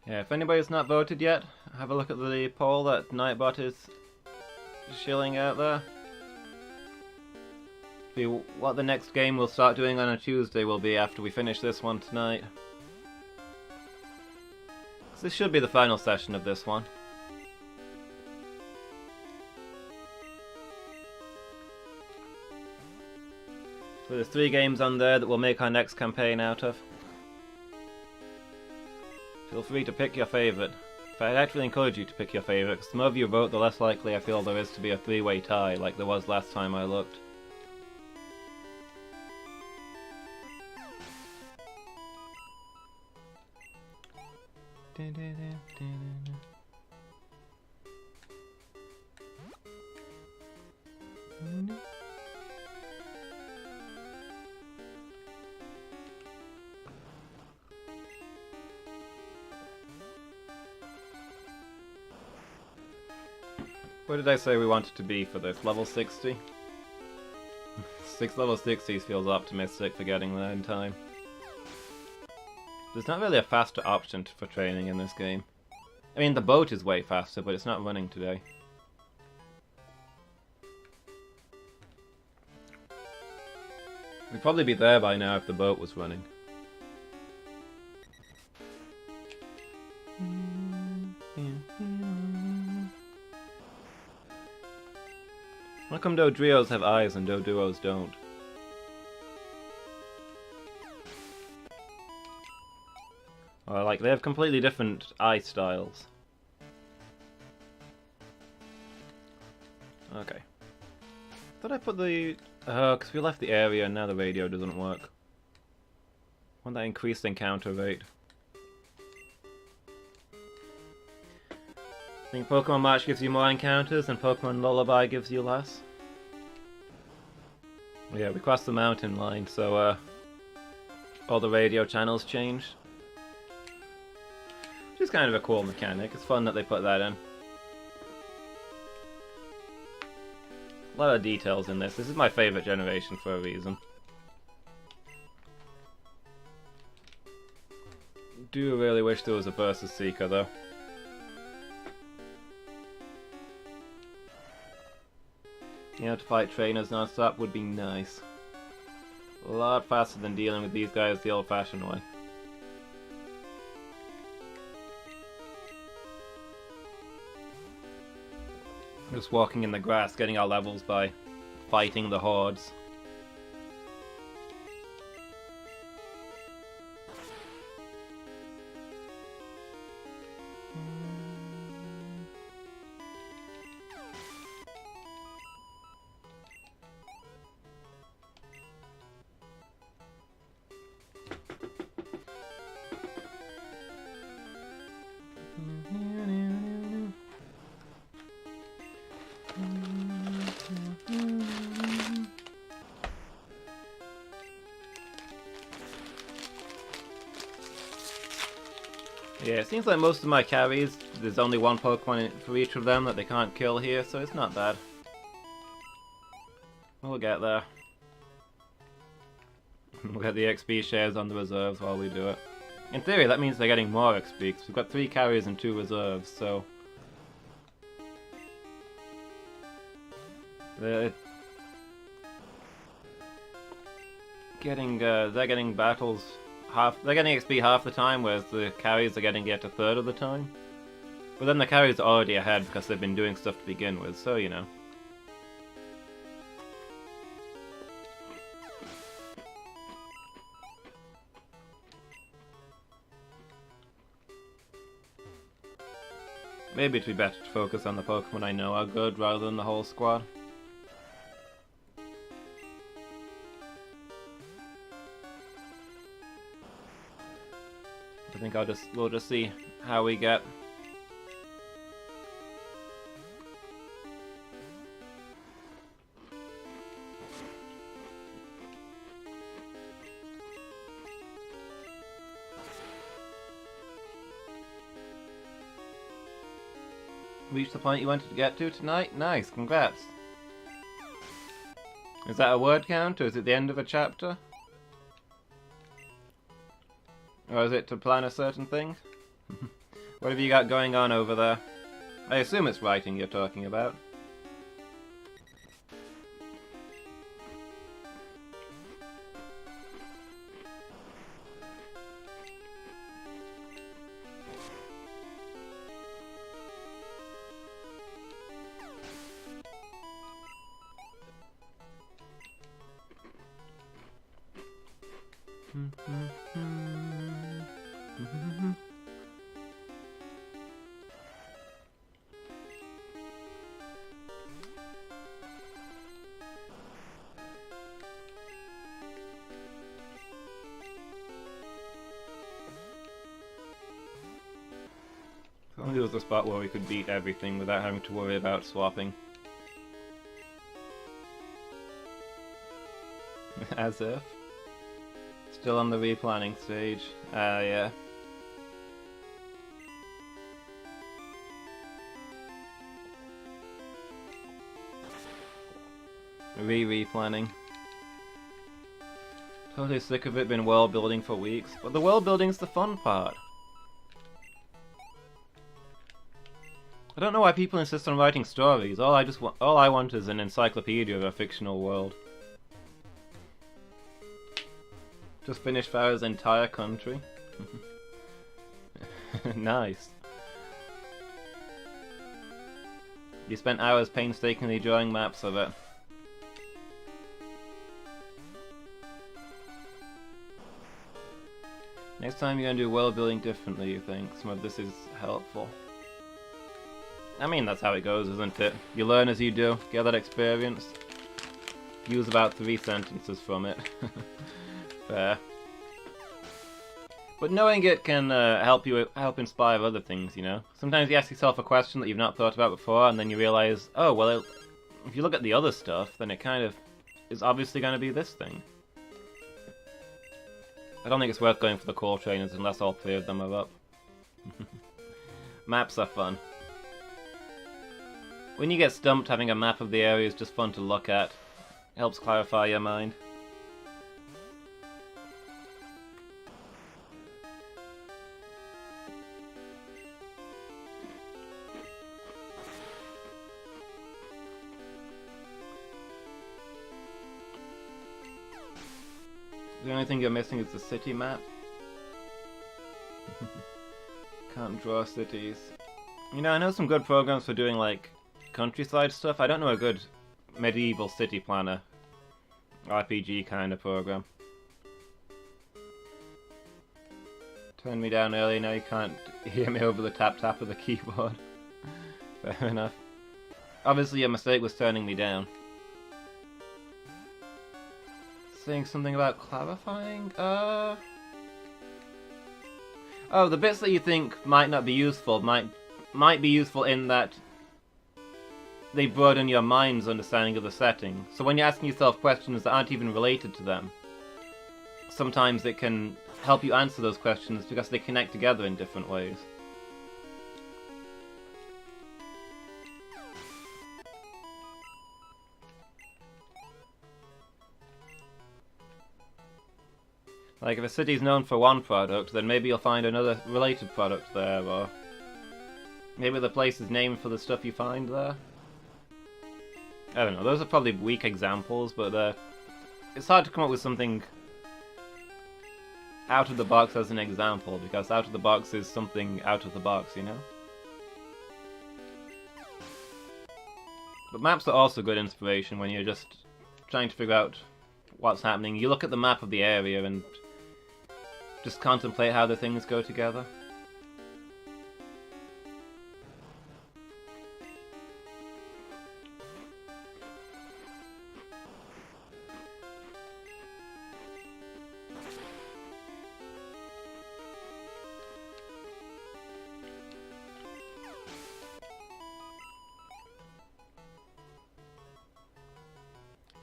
Yeah, if anybody's not voted yet, have a look at the poll that Nightbot is shilling out there. See what the next game we'll start doing on a Tuesday will be after we finish this one tonight. This should be the final session of this one. So there's 3 games on there that we'll make our next campaign out of. Feel free to pick your favourite. I'd actually encourage you to pick your favourite, because the more of you vote, the less likely I feel there is to be a 3-way tie, like there was last time I looked. What did I say we wanted to be for this? Level 60? Level 60s feels optimistic for getting there in time. There's not really a faster option for training in this game. I mean, the boat is way faster, but it's not running today. We'd probably be there by now if the boat was running. How come Dodrios have eyes and Doduos don't? Or like, they have completely different eye styles. Okay. Thought I put the... because we left the area and now the radio doesn't work. Want that increased encounter rate. I think Pokemon March gives you more encounters and Pokemon Lullaby gives you less. Yeah, we crossed the mountain line, so all the radio channels changed. Which is kind of a cool mechanic. It's fun that they put that in. A lot of details in this. This is my favorite generation for a reason. Do really wish there was a Versus Seeker though. You know, to fight trainers non-stop would be nice. A lot faster than dealing with these guys the old-fashioned way. Just walking in the grass, getting our levels by fighting the hordes. Yeah, it seems like most of my carries, there's only one Pokemon for each of them that they can't kill here, so it's not bad. We'll get there. We'll get the XP shares on the reserves while we do it. In theory, that means they're getting more XP, because we've got 3 carries and 2 reserves, so... They're getting battles... They're getting XP half the time, whereas the carries are getting it a third of the time. But then the carries are already ahead because they've been doing stuff to begin with, so you know. Maybe it'd be better to focus on the Pokemon I know are good rather than the whole squad. I think we'll just see how we get. Reached the point you wanted to get to tonight? Nice, congrats. Is that a word count, or is it the end of a chapter? Or is it to plan a certain thing? What have you got going on over there? I assume it's writing you're talking about. If only there was a spot where we could beat everything without having to worry about swapping. As if. Still on the replanning stage. Yeah. Replanning. Totally sick of it, been world building for weeks. But the world building's the fun part. I don't know why people insist on writing stories. All I want is an encyclopedia of a fictional world. Just finished Farah's entire country. Nice. You spent hours painstakingly drawing maps of it. Next time you're gonna do world building differently, you think? Some of this is helpful. I mean, that's how it goes, isn't it? You learn as you do, get that experience. Use about 3 sentences from it. Fair. But knowing it can help inspire other things, you know? Sometimes you ask yourself a question that you've not thought about before, and then you realize, oh, well, if you look at the other stuff, then it kind of is obviously going to be this thing. I don't think it's worth going for the core trainers unless all 3 of them are up. Maps are fun. When you get stumped, having a map of the area is just fun to look at. It helps clarify your mind. The only thing you're missing is the city map. Can't draw cities. You know, I know some good programs for doing, like, countryside stuff. I don't know a good medieval city planner RPG kind of program. Turned me down earlier, now you can't hear me over the tap of the keyboard. Fair enough. Obviously your mistake was turning me down. Saying something about clarifying? Oh, the bits that you think might not be useful might be useful in that they broaden your mind's understanding of the setting. So when you're asking yourself questions that aren't even related to them, sometimes it can help you answer those questions because they connect together in different ways. Like, if a city's known for one product, then maybe you'll find another related product there, or maybe the place is named for the stuff you find there. I don't know, those are probably weak examples, but it's hard to come up with something out of the box as an example, because out of the box is something out of the box, you know? But maps are also good inspiration when you're just trying to figure out what's happening. You look at the map of the area and just contemplate how the things go together.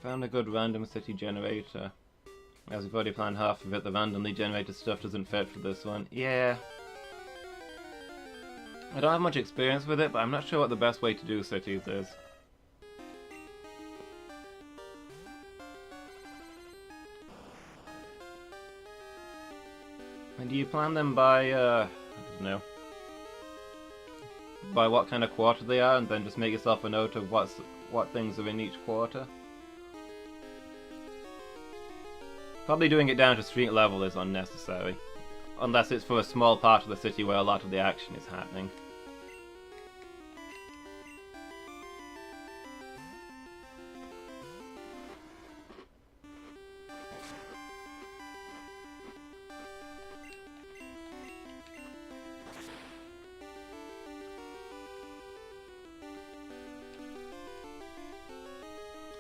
Found a good random city generator. As we've already planned half of it, the randomly generated stuff doesn't fit for this one. Yeah. I don't have much experience with it, but I'm not sure what the best way to do cities is. And do you plan them by, I don't know, by what kind of quarter they are, and then just make yourself a note of what things are in each quarter? Probably doing it down to street level is unnecessary, unless it's for a small part of the city where a lot of the action is happening.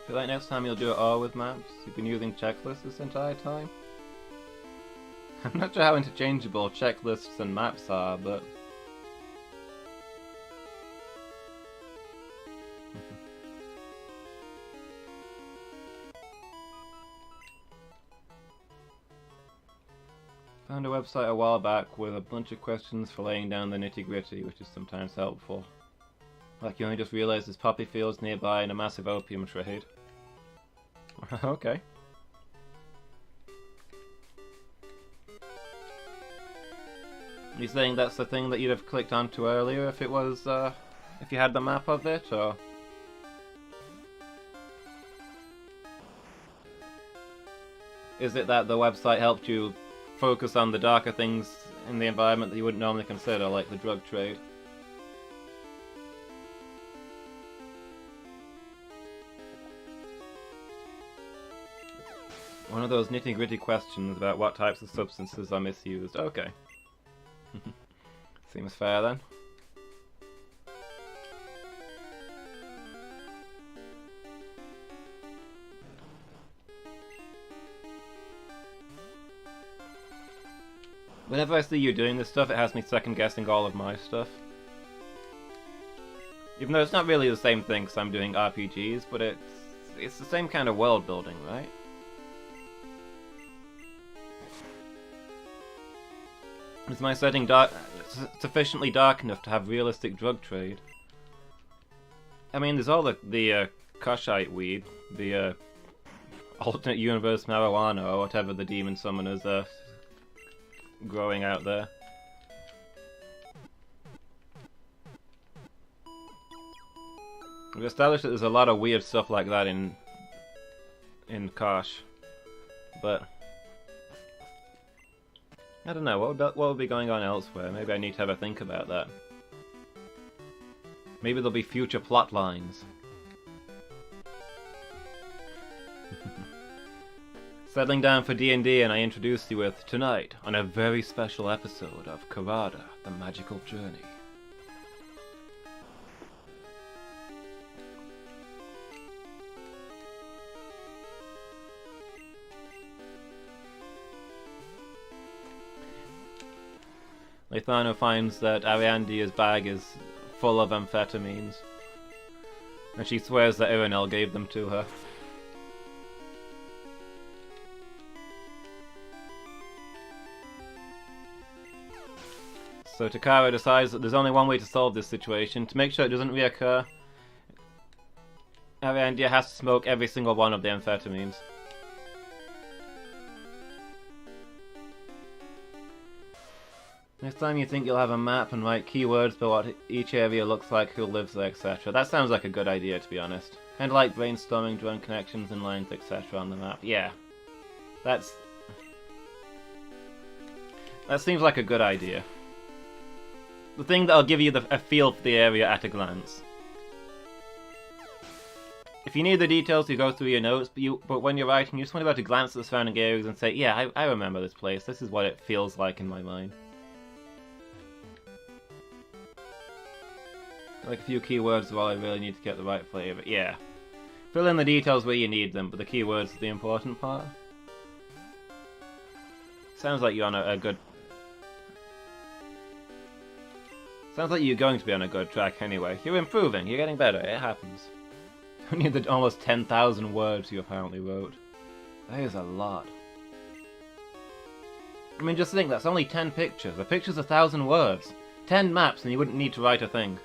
I feel like next time you'll do it all with maps. You've been using checklists this entire time. I'm not sure how interchangeable checklists and maps are, but... Found a website a while back with a bunch of questions for laying down the nitty-gritty, which is sometimes helpful. Like you only just realised there's poppy fields nearby and a massive opium trade. Okay. Are you saying that's the thing that you'd have clicked onto earlier if it was, if you had the map of it, or...? Is it that the website helped you focus on the darker things in the environment that you wouldn't normally consider, like the drug trade? One of those nitty-gritty questions about what types of substances are misused. Okay. Seems fair then. Whenever I see you doing this stuff, it has me second-guessing all of my stuff. Even though it's not really the same thing because I'm doing RPGs, but it's the same kind of world building, right? Is my setting sufficiently dark enough to have realistic drug trade? I mean, there's all the Koshite weed, the alternate universe marijuana, or whatever the demon summoners are growing out there. We've established that there's a lot of weird stuff like that in Kosh, but I don't know, what would be going on elsewhere? Maybe I need to have a think about that. Maybe there'll be future plot lines. Settling down for D&D, and I introduced you with, tonight, on a very special episode of Karada, the Magical Journey. Leithano finds that Ariandia's bag is full of amphetamines, and she swears that Irinel gave them to her. So Takara decides that there's only one way to solve this situation. To make sure it doesn't reoccur, Ariandia has to smoke every single one of the amphetamines. Next time you think you'll have a map and write keywords for what each area looks like, who lives there, etc. That sounds like a good idea, to be honest. Kind of like brainstorming, drawing connections and lines, etc. on the map. Yeah. That seems like a good idea. The thing that'll give you a feel for the area at a glance. If you need the details, you go through your notes, but when you're writing, you just want to be able to glance at the surrounding areas and say, yeah, I remember this place. This is what it feels like in my mind. Like a few keywords while I really need to get the right flavour. Yeah. Fill in the details where you need them, but the keywords are the important part. Sounds like you're on a good... Sounds like you're going to be on a good track anyway. You're improving, you're getting better, it happens. Only the almost 10,000 words you apparently wrote. That is a lot. I mean, just think, that's only 10 pictures. A picture's 1,000 words. 10 maps and you wouldn't need to write a thing.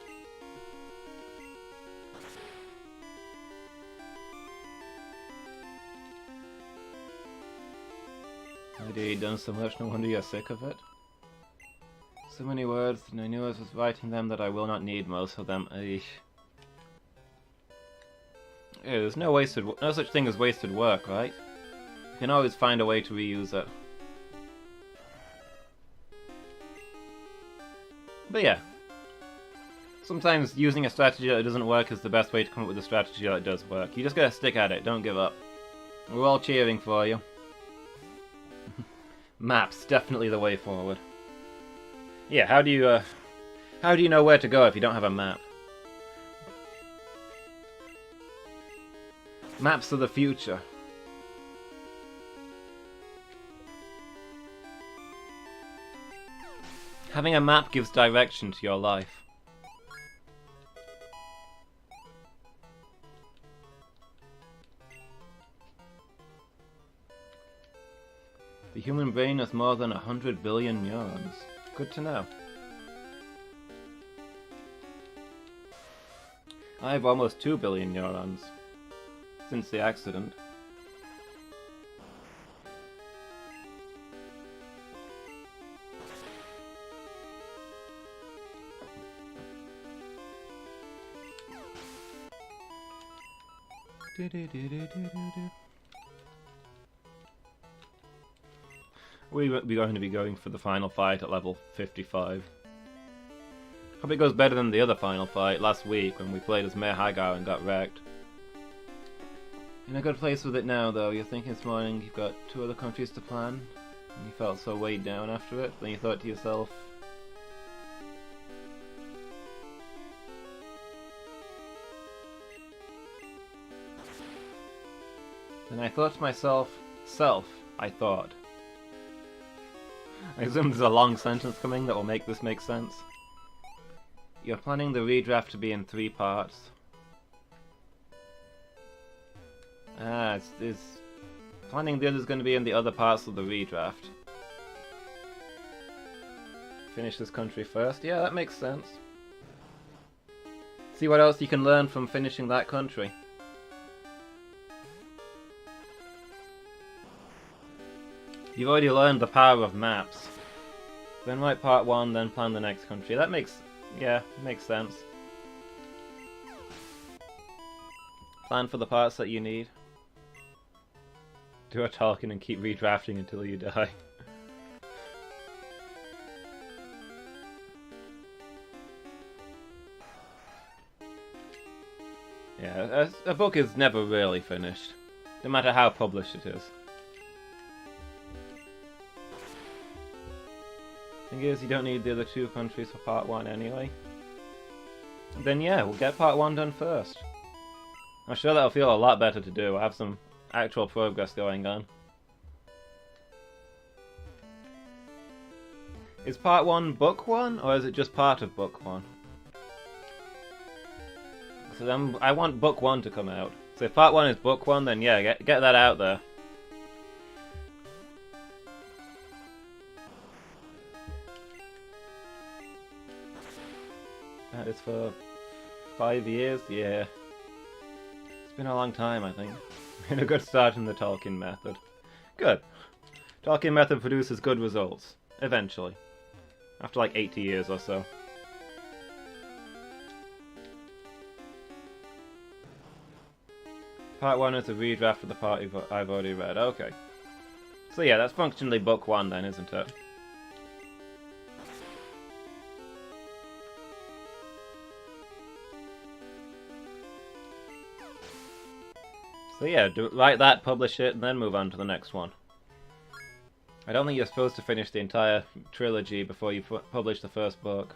Oh dear, you've done so much, no wonder you're sick of it. So many words, and I knew as I was writing them that I will not need most of them. Eesh. Yeah, there's no such thing as wasted work, right? You can always find a way to reuse it. But yeah. Sometimes using a strategy that doesn't work is the best way to come up with a strategy that does work. You just gotta stick at it, don't give up. We're all cheering for you. Maps, definitely the way forward. Yeah, how do you know where to go if you don't have a map? Maps are the future. Having a map gives direction to your life. The human brain has more than 100 billion neurons. Good to know. I have almost 2 billion neurons. Since the accident. We're going to be going for the final fight at level 55. Hope it goes better than the other final fight last week when we played as Mayor Hagar and got wrecked. in a good place with it now, though. You're thinking this morning you've got 2 other countries to plan, and you felt so weighed down after it, then you thought to yourself, then I thought to myself, I thought. I assume there's a long sentence coming that will make this make sense. You're planning the redraft to be in 3 parts. It's planning the other's going to be in the other parts of the redraft. Finish this country first? Yeah, that makes sense. See what else you can learn from finishing that country. You've already learned the power of maps. Then write part 1, then plan the next country. That makes sense. Plan for the parts that you need. Do a talking and keep redrafting until you die. Yeah, a book is never really finished, no matter how published it is. Thing is, you don't need the other 2 countries for part 1 anyway. Then yeah, we'll get part 1 done first. I'm sure that'll feel a lot better to do. I have some actual progress going on. Is part 1 book 1, or is it just part of book 1? So then I want book 1 to come out. So if part 1 is book 1, then yeah, get that out there. That is for 5 years? Yeah. It's been a long time, I think. Been a good start in the Tolkien method. Good. Tolkien method produces good results. Eventually. After like 80 years or so. Part 1 is a redraft of the part I've already read. Okay. So yeah, that's functionally book 1 then, isn't it? So yeah, write that, publish it, and then move on to the next one. I don't think you're supposed to finish the entire trilogy before you publish the first book.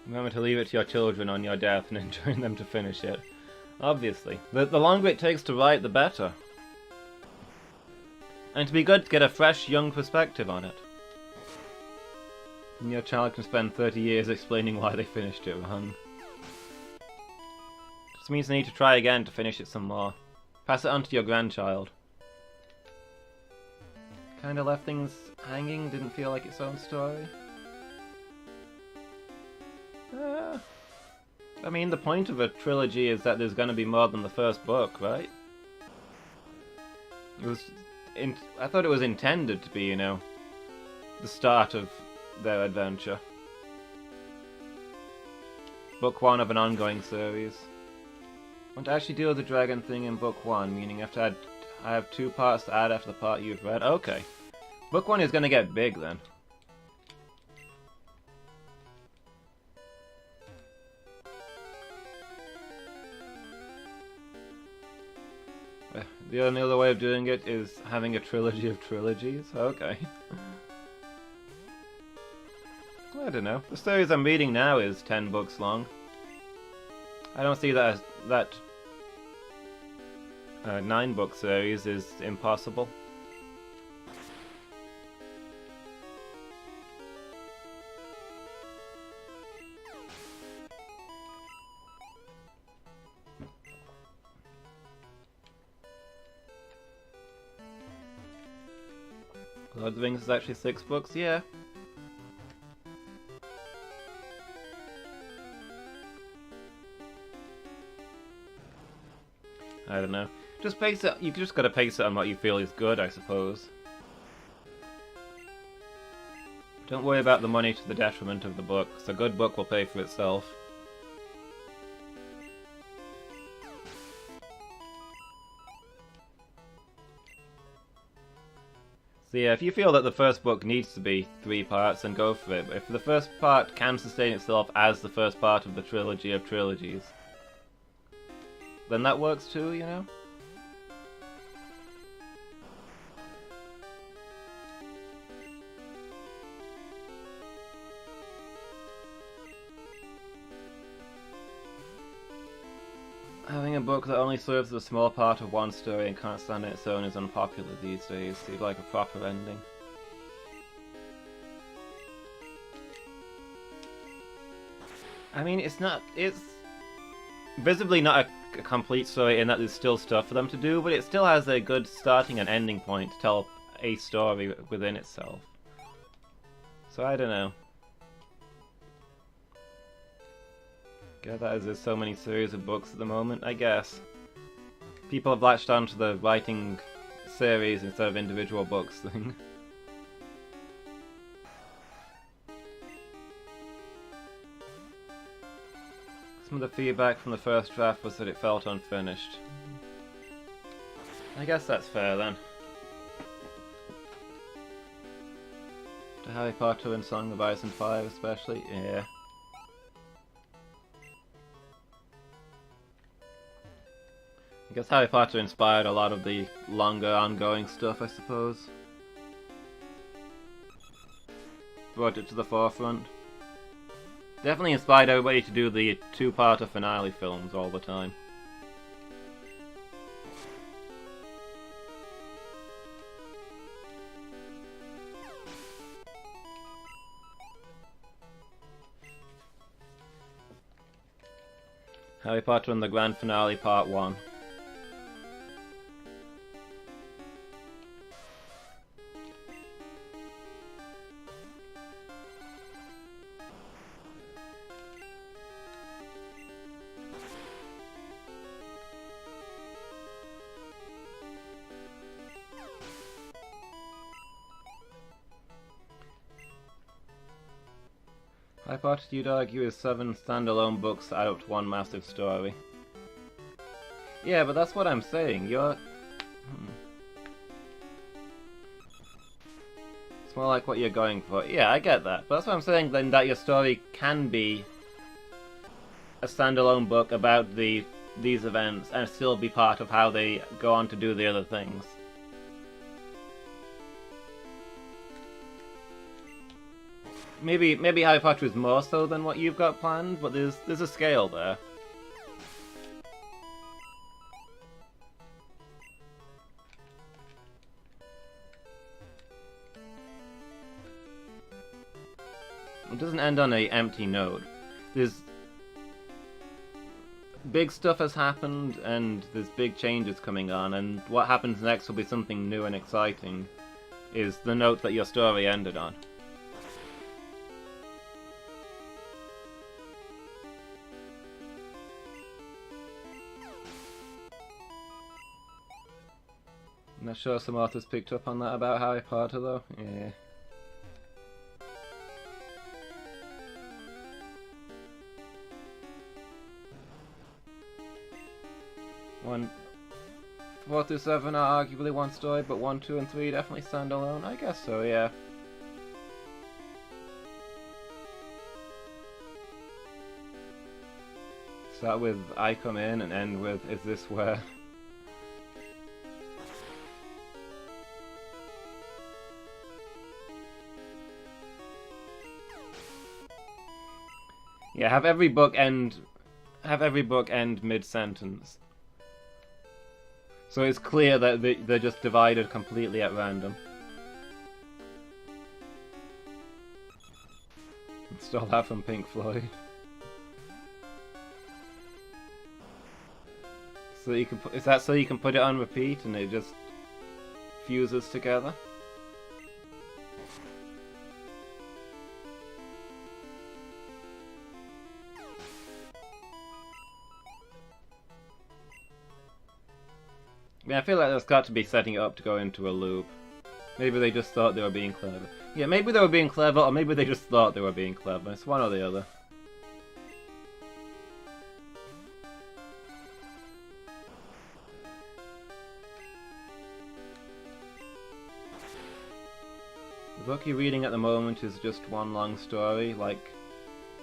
Remember to leave it to your children on your death and enjoin them to finish it. Obviously. The longer it takes to write, the better. And it'd be good to get a fresh, young perspective on it. And your child can spend 30 years explaining why they finished it wrong. Just means they need to try again to finish it some more. Pass it on to your grandchild. Kinda left things hanging, didn't feel like its own story. I mean, the point of a trilogy is that there's gonna be more than the first book, right? I thought it was intended to be, you know, the start of their adventure. Book 1 of an ongoing series. I want to actually do the dragon thing in book 1, meaning I have 2 parts to add after the part you've read. Okay. Book 1 is gonna get big then. The only other way of doing it is having a trilogy of trilogies? Okay. I don't know. The series I'm reading now is 10 books long. I don't see that as that 9-book series is impossible. Lord of the Rings is actually 6 books, yeah. I don't know. Just pace it. You just gotta pace it on what you feel is good, I suppose. Don't worry about the money to the detriment of the book, 'cause a good book will pay for itself. So yeah, if you feel that the first book needs to be 3 parts, then go for it. But if the first part can sustain itself as the first part of the trilogy of trilogies, then that works too, you know? Having a book that only serves as a small part of one story and can't stand on its own is unpopular these days. So you'd like a proper ending. I mean, it's visibly not a complete story in that there's still stuff for them to do, but it still has a good starting and ending point to tell a story within itself. So I don't know. Get that as there's so many series of books at the moment, I guess. People have latched on to the writing series instead of individual books thing. Some of the feedback from the first draft was that it felt unfinished. I guess that's fair then. To Harry Potter and Song of Ice and Fire especially, yeah. I guess Harry Potter inspired a lot of the longer ongoing stuff, I suppose. Brought it to the forefront. Definitely inspired everybody to do the 2-parter finale films all the time. Harry Potter and the Grand Finale Part 1. Harry Potter, you'd argue, is 7 standalone books that add up to one massive story. Yeah, but that's what I'm saying. It's more like what you're going for. Yeah, I get that. But that's what I'm saying, then, that your story can be a standalone book about these events and still be part of how they go on to do the other things. Maybe Harry Potter is more so than what you've got planned, but there's a scale there. It doesn't end on an empty note. There's big stuff has happened, and there's big changes coming on, and what happens next will be something new and exciting, is the note that your story ended on. I'm not sure some authors picked up on that about Harry Potter, though. Yeah. One, 4 through 7 are arguably one story, but 1, 2, and 3 definitely stand alone. I guess so, yeah. Start with I come in and end with is this where? Yeah, have every book end mid-sentence. So it's clear that they're just divided completely at random. Stole that from Pink Floyd. So you can is that so you can put it on repeat and it just fuses together? Yeah, I feel like that's got to be setting it up to go into a loop. Maybe they just thought they were being clever. Yeah, maybe they were being clever, or maybe they just thought they were being clever. It's one or the other. book you're reading at the moment is just one long story, like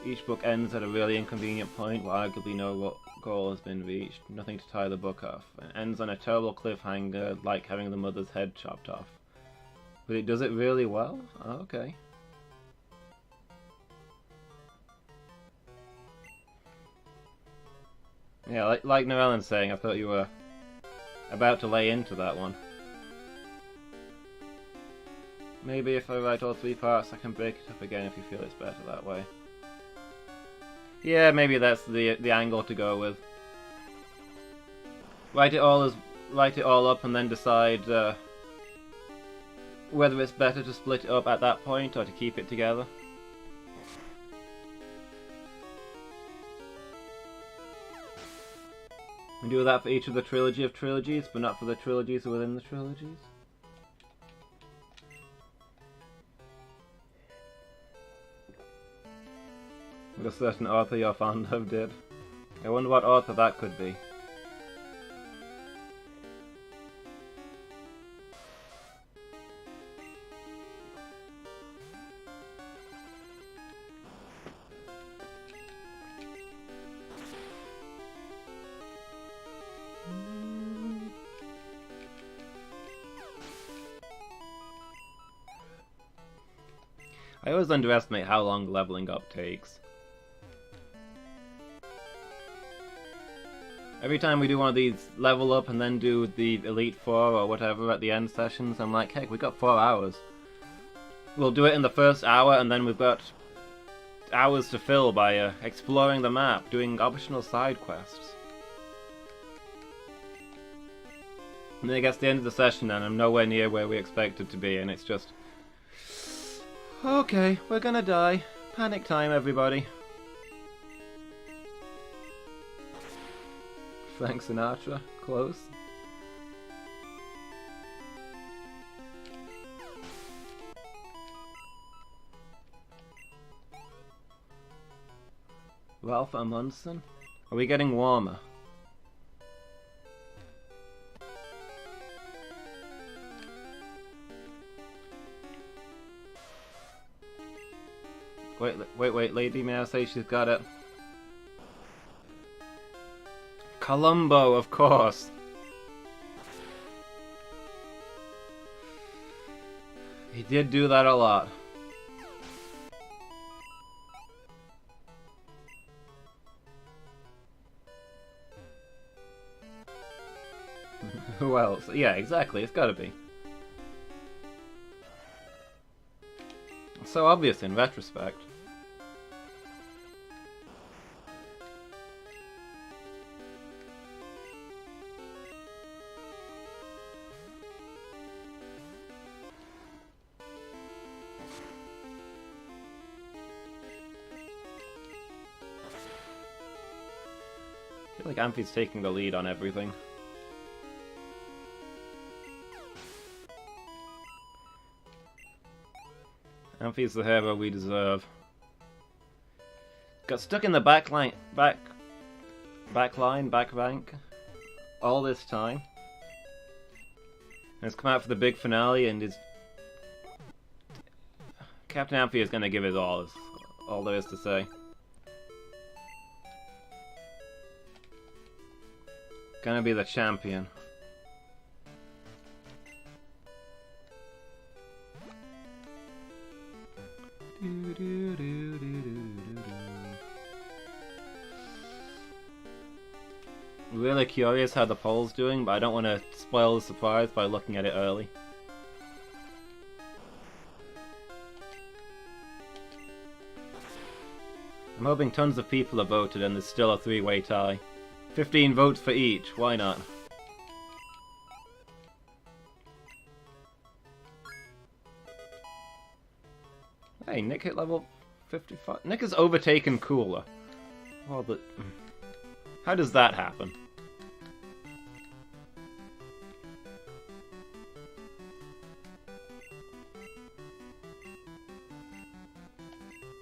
each book ends at a really inconvenient point where arguably no goal has been reached, nothing to tie the book off. It ends on a terrible cliffhanger, like having the mother's head chopped off. But it does it really well? Oh, okay. Yeah, like Noellen's saying, I thought you were about to lay into that one. Maybe if I write all 3 parts I can break it up again if you feel it's better that way. Yeah, maybe that's the angle to go with. Write it all up and then decide whether it's better to split it up at that point or to keep it together. We do that for each of the trilogy of trilogies, but not for the trilogies within the trilogies. With a certain author you're fond of did. I wonder what author that could be. I always underestimate how long leveling up takes. Every time we do one of these level up and then do the Elite Four or whatever at the end sessions, I'm like, heck, we got 4 hours. We'll do it in the first hour and then we've got hours to fill by exploring the map, doing optional side quests. And then it gets to the end of the session and I'm nowhere near where we expected to be, and it's just... okay, we're gonna die. Panic time, everybody. Frank Sinatra, close. Ralph Amundsen? Are we getting warmer? Wait, lady, may I say she's got it? Columbo, of course! He did do that a lot. Who else? Yeah, exactly, it's gotta be. It's so obvious in retrospect. I feel like Amphi's taking the lead on everything. Amphi's the hero we deserve. Got stuck in the back rank all this time. And has come out for the big finale and is... Captain Amphi is going to give his all, is all there is to say. Gonna be the champion. Really curious how the poll's doing, but I don't want to spoil the surprise by looking at it early. I'm hoping tons of people have voted and there's still a 3-way tie. 15 votes for each, why not? Hey, Nick hit level 55. Nick has overtaken Cooler. Well, but how does that happen?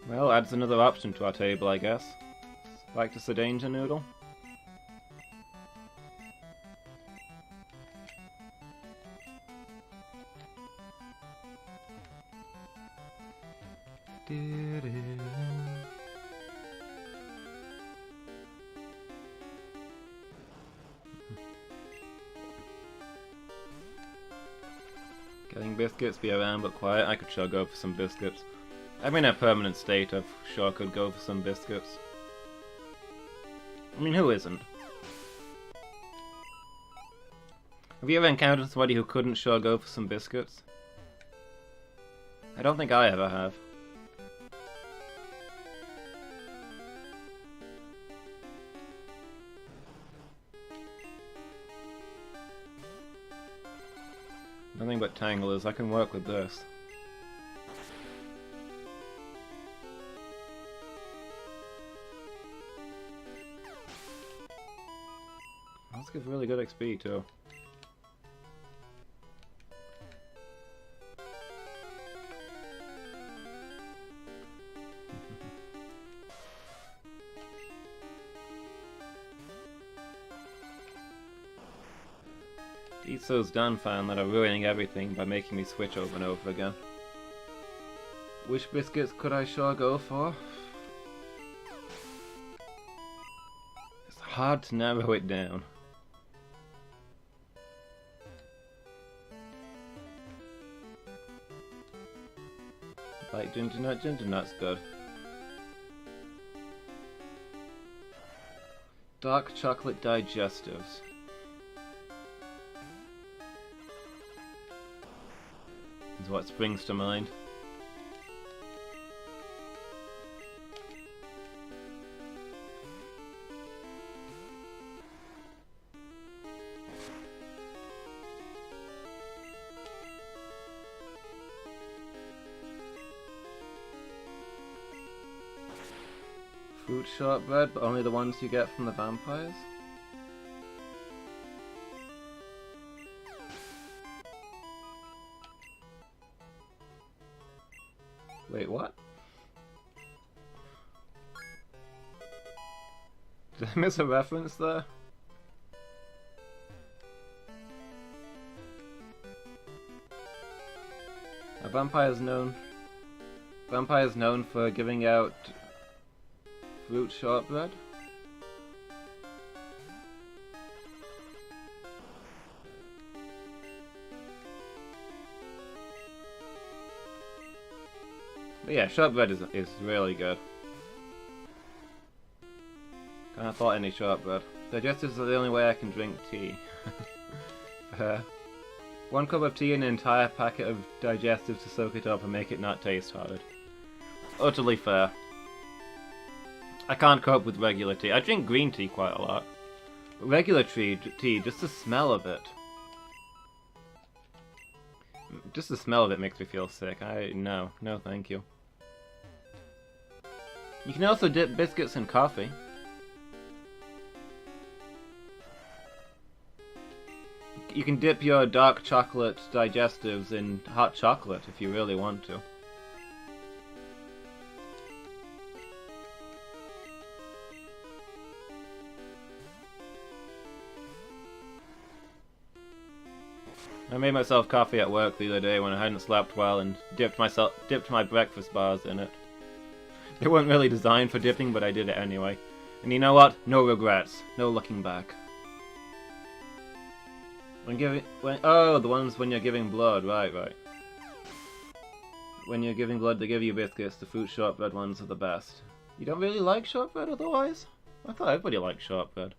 Well, adds another option to our table, I guess. Back to Sir Danger Noodle. Getting biscuits, be around but quiet. I could sure go for some biscuits. I'm in a permanent state of sure could go for some biscuits. I mean, who isn't? Have you ever encountered somebody who couldn't sure go for some biscuits? I don't think I ever have. Nothing but tanglers. I can work with this. Let's give really good XP too. Eat those done fan that are ruining everything by making me switch over and over again. Which biscuits could I sure go for? It's hard to narrow it down. Like ginger nut's good. Dark chocolate digestives. Is what springs to mind. Fruit shortbread, but only the ones you get from the vampires? Wait, what? Did I miss a reference there? Are vampires known for giving out fruit shortbread? But yeah, shortbread is really good. Can't afford any shortbread. Digestives are the only way I can drink tea. One cup of tea and an entire packet of digestives to soak it up and make it not taste hard. Utterly fair. I can't cope with regular tea. I drink green tea quite a lot. But regular tea, just the smell of it. Just the smell of it makes me feel sick. No thank you. You can also dip biscuits in coffee. You can dip your dark chocolate digestives in hot chocolate if you really want to. I made myself coffee at work the other day when I hadn't slept well and dipped my breakfast bars in it. They weren't really designed for dipping, but I did it anyway. And you know what? No regrets. No looking back. Oh, the ones when you're giving blood, right. When you're giving blood, they give you biscuits. The fruit shortbread ones are the best. You don't really like shortbread otherwise? I thought everybody liked shortbread.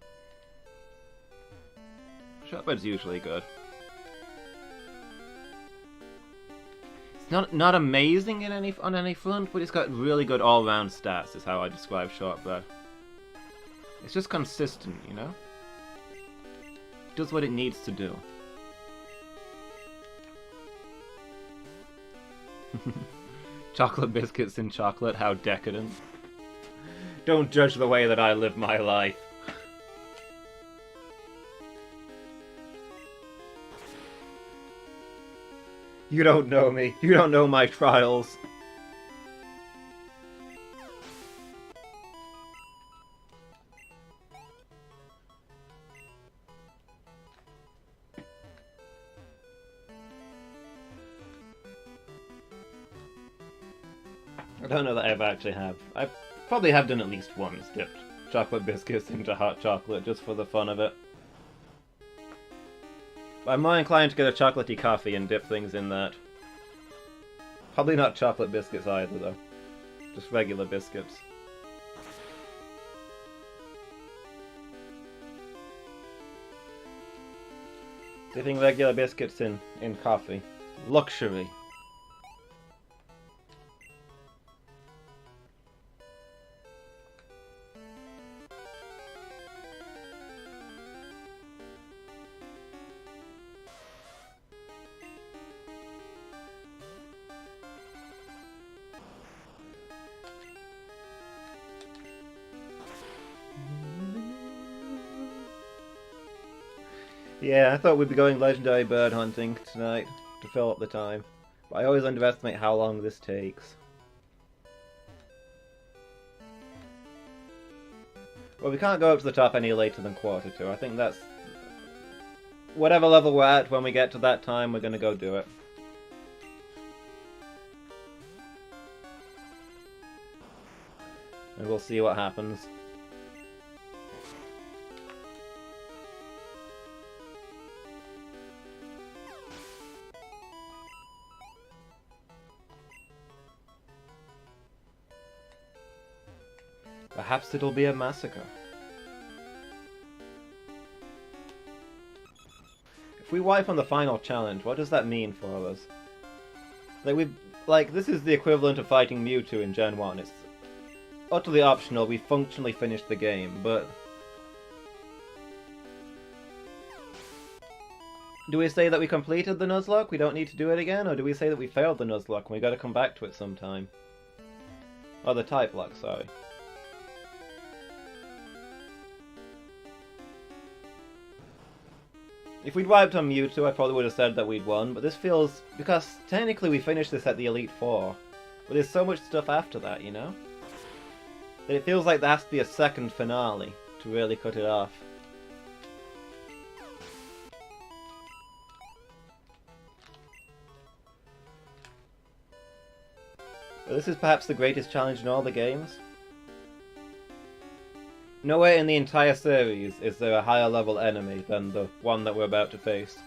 Shortbread's usually good. It's not amazing on any front, but it's got really good all-round stats, is how I describe shortbread. It's just consistent, you know? It does what it needs to do. Chocolate biscuits in chocolate, how decadent. Don't judge the way that I live my life. You don't know me. You don't know my trials. I don't know that I ever actually have. I probably have done at least once, dipped chocolate biscuits into hot chocolate just for the fun of it. But I'm more inclined to get a chocolatey coffee and dip things in that. Probably not chocolate biscuits either, though. Just regular biscuits. Dipping regular biscuits in coffee. Luxury. Yeah, I thought we'd be going legendary bird hunting tonight to fill up the time, but I always underestimate how long this takes. Well, we can't go up to the top any later than 1:45. I think that's... whatever level we're at when we get to that time, we're gonna go do it. And we'll see what happens. Perhaps it'll be a massacre. If we wipe on the final challenge, what does that mean for us? Like, this is the equivalent of fighting Mewtwo in Gen 1. It's utterly optional, we functionally finished the game, but... do we say that we completed the Nuzlocke, we don't need to do it again, or do we say that we failed the Nuzlocke and we gotta come back to it sometime? Oh, the Typelocke, sorry. If we'd wiped on Mewtwo, I probably would have said that we'd won, but this feels... because technically we finished this at the Elite Four, but there's so much stuff after that, you know? That it feels like there has to be a second finale to really cut it off. But this is perhaps the greatest challenge in all the games. Nowhere in the entire series is there a higher level enemy than the one that we're about to face.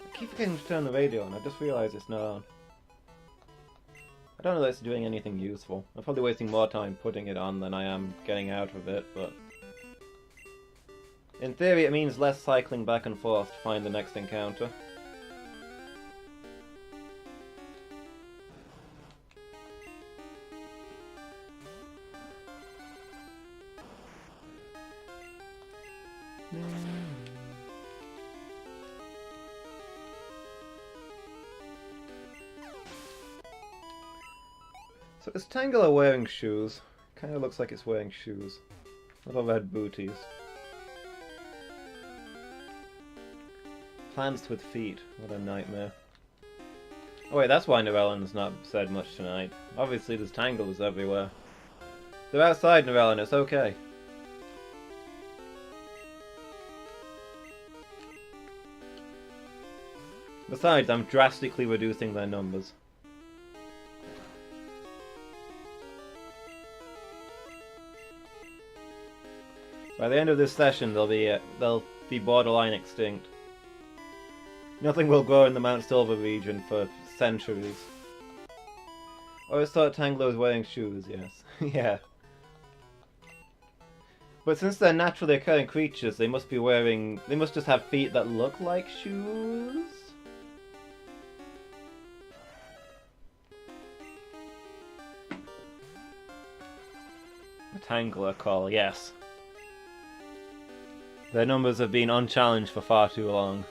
I keep forgetting to turn the radio on, I just realised it's not on. I don't know that it's doing anything useful. I'm probably wasting more time putting it on than I am getting out of it, but... in theory it means less cycling back and forth to find the next encounter. So is Tangela wearing shoes? Kinda looks like it's wearing shoes. Little red booties. Plants with feet. What a nightmare. Oh wait, that's why Norellan's not said much tonight. Obviously there's Tanglers everywhere. They're outside, Norellan, it's okay. Besides, I'm drastically reducing their numbers. By the end of this session, they'll be borderline extinct. Nothing will grow in the Mt Silver region for centuries. I always thought Tangler was wearing shoes, yes. Yeah. But since they're naturally occurring creatures, they must just have feet that look like shoes? A Tangler call, yes. Their numbers have been unchallenged for far too long.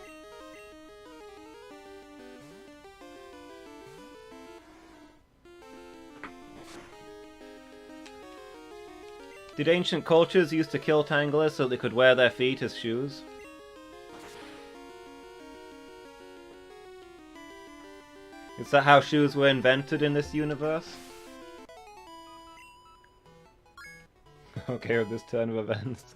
Did ancient cultures used to kill Tanglers so they could wear their feet as shoes? Is that how shoes were invented in this universe? Okay, with this turn of events.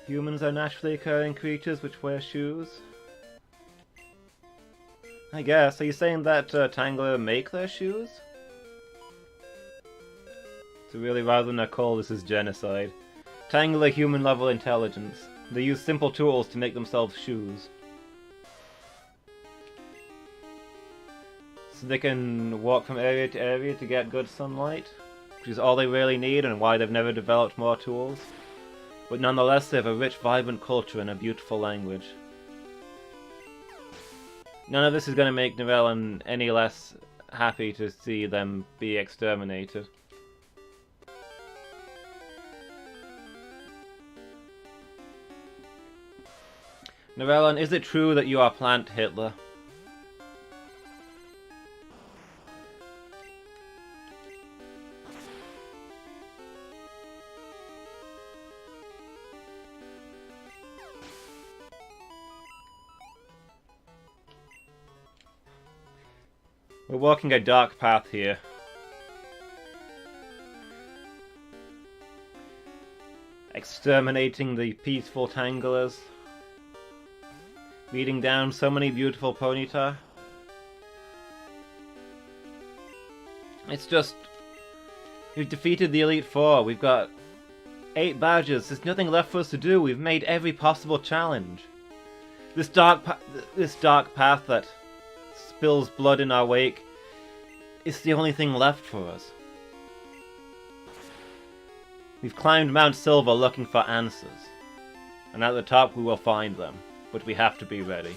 Humans are naturally occurring creatures which wear shoes? I guess. Are you saying that Tangler make their shoes? So really, rather than a call, this is genocide. Tangler human-level intelligence. They use simple tools to make themselves shoes. So they can walk from area to area to get good sunlight, which is all they really need and why they've never developed more tools. But nonetheless, they have a rich, vibrant culture and a beautiful language. None of this is going to make Nivellen any less happy to see them be exterminated. Nivellen, is it true that you are Plant Hitler? We're walking a dark path here. Exterminating the peaceful Tanglers. Beating down so many beautiful Ponyta. It's just... We've defeated the Elite Four. We've got 8 badges. There's nothing left for us to do. We've made every possible challenge. This dark path that spills blood in our wake is the only thing left for us. We've climbed Mt Silver looking for answers, and at the top we will find them, but we have to be ready.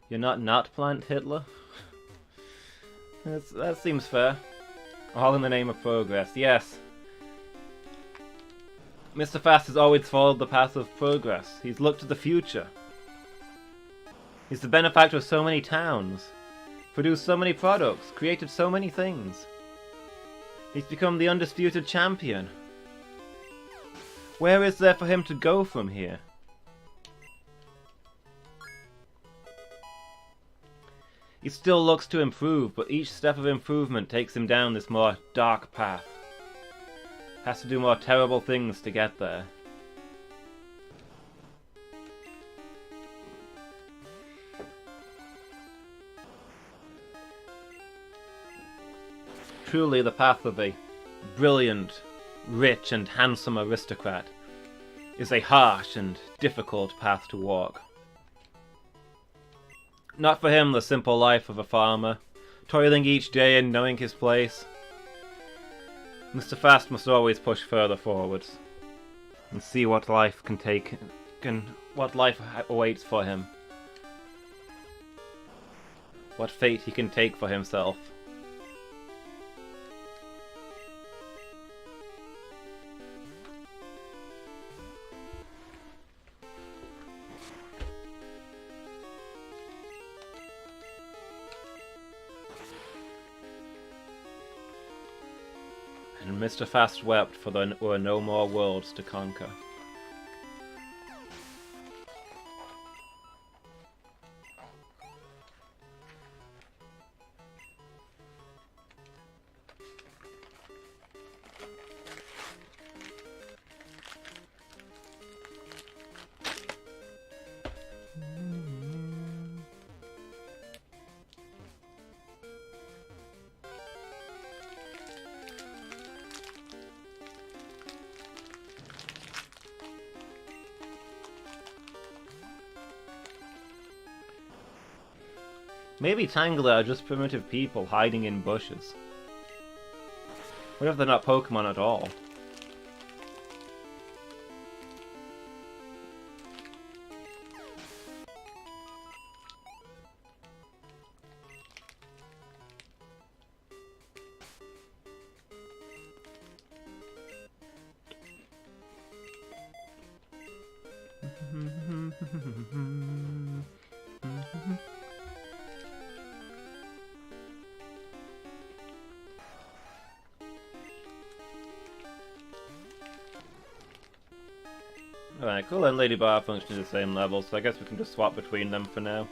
You're not Plant Hitler? That seems fair. All in the name of progress, yes. Mr. Fast has always followed the path of progress. He's looked to the future. He's the benefactor of so many towns, produced so many products, created so many things. He's become the undisputed champion. Where is there for him to go from here? He still looks to improve, but each step of improvement takes him down this more dark path. Has to do more terrible things to get there. Truly the path of a brilliant, rich and handsome aristocrat is a harsh and difficult path to walk. Not for him the simple life of a farmer, toiling each day and knowing his place. Mr. Fast must always push further forwards and see what life what life awaits for him. What fate he can take for himself. And Mr. Fast wept, for there were no more worlds to conquer. Maybe Tangler are just primitive people hiding in bushes. What if they're not Pokemon at all? Alright, cool, and Lady Bar function at the same level, so I guess we can just swap between them for now.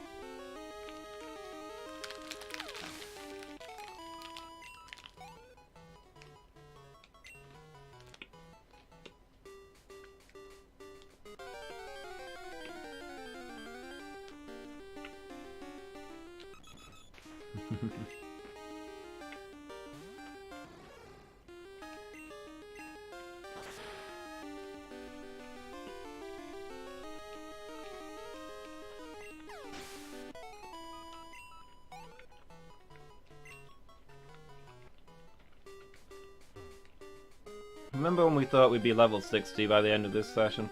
Remember when we thought we'd be level 60 by the end of this session?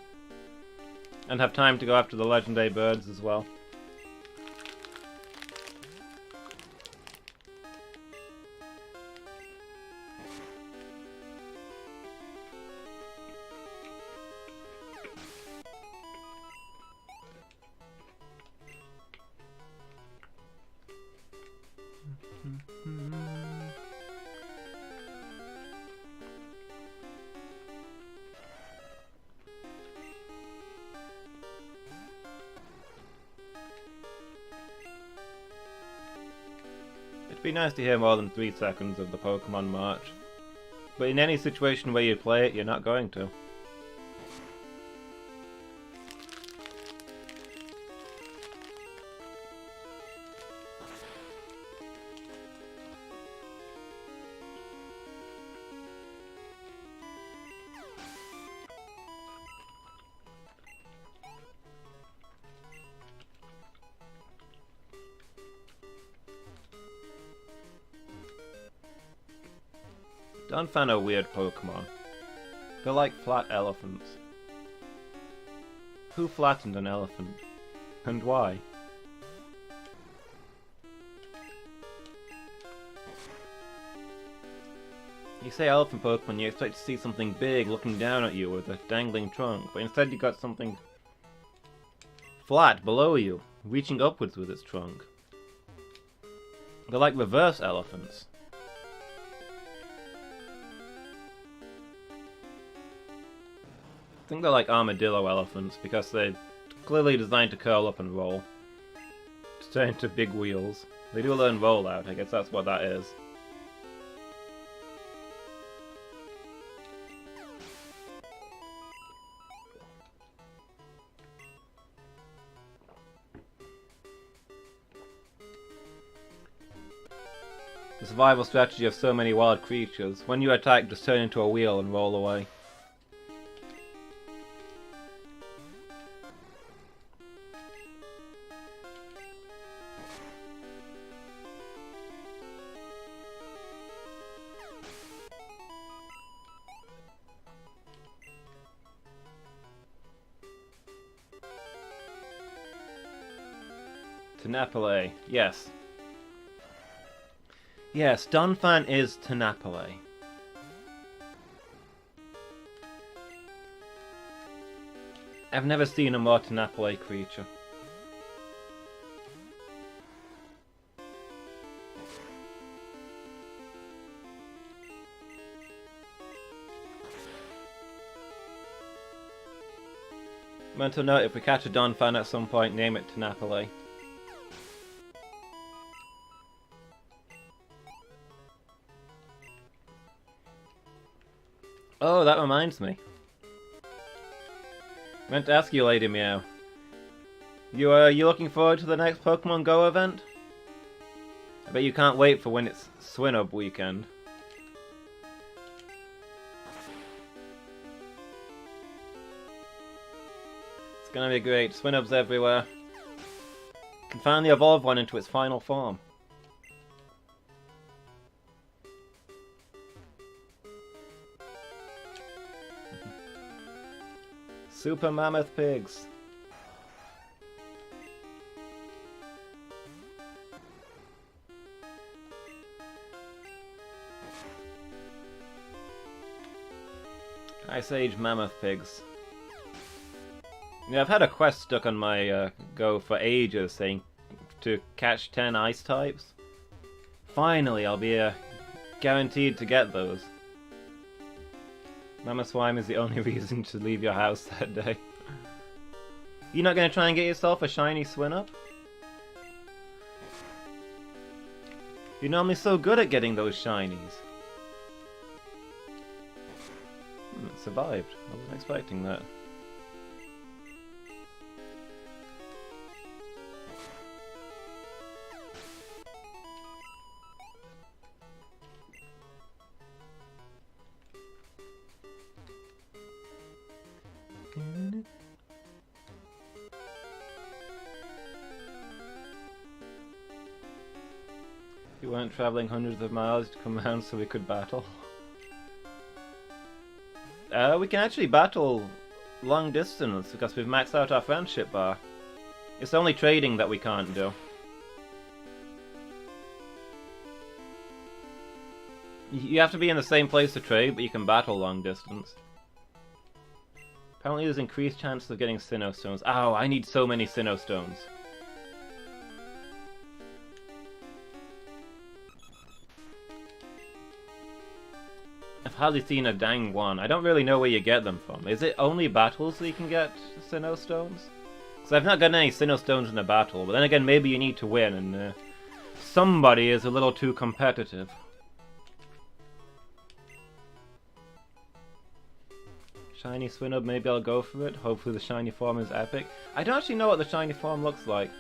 And have time to go after the legendary birds as well. It'd be nice to hear more than 3 seconds of the Pokémon March. But in any situation where you play it, you're not going to. Donphan are weird Pokemon. They're like flat elephants. Who flattened an elephant? And why? You say elephant Pokemon, you expect to see something big looking down at you with a dangling trunk, but instead you got something flat below you, reaching upwards with its trunk. They're like reverse elephants. I think they're like armadillo elephants because they're clearly designed to curl up and roll. To turn into big wheels. They do learn rollout, I guess that's what that is. The survival strategy of so many wild creatures. When you attack, just turn into a wheel and roll away. Tenapele, yes. Yes, Donphan is Tenapele. I've never seen a more Tenapele creature. Mental note, if we catch a Donphan at some point, name it Tenapele. Oh, that reminds me. Meant to ask you, Lady Meow. You looking forward to the next Pokemon Go event? I bet you can't wait for when it's Swinub weekend. It's gonna be great. Swinubs everywhere. Can finally evolve one into its final form. Super Mammoth Pigs. Ice Age Mammoth Pigs. Yeah, I've had a quest stuck on my go for ages saying to catch 10 ice types. Finally, I'll be guaranteed to get those. Mamoswine is the only reason to leave your house that day. You're not going to try and get yourself a shiny Swinub? You're normally so good at getting those shinies. It survived. I wasn't expecting that. We weren't travelling hundreds of miles to come around so we could battle. We can actually battle long distance because we've maxed out our friendship bar. It's only trading that we can't do. You have to be in the same place to trade, but you can battle long distance. Apparently there's increased chances of getting Sinnoh Stones. Ow, I need so many Sinnoh Stones. I've hardly seen a dang one. I don't really know where you get them from. Is it only battles that you can get Sinnoh Stones? Because I've not gotten any Sinnoh Stones in a battle, but then again maybe you need to win and somebody is a little too competitive. Shiny Swinub, maybe I'll go for it. Hopefully the shiny form is epic. I don't actually know what the shiny form looks like.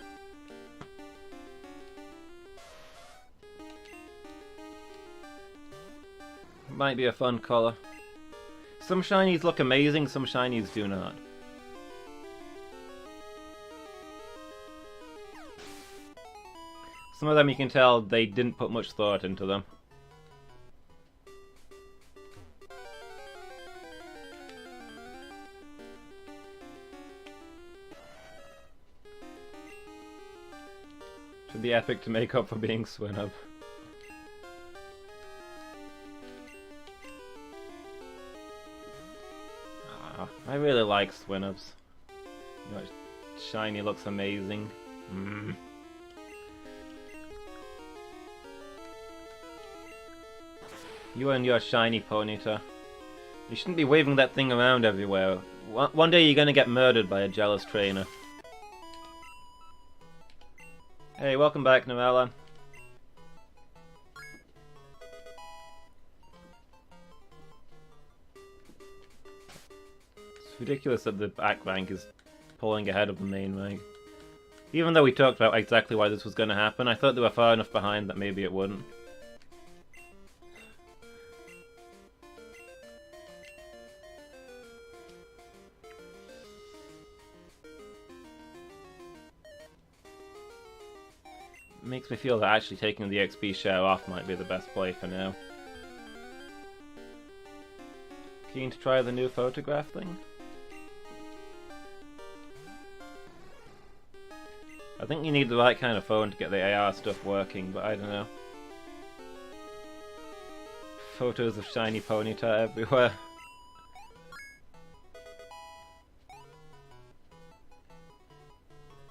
Might be a fun colour. Some shinies look amazing, some shinies do not. Some of them you can tell they didn't put much thought into them. Should be epic to make up for being Swinub. I really like Swinubs. You know, shiny looks amazing. You and your shiny Ponyta. You shouldn't be waving that thing around everywhere. One day you're gonna get murdered by a jealous trainer. Hey, welcome back, Noella. It's ridiculous that the back rank is pulling ahead of the main rank. Even though we talked about exactly why this was going to happen, I thought they were far enough behind that maybe it wouldn't. Makes me feel that actually taking the XP share off might be the best play for now. Keen to try the new photograph thing? I think you need the right kind of phone to get the AR stuff working, but I don't know. Photos of shiny Ponyta everywhere.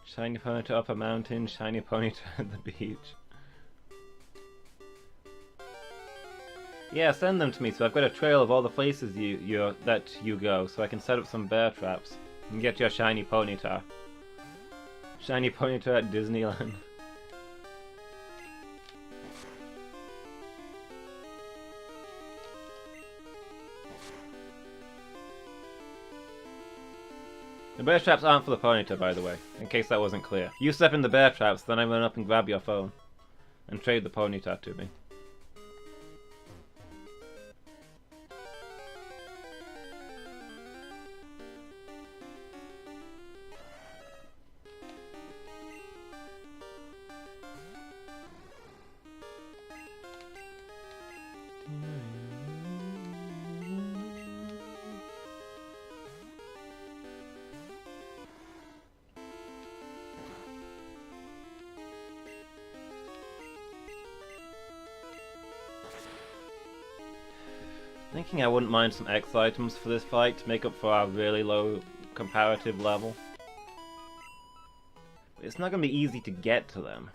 Shiny Ponyta up a mountain, shiny Ponyta at the beach. Yeah, send them to me so I've got a trail of all the places that you go, so I can set up some bear traps and get your shiny Ponyta. Shiny Ponyta at Disneyland. The bear traps aren't for the Ponyta, by the way, in case that wasn't clear. You step in the bear traps, then I run up and grab your phone and trade the Ponyta to me. Thinking I wouldn't mind some X items for this fight to make up for our really low comparative level. It's not going to be easy to get to them.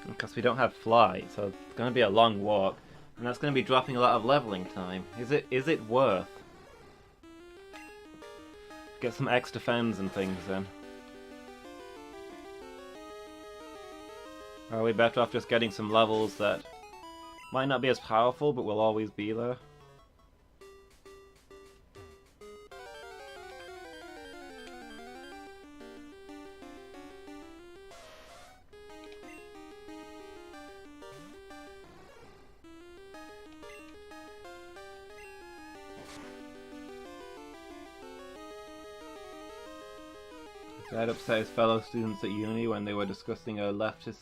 Because we don't have flight, so it's going to be a long walk. And that's going to be dropping a lot of leveling time. Is it worth? Get some extra fens and things then. Or are we better off just getting some levels that might not be as powerful, but will always be there? Dad upset his fellow students at uni when they were discussing a leftist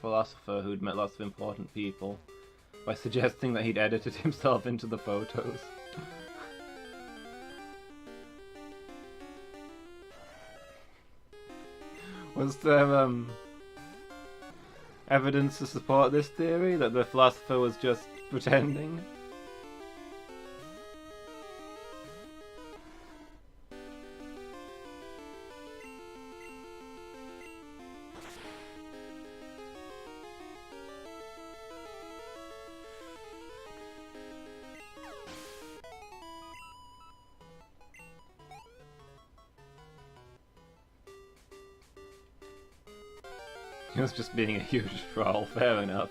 philosopher who'd met lots of important people by suggesting that he'd edited himself into the photos. Was there evidence to support this theory, that the philosopher was just pretending? He was just being a huge troll, fair enough.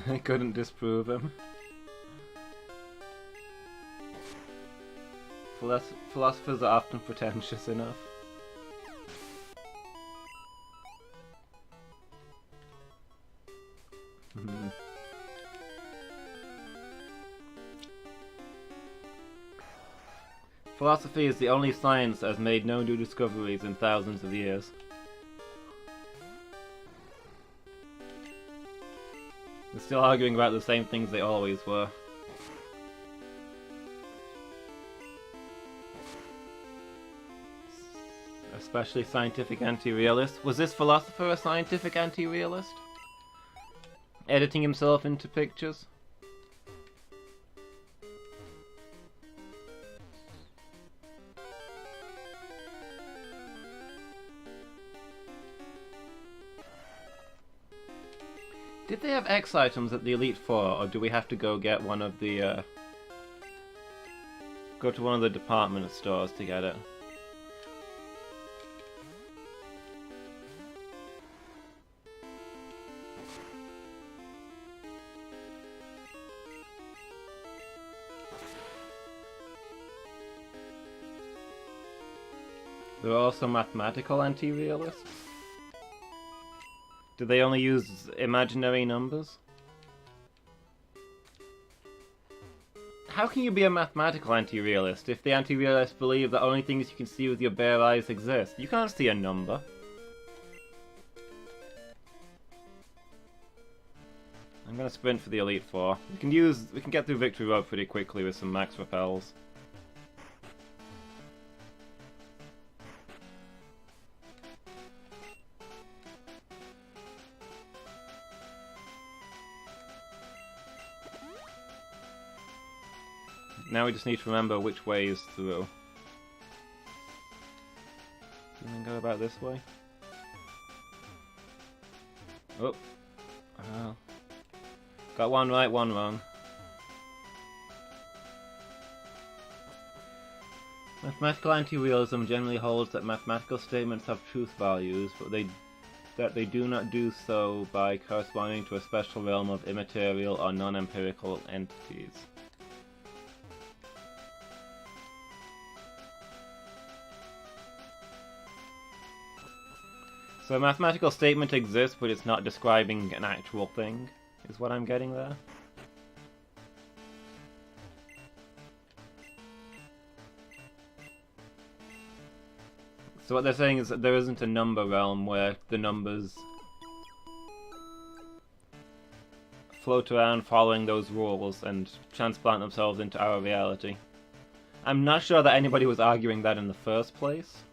I couldn't disprove him. Philosophers are often pretentious enough. Philosophy is the only science that has made no new discoveries in thousands of years. They're still arguing about the same things they always were. Especially scientific anti-realist. Was this philosopher a scientific anti-realist? Editing himself into pictures? Did they have X items at the Elite Four, or do we have to go get one of the, go to one of the department stores to get it? There are also mathematical anti-realists. Do they only use imaginary numbers? How can you be a mathematical anti-realist if the anti-realists believe that only things you can see with your bare eyes exist? You can't see a number. I'm gonna sprint for the Elite Four. We can get through Victory Road pretty quickly with some max repels. Now we just need to remember which way is through. Can we go about this way? Oh. Got one right, one wrong. Mathematical anti-realism generally holds that mathematical statements have truth values, but that they do not do so by corresponding to a special realm of immaterial or non-empirical entities. So a mathematical statement exists, but it's not describing an actual thing, is what I'm getting there. So what they're saying is that there isn't a number realm where the numbers float around following those rules and transplant themselves into our reality. I'm not sure that anybody was arguing that in the first place.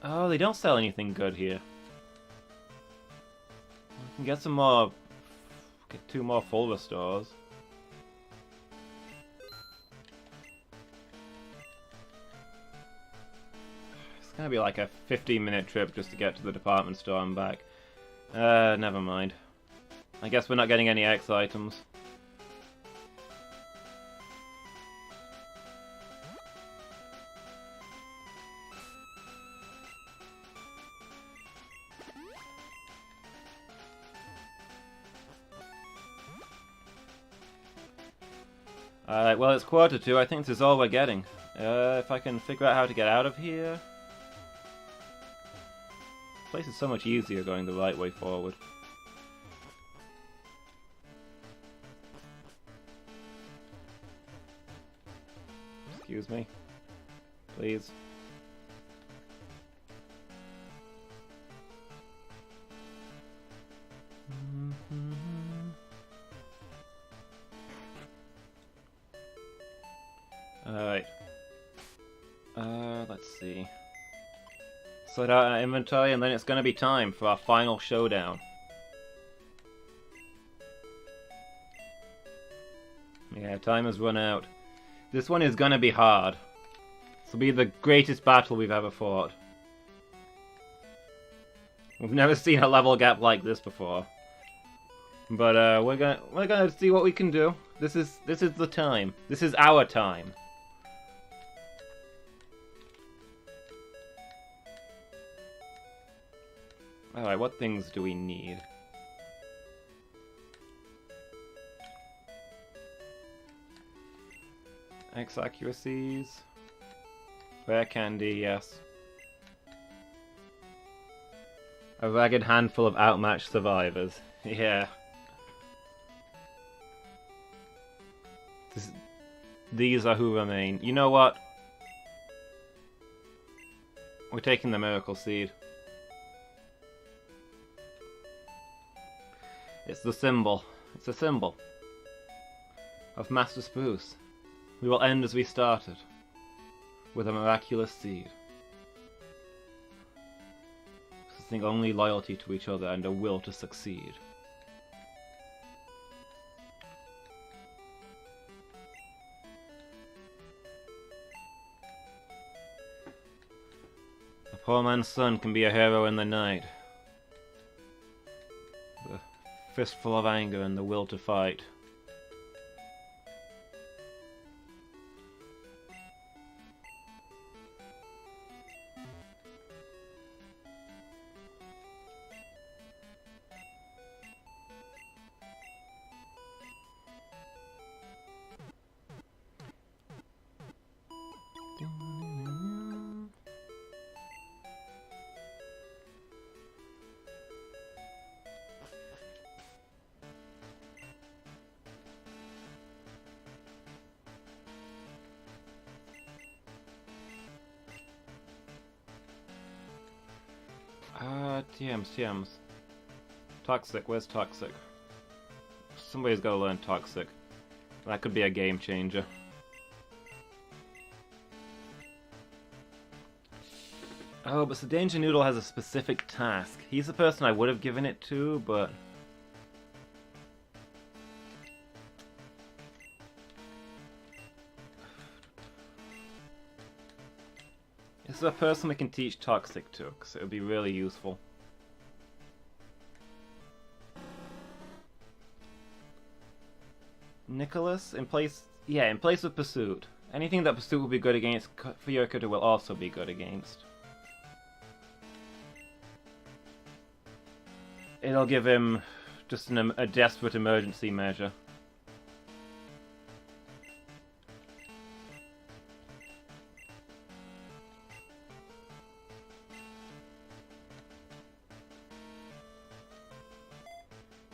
Oh, they don't sell anything good here. Get some more... Get 2 more full restores. It's gonna be like a 15-minute trip just to get to the department store and back. Never mind. I guess we're not getting any X items. Alright, well it's 1:45. I think this is all we're getting. If I can figure out how to get out of here... This place is so much easier going the right way forward. Excuse me. Please. Alright. Let's see. Sort out our inventory and then it's gonna be time for our final showdown. Yeah, time has run out. This one is gonna be hard. This will be the greatest battle we've ever fought. We've never seen a level gap like this before. But we're gonna see what we can do. This is the time. This is our time. Alright, what things do we need? X accuracies. Rare candy, yes. A ragged handful of outmatched survivors. Yeah. These are who remain. You know what? We're taking the Miracle Seed. It's the symbol. It's a symbol of Master Spruce. We will end as we started, with a miraculous seed. Possessing only loyalty to each other and a will to succeed. A poor man's son can be a hero in the night. The fistful of anger and the will to fight. TMs. Toxic, where's Toxic? Somebody's gotta learn Toxic. That could be a game changer. Oh, but the Danger Noodle has a specific task. He's the person I would have given it to, but... This is a person we can teach Toxic to, because it would be really useful. Nicholas, in place of Pursuit. Anything that Pursuit will be good against, Furiocutter will also be good against. It'll give him just a desperate emergency measure.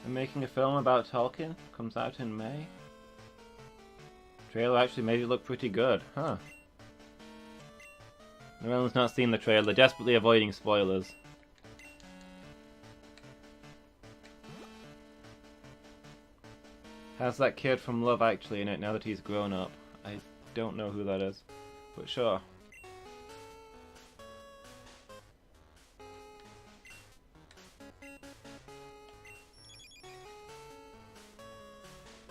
I'm making a film about Tolkien. Comes out in May. Trailer actually made it look pretty good, huh? Everyone's not seen the trailer, desperately avoiding spoilers. Has that kid from Love Actually in it now that he's grown up? I don't know who that is, but sure.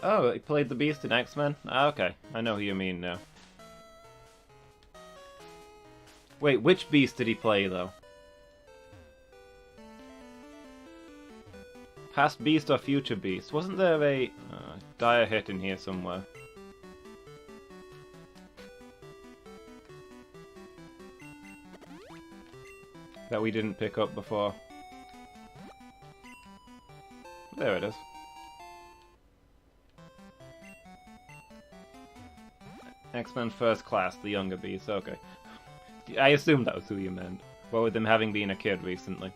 Oh, he played the Beast in X-Men? Ah, okay, I know who you mean now. Wait, which Beast did he play, though? Past Beast or Future Beast? Wasn't there a dire hit in here somewhere? That we didn't pick up before. There it is. X-Men First Class, the younger Beast, okay. I assumed that was who you meant. What with him having been a kid recently.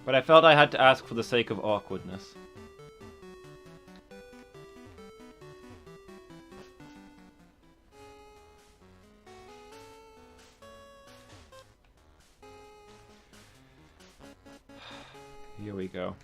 But I felt I had to ask for the sake of awkwardness. Here we go.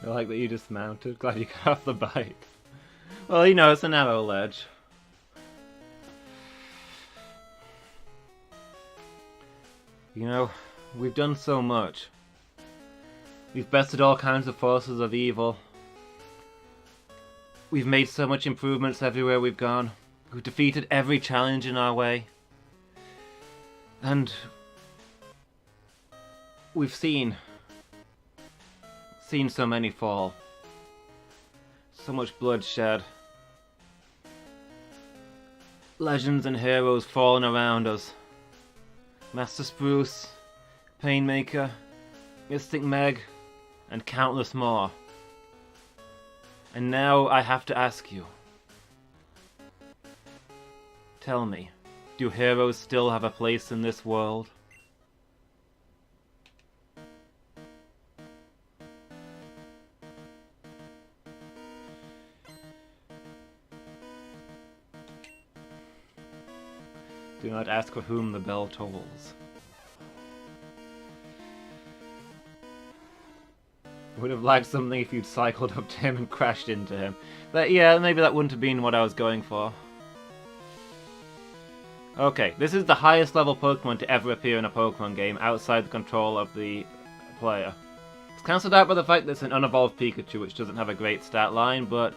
I like that you dismounted. Glad you got off the bike. Well, you know, it's a narrow ledge. You know, we've done so much. We've bested all kinds of forces of evil. We've made so much improvements everywhere we've gone. We've defeated every challenge in our way. And we've seen so many fall. So much bloodshed. Legends and heroes falling around us. Master Spruce, Painmaker, Mystic Meg, and countless more. And now I have to ask you. Tell me, do heroes still have a place in this world? Do not ask for whom the bell tolls. Would have liked something if you'd cycled up to him and crashed into him. But yeah, maybe that wouldn't have been what I was going for. Okay, this is the highest level Pokemon to ever appear in a Pokemon game outside the control of the player. It's cancelled out by the fact that it's an unevolved Pikachu, which doesn't have a great stat line, but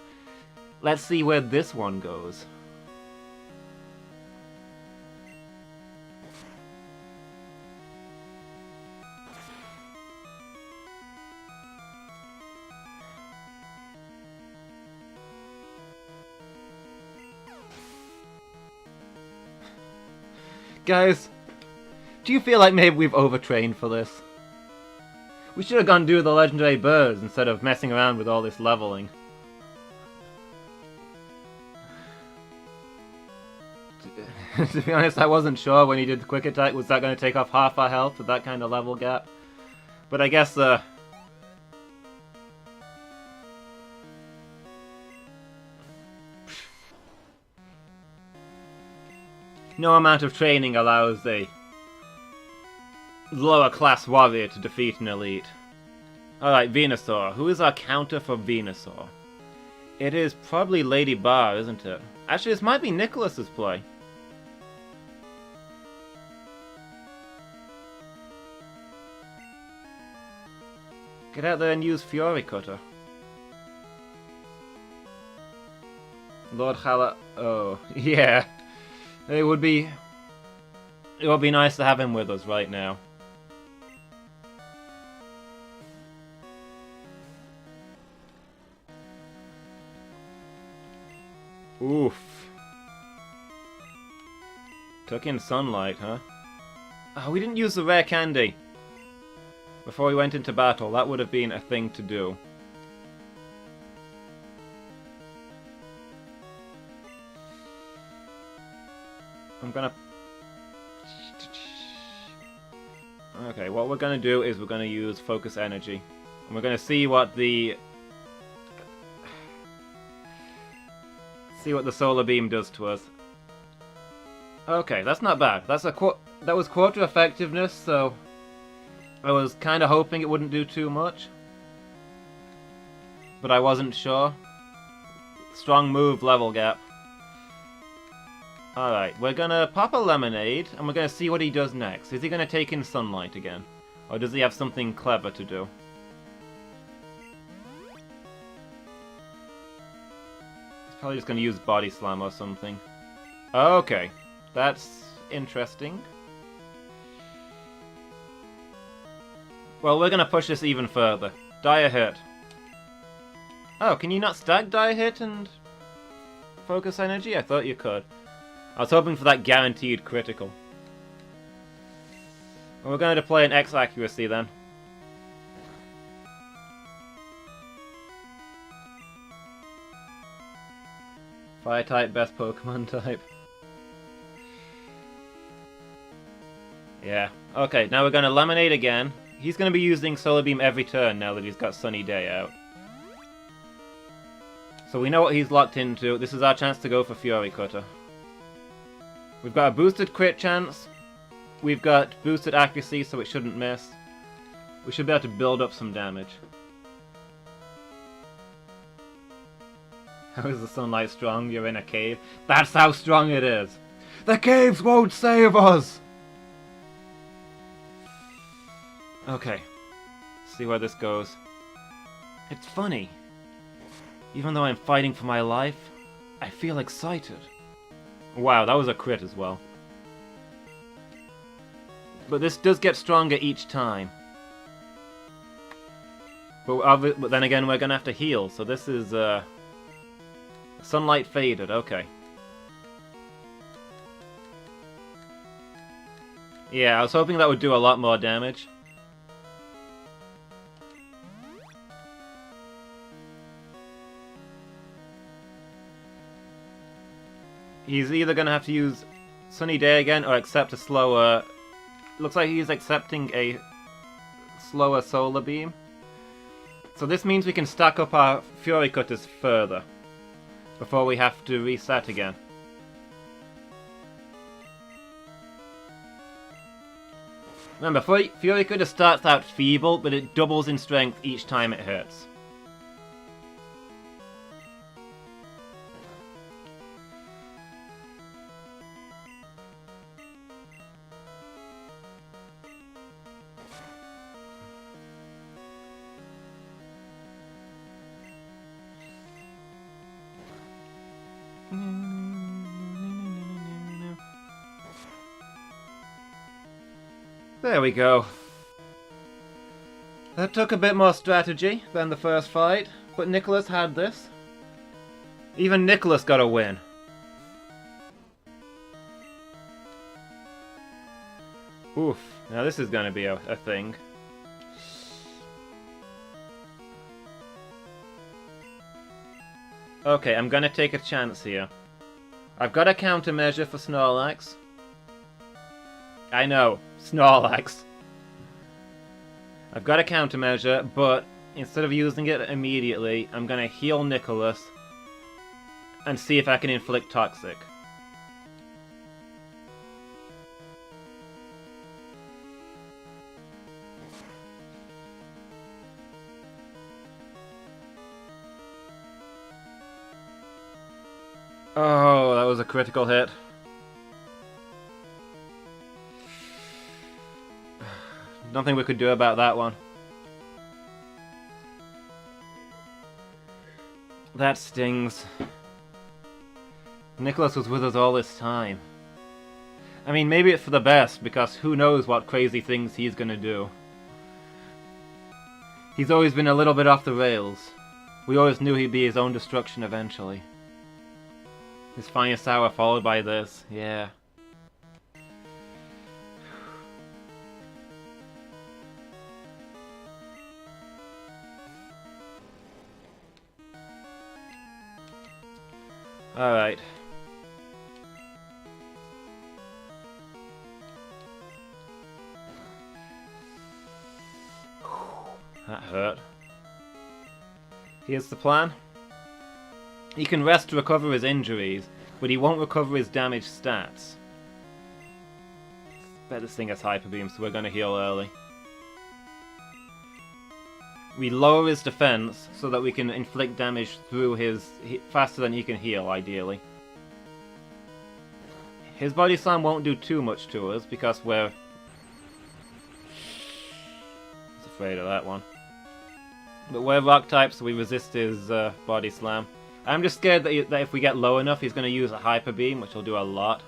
let's see where this one goes. Guys, do you feel like maybe we've overtrained for this? We should have gone do the legendary birds instead of messing around with all this leveling. To be honest, I wasn't sure when he did the quick attack, was that going to take off half our health with that kind of level gap? But I guess, no amount of training allows a lower class warrior to defeat an elite. Alright, Venusaur. Who is our counter for Venusaur? It is probably Lady Bar, isn't it? Actually, this might be Nicholas's play. Get out there and use Fury Cutter. Lord Hala... Oh, yeah. It would be nice to have him with us right now. Oof. Took in sunlight, huh? Oh, we didn't use the rare candy before we went into battle. That would have been a thing to do. I'm gonna... Okay, what we're gonna do is we're gonna use focus energy. And we're gonna see what the... see what the solar beam does to us. Okay, that's not bad. That was quarter effectiveness, so I was kind of hoping it wouldn't do too much. But I wasn't sure. Strong move, level gap. Alright, we're gonna pop a lemonade, and we're gonna see what he does next. Is he gonna take in sunlight again? Or does he have something clever to do? He's probably just gonna use body slam or something. Okay, that's interesting. Well, we're gonna push this even further. Dire hit. Oh, can you not stack dire hit and focus energy? I thought you could. I was hoping for that guaranteed critical. Well, we're going to play an X accuracy then. Fire type, best Pokemon type. Yeah. Okay, now we're going to Lemonade again. He's going to be using Solar Beam every turn now that he's got Sunny Day out. So we know what he's locked into. This is our chance to go for Fury Cutter. We've got a boosted crit chance. We've got boosted accuracy, so it shouldn't miss. We should be able to build up some damage. How is the sunlight strong? You're in a cave. That's how strong it is! The caves won't save us! Okay. See where this goes. It's funny. Even though I'm fighting for my life, I feel excited. Wow, that was a crit as well. But this does get stronger each time. But then again, we're going to have to heal, so this is... sunlight faded, okay. Yeah, I was hoping that would do a lot more damage. He's either going to have to use Sunny Day again or accept a slower... Looks like he's accepting a slower Solar Beam. So this means we can stack up our Fury Cutters further before we have to reset again. Remember, Fury Cutter starts out feeble, but it doubles in strength each time it hits. There we go. That took a bit more strategy than the first fight, but Nicholas had this. Even Nicholas got a win. Oof, now this is gonna be a thing. Okay, I'm gonna take a chance here. I've got a countermeasure for Snorlax. I know, Snorlax. I've got a countermeasure, but instead of using it immediately, I'm gonna heal Nicholas and see if I can inflict Toxic. Oh, that was a critical hit. Nothing we could do about that one. That stings. Nicholas was with us all this time. I mean, maybe it's for the best, because who knows what crazy things he's gonna do. He's always been a little bit off the rails. We always knew he'd be his own destruction eventually. His finest hour followed by this, yeah. Alright. That hurt. Here's the plan. He can rest to recover his injuries, but he won't recover his damaged stats. Bet this thing has Hyper Beam, so we're going to heal early. We lower his defense so that we can inflict damage through his faster than he can heal, ideally. His Body Slam won't do too much to us because we're... I was afraid of that one. But we're Rock type, so we resist his Body Slam. I'm just scared that if we get low enough, he's going to use a Hyper Beam, which will do a lot.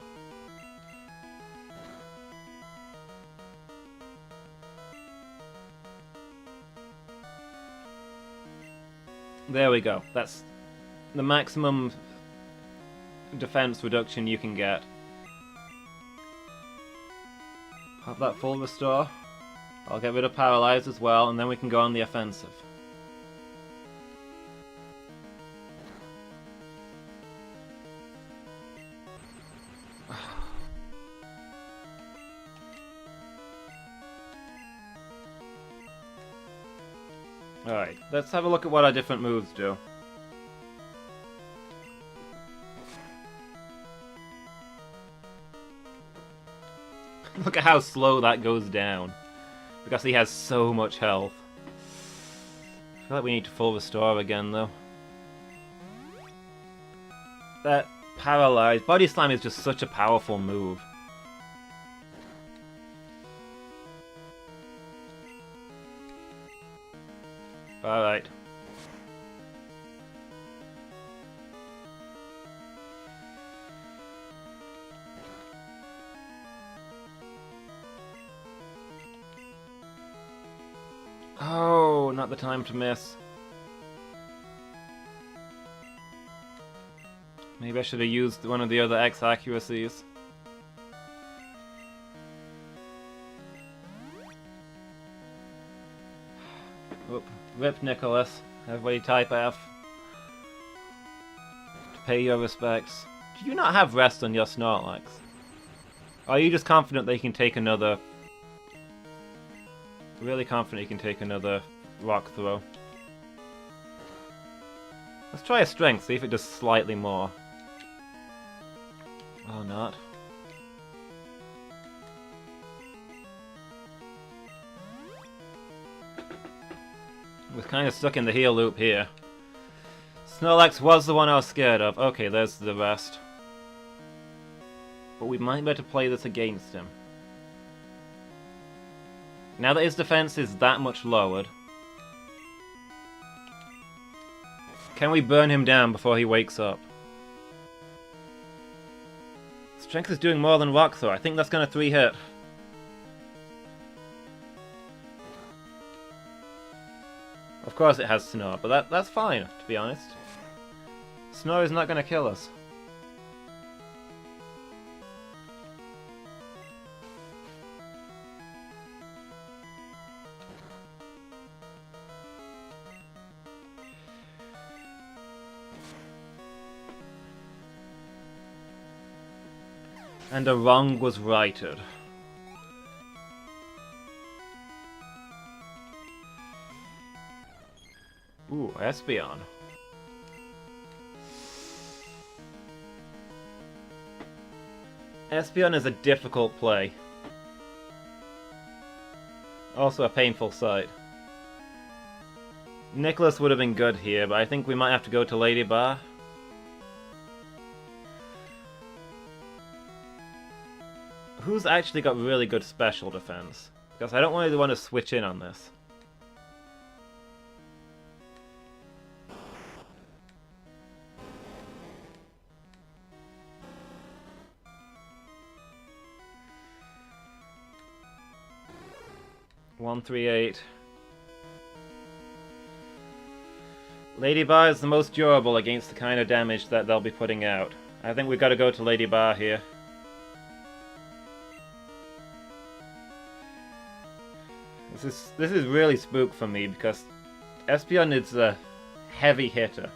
There we go. That's the maximum defense reduction you can get. Have that full restore. I'll get rid of Paralyze as well, and then we can go on the offensive. Alright, let's have a look at what our different moves do. Look at how slow that goes down. Because he has so much health. I feel like we need to full restore again, though. That Paralyze. Body Slam is just such a powerful move. Alright. Oh, not the time to miss. Maybe I should have used one of the other X accuracies. Oop. Rip Nicholas. Everybody type F. To pay your respects. Do you not have rest on your Snorlax? Or are you just confident that you can take another... Really confident you can take another rock throw? Let's try a strength, see if it does slightly more. Oh, not. We're kind of stuck in the heal loop here. Snorlax was the one I was scared of. Okay, there's the rest. But we might better play this against him. Now that his defense is that much lowered, can we burn him down before he wakes up? Strength is doing more than Rock Throw. I think that's going to 3-hit. Of course it has Snore, but that's fine, to be honest. Snore is not going to kill us. And a wrong was righted. Ooh, Espeon. Espeon is a difficult play. Also a painful sight. Nicholas would have been good here, but I think we might have to go to Lady Bar. Who's actually got really good special defense? Because I don't really want to switch in on this. One, 3, 8. Lady Bar is the most durable against the kind of damage that they'll be putting out. I think we've got to go to Lady Bar here. This is really spook for me because Espeon is a heavy hitter.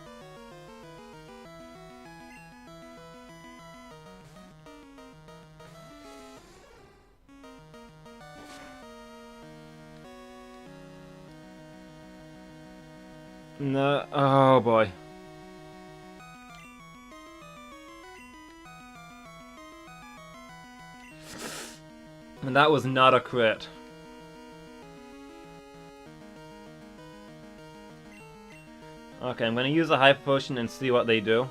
No. Oh boy. And that was not a crit. Okay, I'm gonna use a Hyper Potion and see what they do.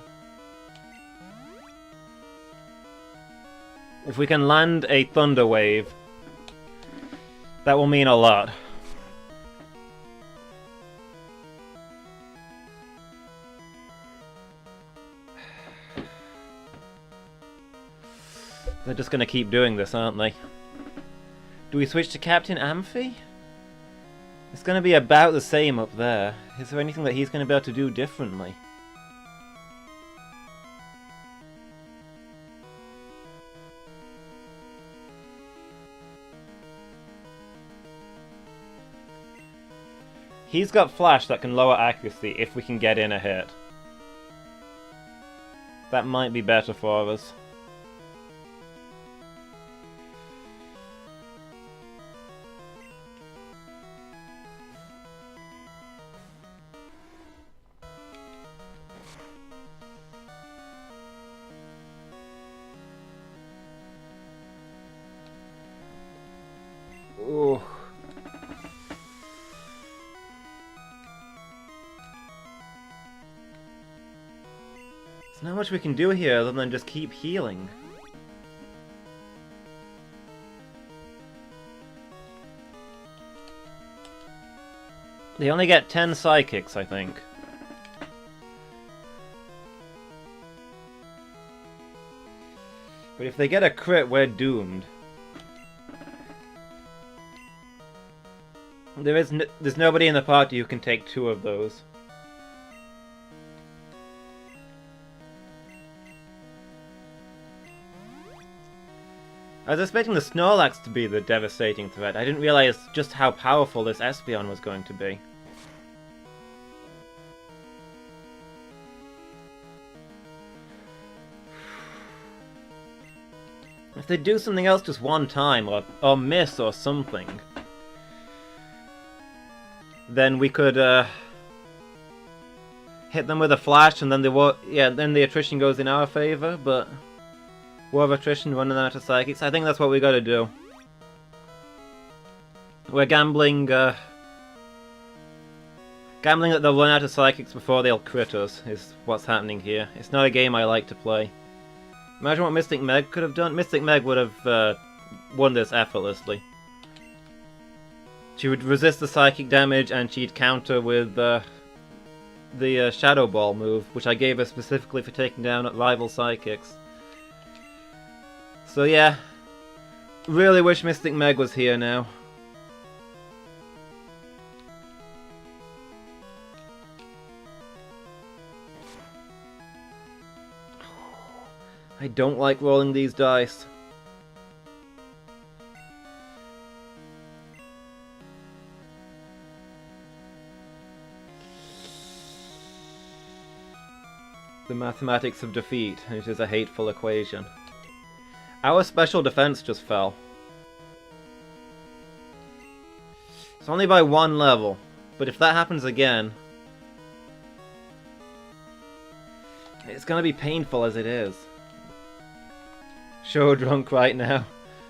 If we can land a Thunder Wave, that will mean a lot. They're just gonna keep doing this, aren't they? Do we switch to Captain Amphi? It's gonna be about the same up there. Is there anything that he's gonna be able to do differently? He's got Flash that can lower accuracy if we can get in a hit. That might be better for us. Ooh. There's not much we can do here other than just keep healing. They only get 10 psychics, I think. But if they get a crit, we're doomed. There's nobody in the party who can take 2 of those. I was expecting the Snorlax to be the devastating threat. I didn't realize just how powerful this Espeon was going to be. If they do something else just one time, or miss or something, then we could hit them with a flash, and then then the attrition goes in our favor. But war of attrition, running out of psychics. I think that's what we got to do. We're gambling. Gambling that they'll run out of psychics before they'll crit us is what's happening here. It's not a game I like to play. Imagine what Mystic Meg could have done. Mystic Meg would have won this effortlessly. She would resist the psychic damage, and she'd counter with the Shadow Ball move, which I gave her specifically for taking down rival psychics. So yeah, really wish Mystic Meg was here now. I don't like rolling these dice. The mathematics of defeat, it is a hateful equation. Our special defense just fell. It's only by 1 level, but if that happens again, it's gonna be painful as it is. So drunk right now.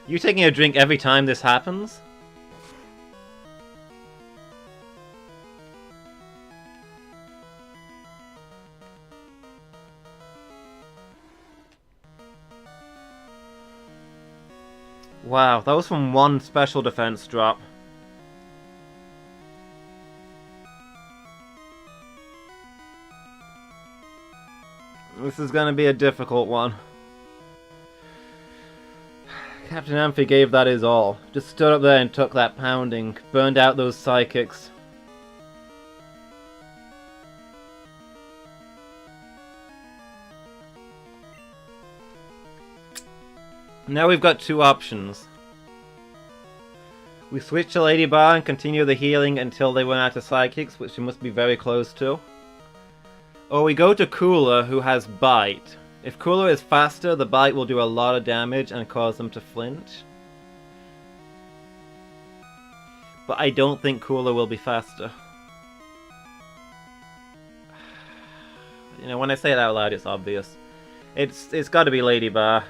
You taking a drink every time this happens? Wow, that was from 1 special defense drop. This is gonna be a difficult one. Captain Amphi gave that his all. Just stood up there and took that pounding. Burned out those psychics. Now we've got 2 options. We switch to Lady Bar and continue the healing until they run out of psychics, which we must be very close to. Or we go to Cooler, who has Bite. If Cooler is faster, the Bite will do a lot of damage and cause them to flinch. But I don't think Cooler will be faster. You know, when I say it out loud, it's obvious. It's got to be Lady Bar.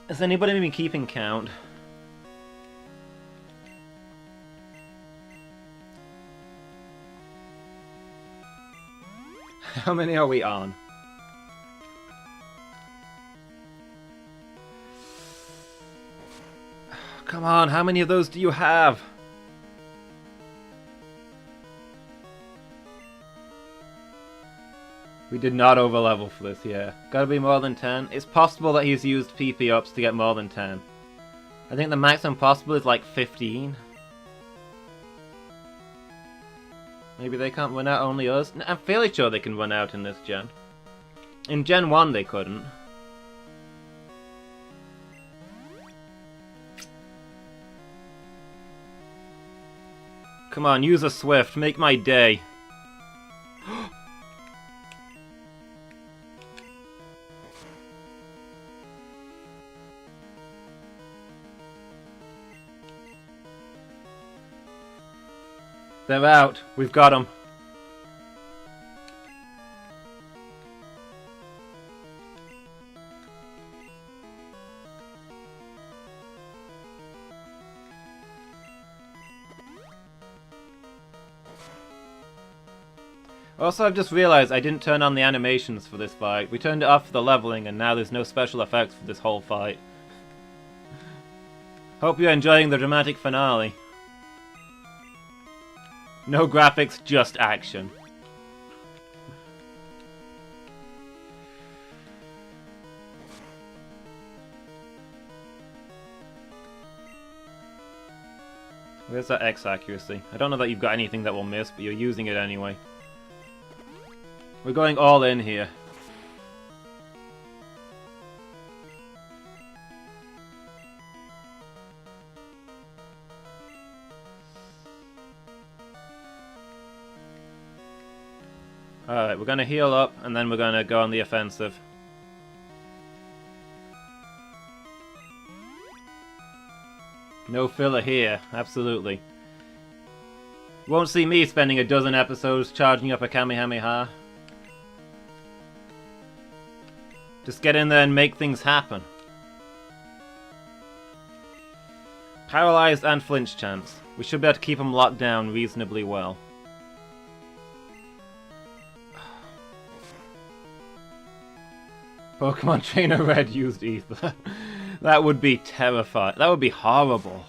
Has anybody been keeping count? How many are we on? Come on, how many of those do you have? We did not overlevel for this year. Gotta be more than 10. It's possible that he's used PP ups to get more than 10. I think the maximum possible is like 15. Maybe they can't win out, only us? I'm fairly sure they can win out in this gen. In Gen 1 they couldn't. Come on, use a Swift, make my day. They're out. We've got them. Also, I've just realized I didn't turn on the animations for this fight. We turned it off for the leveling, and now there's no special effects for this whole fight. Hope you're enjoying the dramatic finale. No graphics, just action. Where's that X accuracy? I don't know that you've got anything that will miss, but you're using it anyway. We're going all in here. Alright, we're gonna heal up, and then we're gonna go on the offensive. No filler here, absolutely. You won't see me spending a dozen episodes charging up a Kamehameha. Just get in there and make things happen. Paralyzed and flinch chance. We should be able to keep them locked down reasonably well. Pokemon Trainer Red used Ether. That would be terrifying. That would be horrible.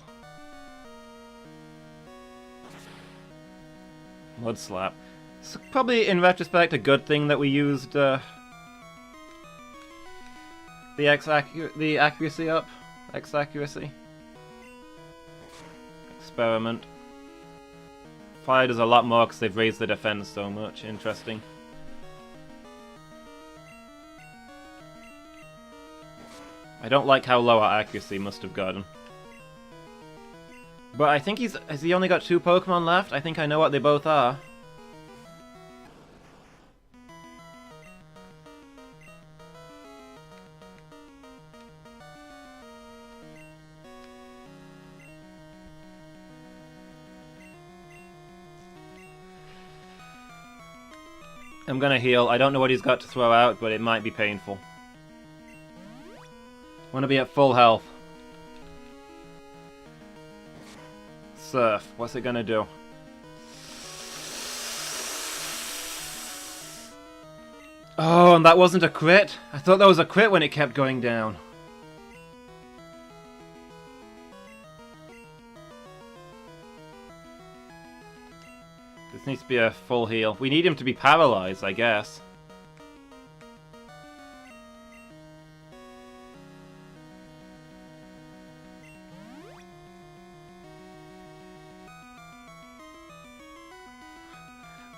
Mud Slap. It's probably, in retrospect, a good thing that we used the accuracy up. X accuracy. Experiment. Fire does a lot more because they've raised the defense so much. Interesting. I don't like how low our accuracy must have gotten. But I think has he only got 2 Pokemon left? I think I know what they both are. I'm gonna heal. I don't know what he's got to throw out, but it might be painful. Want to be at full health. Surf. What's it gonna do? Oh, and that wasn't a crit? I thought that was a crit when it kept going down. This needs to be a full heal. We need him to be paralyzed, I guess.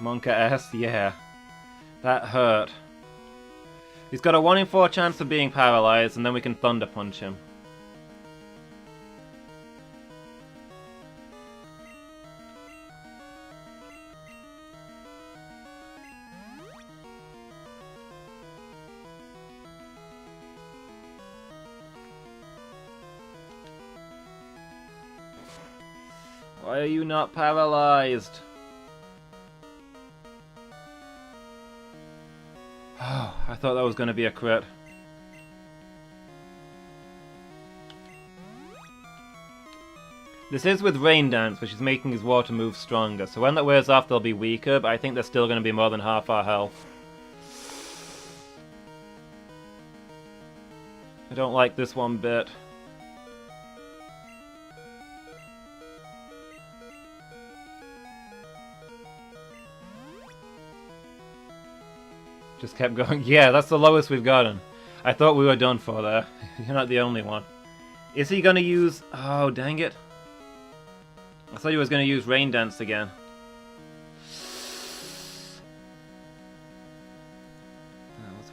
Monka S, yeah. That hurt. He's got a 1 in 4 chance of being paralyzed, and then we can Thunder Punch him. Why are you not paralyzed? Oh, I thought that was going to be a crit. This is with Rain Dance, which is making his water moves stronger, so when that wears off they'll be weaker, but I think they're still going to be more than half our health. I don't like this one bit. Just kept going. Yeah, that's the lowest we've gotten. I thought we were done for there. You're not the only one. Is he gonna use... Oh, dang it. I thought he was gonna use Rain Dance again. That was...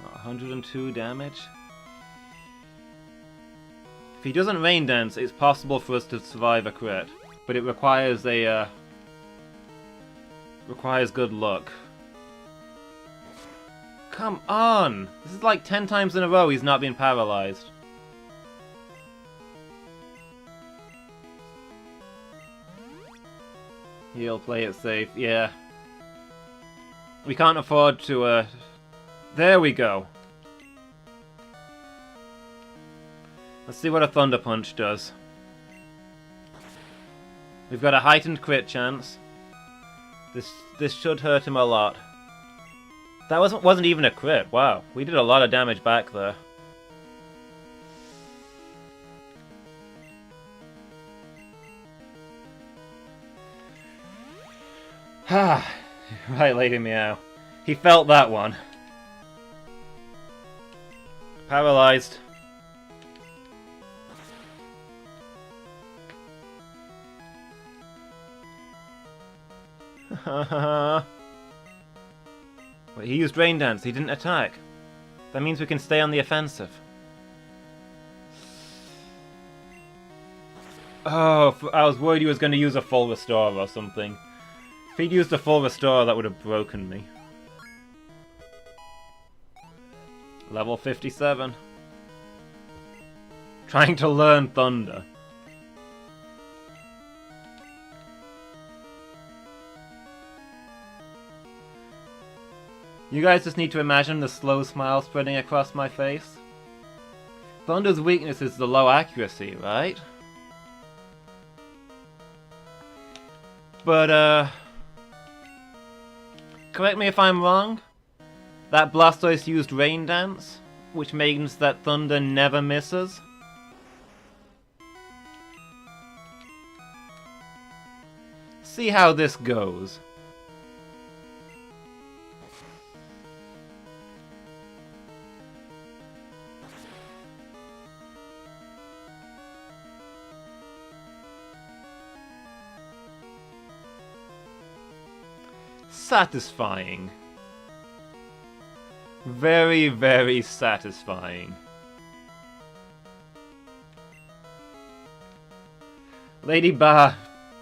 102 damage. If he doesn't Rain Dance, it's possible for us to survive a crit. But it requires a... requires good luck. Come on! This is like 10 times in a row he's not been paralyzed. He'll play it safe, yeah. We can't afford to, There we go. Let's see what a Thunder Punch does. We've got a heightened crit chance. This should hurt him a lot. That wasn't even a crit. Wow, we did a lot of damage back there. Ah, right, Lady Meow. He felt that one. Paralyzed. Wait, he used Rain Dance, he didn't attack. That means we can stay on the offensive. Oh, I was worried he was going to use a full restore or something. If he'd used a full restore, that would have broken me. Level 57. Trying to learn Thunder. You guys just need to imagine the slow smile spreading across my face. Thunder's weakness is the low accuracy, right? But, correct me if I'm wrong. That Blastoise used Rain Dance, which means that Thunder never misses. See how this goes. Satisfying. Very, very satisfying. Lady Ba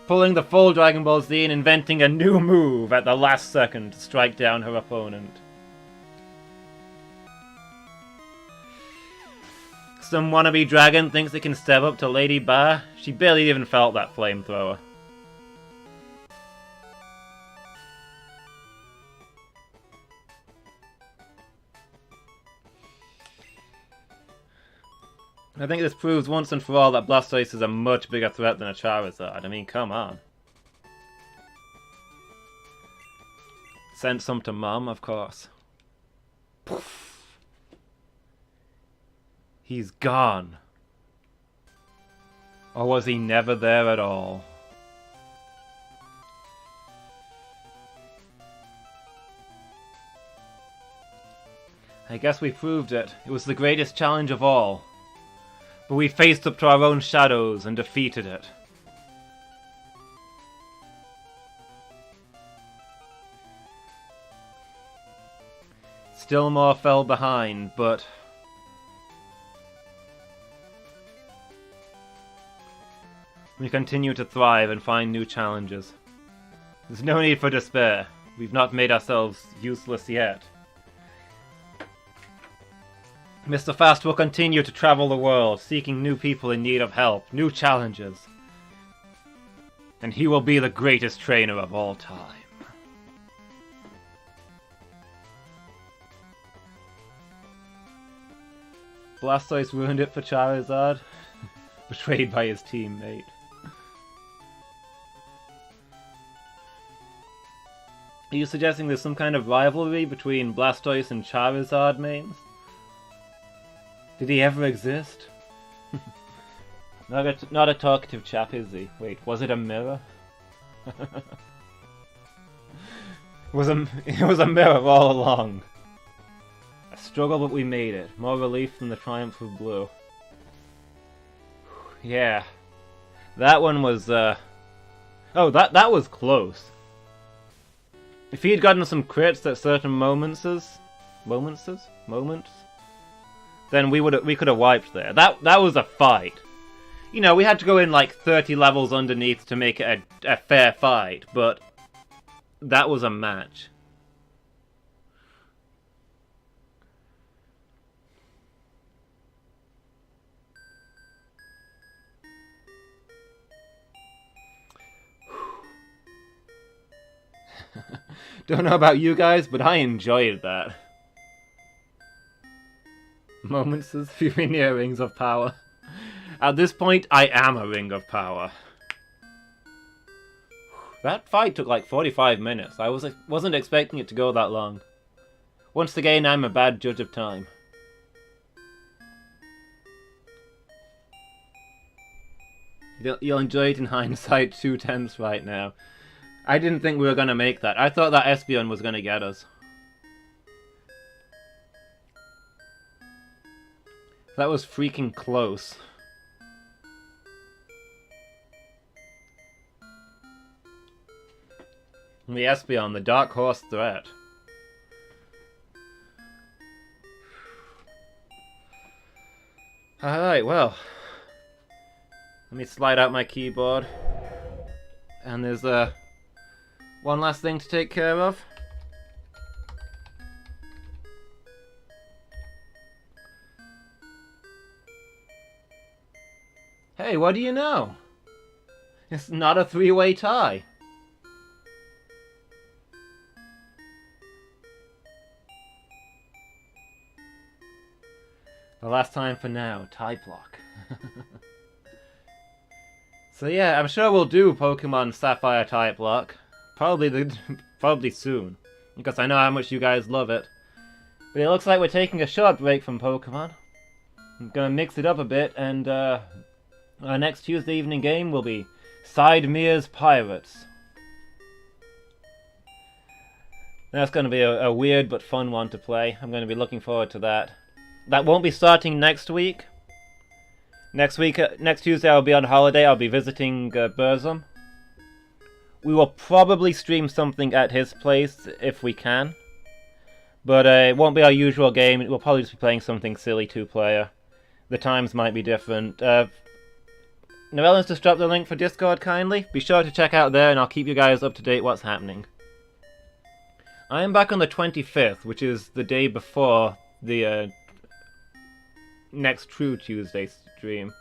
pulling the full Dragon Ball Z and inventing a new move at the last second to strike down her opponent. Some wannabe dragon thinks it can step up to Lady Ba. She barely even felt that flamethrower. I think this proves once and for all that Blastoise is a much bigger threat than a Charizard. I mean, come on. Send some to Mum, of course. Poof. He's gone. Or was he never there at all? I guess we proved it. It was the greatest challenge of all. But we faced up to our own shadows and defeated it. Still more fell behind, but... we continue to thrive and find new challenges. There's no need for despair. We've not made ourselves useless yet. Mr. Fast will continue to travel the world, seeking new people in need of help, new challenges. And he will be the greatest trainer of all time. Blastoise ruined it for Charizard. Betrayed by his teammate. Are you suggesting there's some kind of rivalry between Blastoise and Charizard mains? Did he ever exist? Not a talkative chap, is he? Wait, was it a mirror? It was a mirror all along. A struggle, but we made it. More relief than the triumph of blue. Yeah. That one was, Oh, that was close. If he had gotten some crits at certain moments, then we could have wiped there. That was a fight. You know, we had to go in like 30 levels underneath to make it a fair fight, but that was a match. Don't know about you guys, but I enjoyed that. Moments as Fuminia Rings of Power. At this point, I am a Ring of Power. That fight took like 45 minutes. I wasn't expecting it to go that long. Once again, I'm a bad judge of time. You'll enjoy it in hindsight 2/10 right now. I didn't think we were going to make that. I thought that Espeon was going to get us. That was freaking close. The Espeon, the dark horse threat. Alright, well. Let me slide out my keyboard. And there's one last thing to take care of. Hey, what do you know? It's not a three-way tie. The last time for now, Typelocke. So yeah, I'm sure we'll do Pokemon Sapphire Typelocke. Probably soon. Because I know how much you guys love it. But it looks like we're taking a short break from Pokemon. I'm gonna mix it up a bit, and our next Tuesday evening game will be Sidemere's Pirates. That's gonna be a weird but fun one to play. I'm gonna be looking forward to that. That won't be starting next week. Next Tuesday I'll be on holiday. I'll be visiting Burzum. We will probably stream something at his place if we can. But it won't be our usual game. We'll probably just be playing something silly two-player. The times might be different. Noellen's just dropped the link for Discord kindly. Be sure to check out there and I'll keep you guys up to date what's happening. I am back on the 25th, which is the day before the next True Tuesday stream.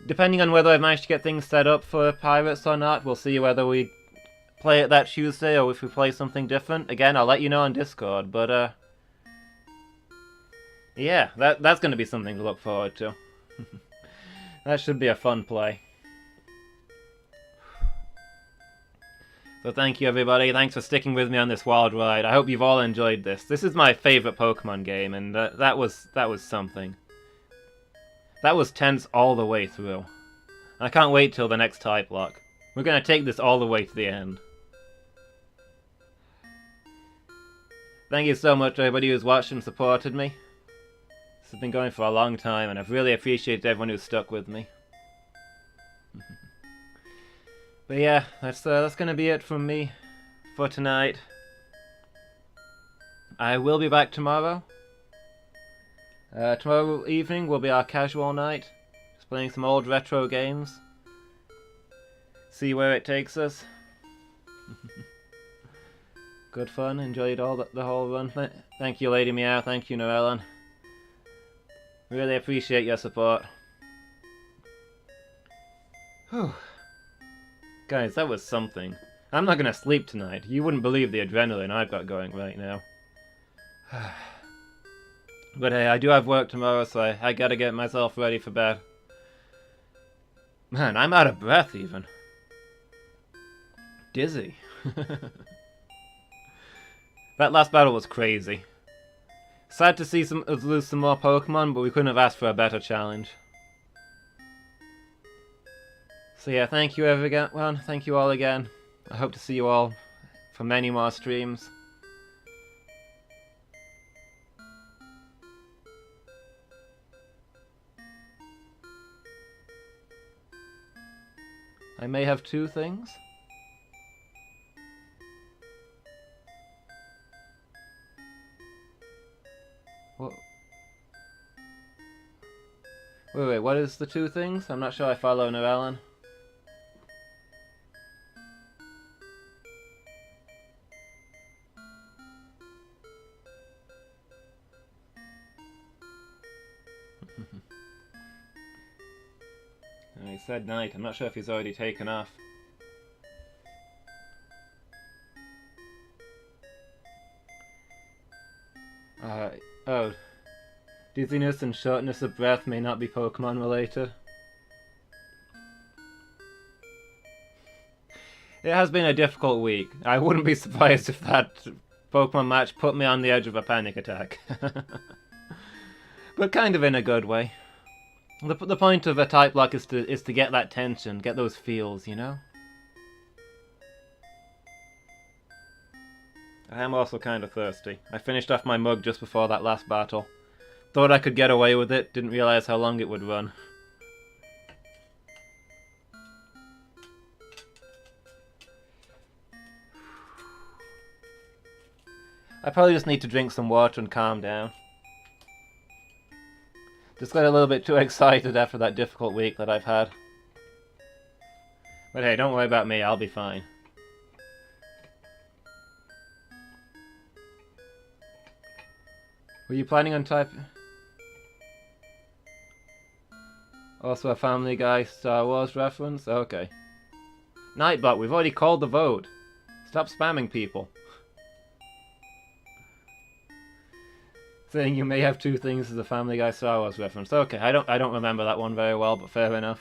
Depending on whether I've managed to get things set up for Pirates or not, we'll see whether we play it that Tuesday or if we play something different. Again, I'll let you know on Discord, but yeah, that's going to be something to look forward to. That should be a fun play. So thank you everybody, thanks for sticking with me on this wild ride. I hope you've all enjoyed this. This is my favourite Pokemon game, and that was something. That was tense all the way through. I can't wait till the next Typelocke. We're going to take this all the way to the end. Thank you so much everybody who's watched and supported me. This has been going for a long time, and I've really appreciated everyone who's stuck with me. But yeah, that's going to be it from me for tonight. I will be back tomorrow. Tomorrow evening will be our casual night. Just playing some old retro games. See where it takes us. Good fun, enjoyed all the whole run. Thank you Lady Meow, thank you Noellen. Really appreciate your support. Whew. Guys, that was something. I'm not gonna sleep tonight. You wouldn't believe the adrenaline I've got going right now. But hey, I do have work tomorrow, so I gotta get myself ready for bed. Man, I'm out of breath even. Dizzy. That last battle was crazy. Sad to see us lose some more Pokemon, but we couldn't have asked for a better challenge. So yeah, thank you everyone. Thank you all again. I hope to see you all for many more streams. I may have 2 things. What? Wait, what is the 2 things? I'm not sure I follow Noellen. He said night. I'm not sure if he's already taken off. Oh. Dizziness and shortness of breath may not be Pokemon related. It has been a difficult week. I wouldn't be surprised if that Pokemon match put me on the edge of a panic attack. But kind of in a good way. The point of a Typelocke is to get that tension, get those feels, you know? I am also kind of thirsty. I finished off my mug just before that last battle. Thought I could get away with it, didn't realise how long it would run. I probably just need to drink some water and calm down. Just got a little bit too excited after that difficult week that I've had. But hey, don't worry about me, I'll be fine. Were you planning on typing? Also a Family Guy Star Wars reference? Okay. Nightbot, we've already called the vote. Stop spamming people. Saying you may have 2 things as a Family Guy Star Wars reference. Okay, I don't remember that one very well, but fair enough.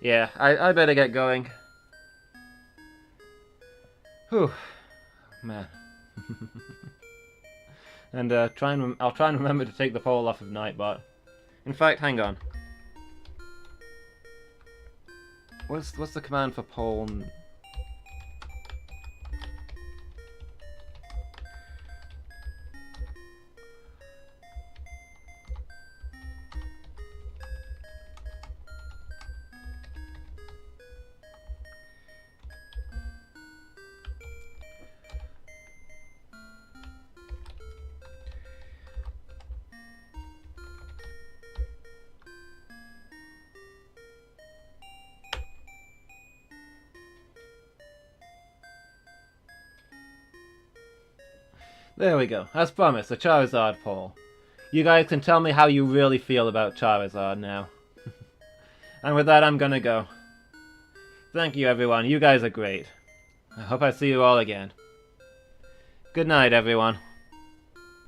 Yeah, I better get going. Whew. Man. And I'll try and remember to take the poll off of Nightbot. In fact, hang on. What's the command for poll? There we go. As promised, a Charizard poll. You guys can tell me how you really feel about Charizard now. And with that, I'm gonna go. Thank you, everyone. You guys are great. I hope I see you all again. Good night, everyone.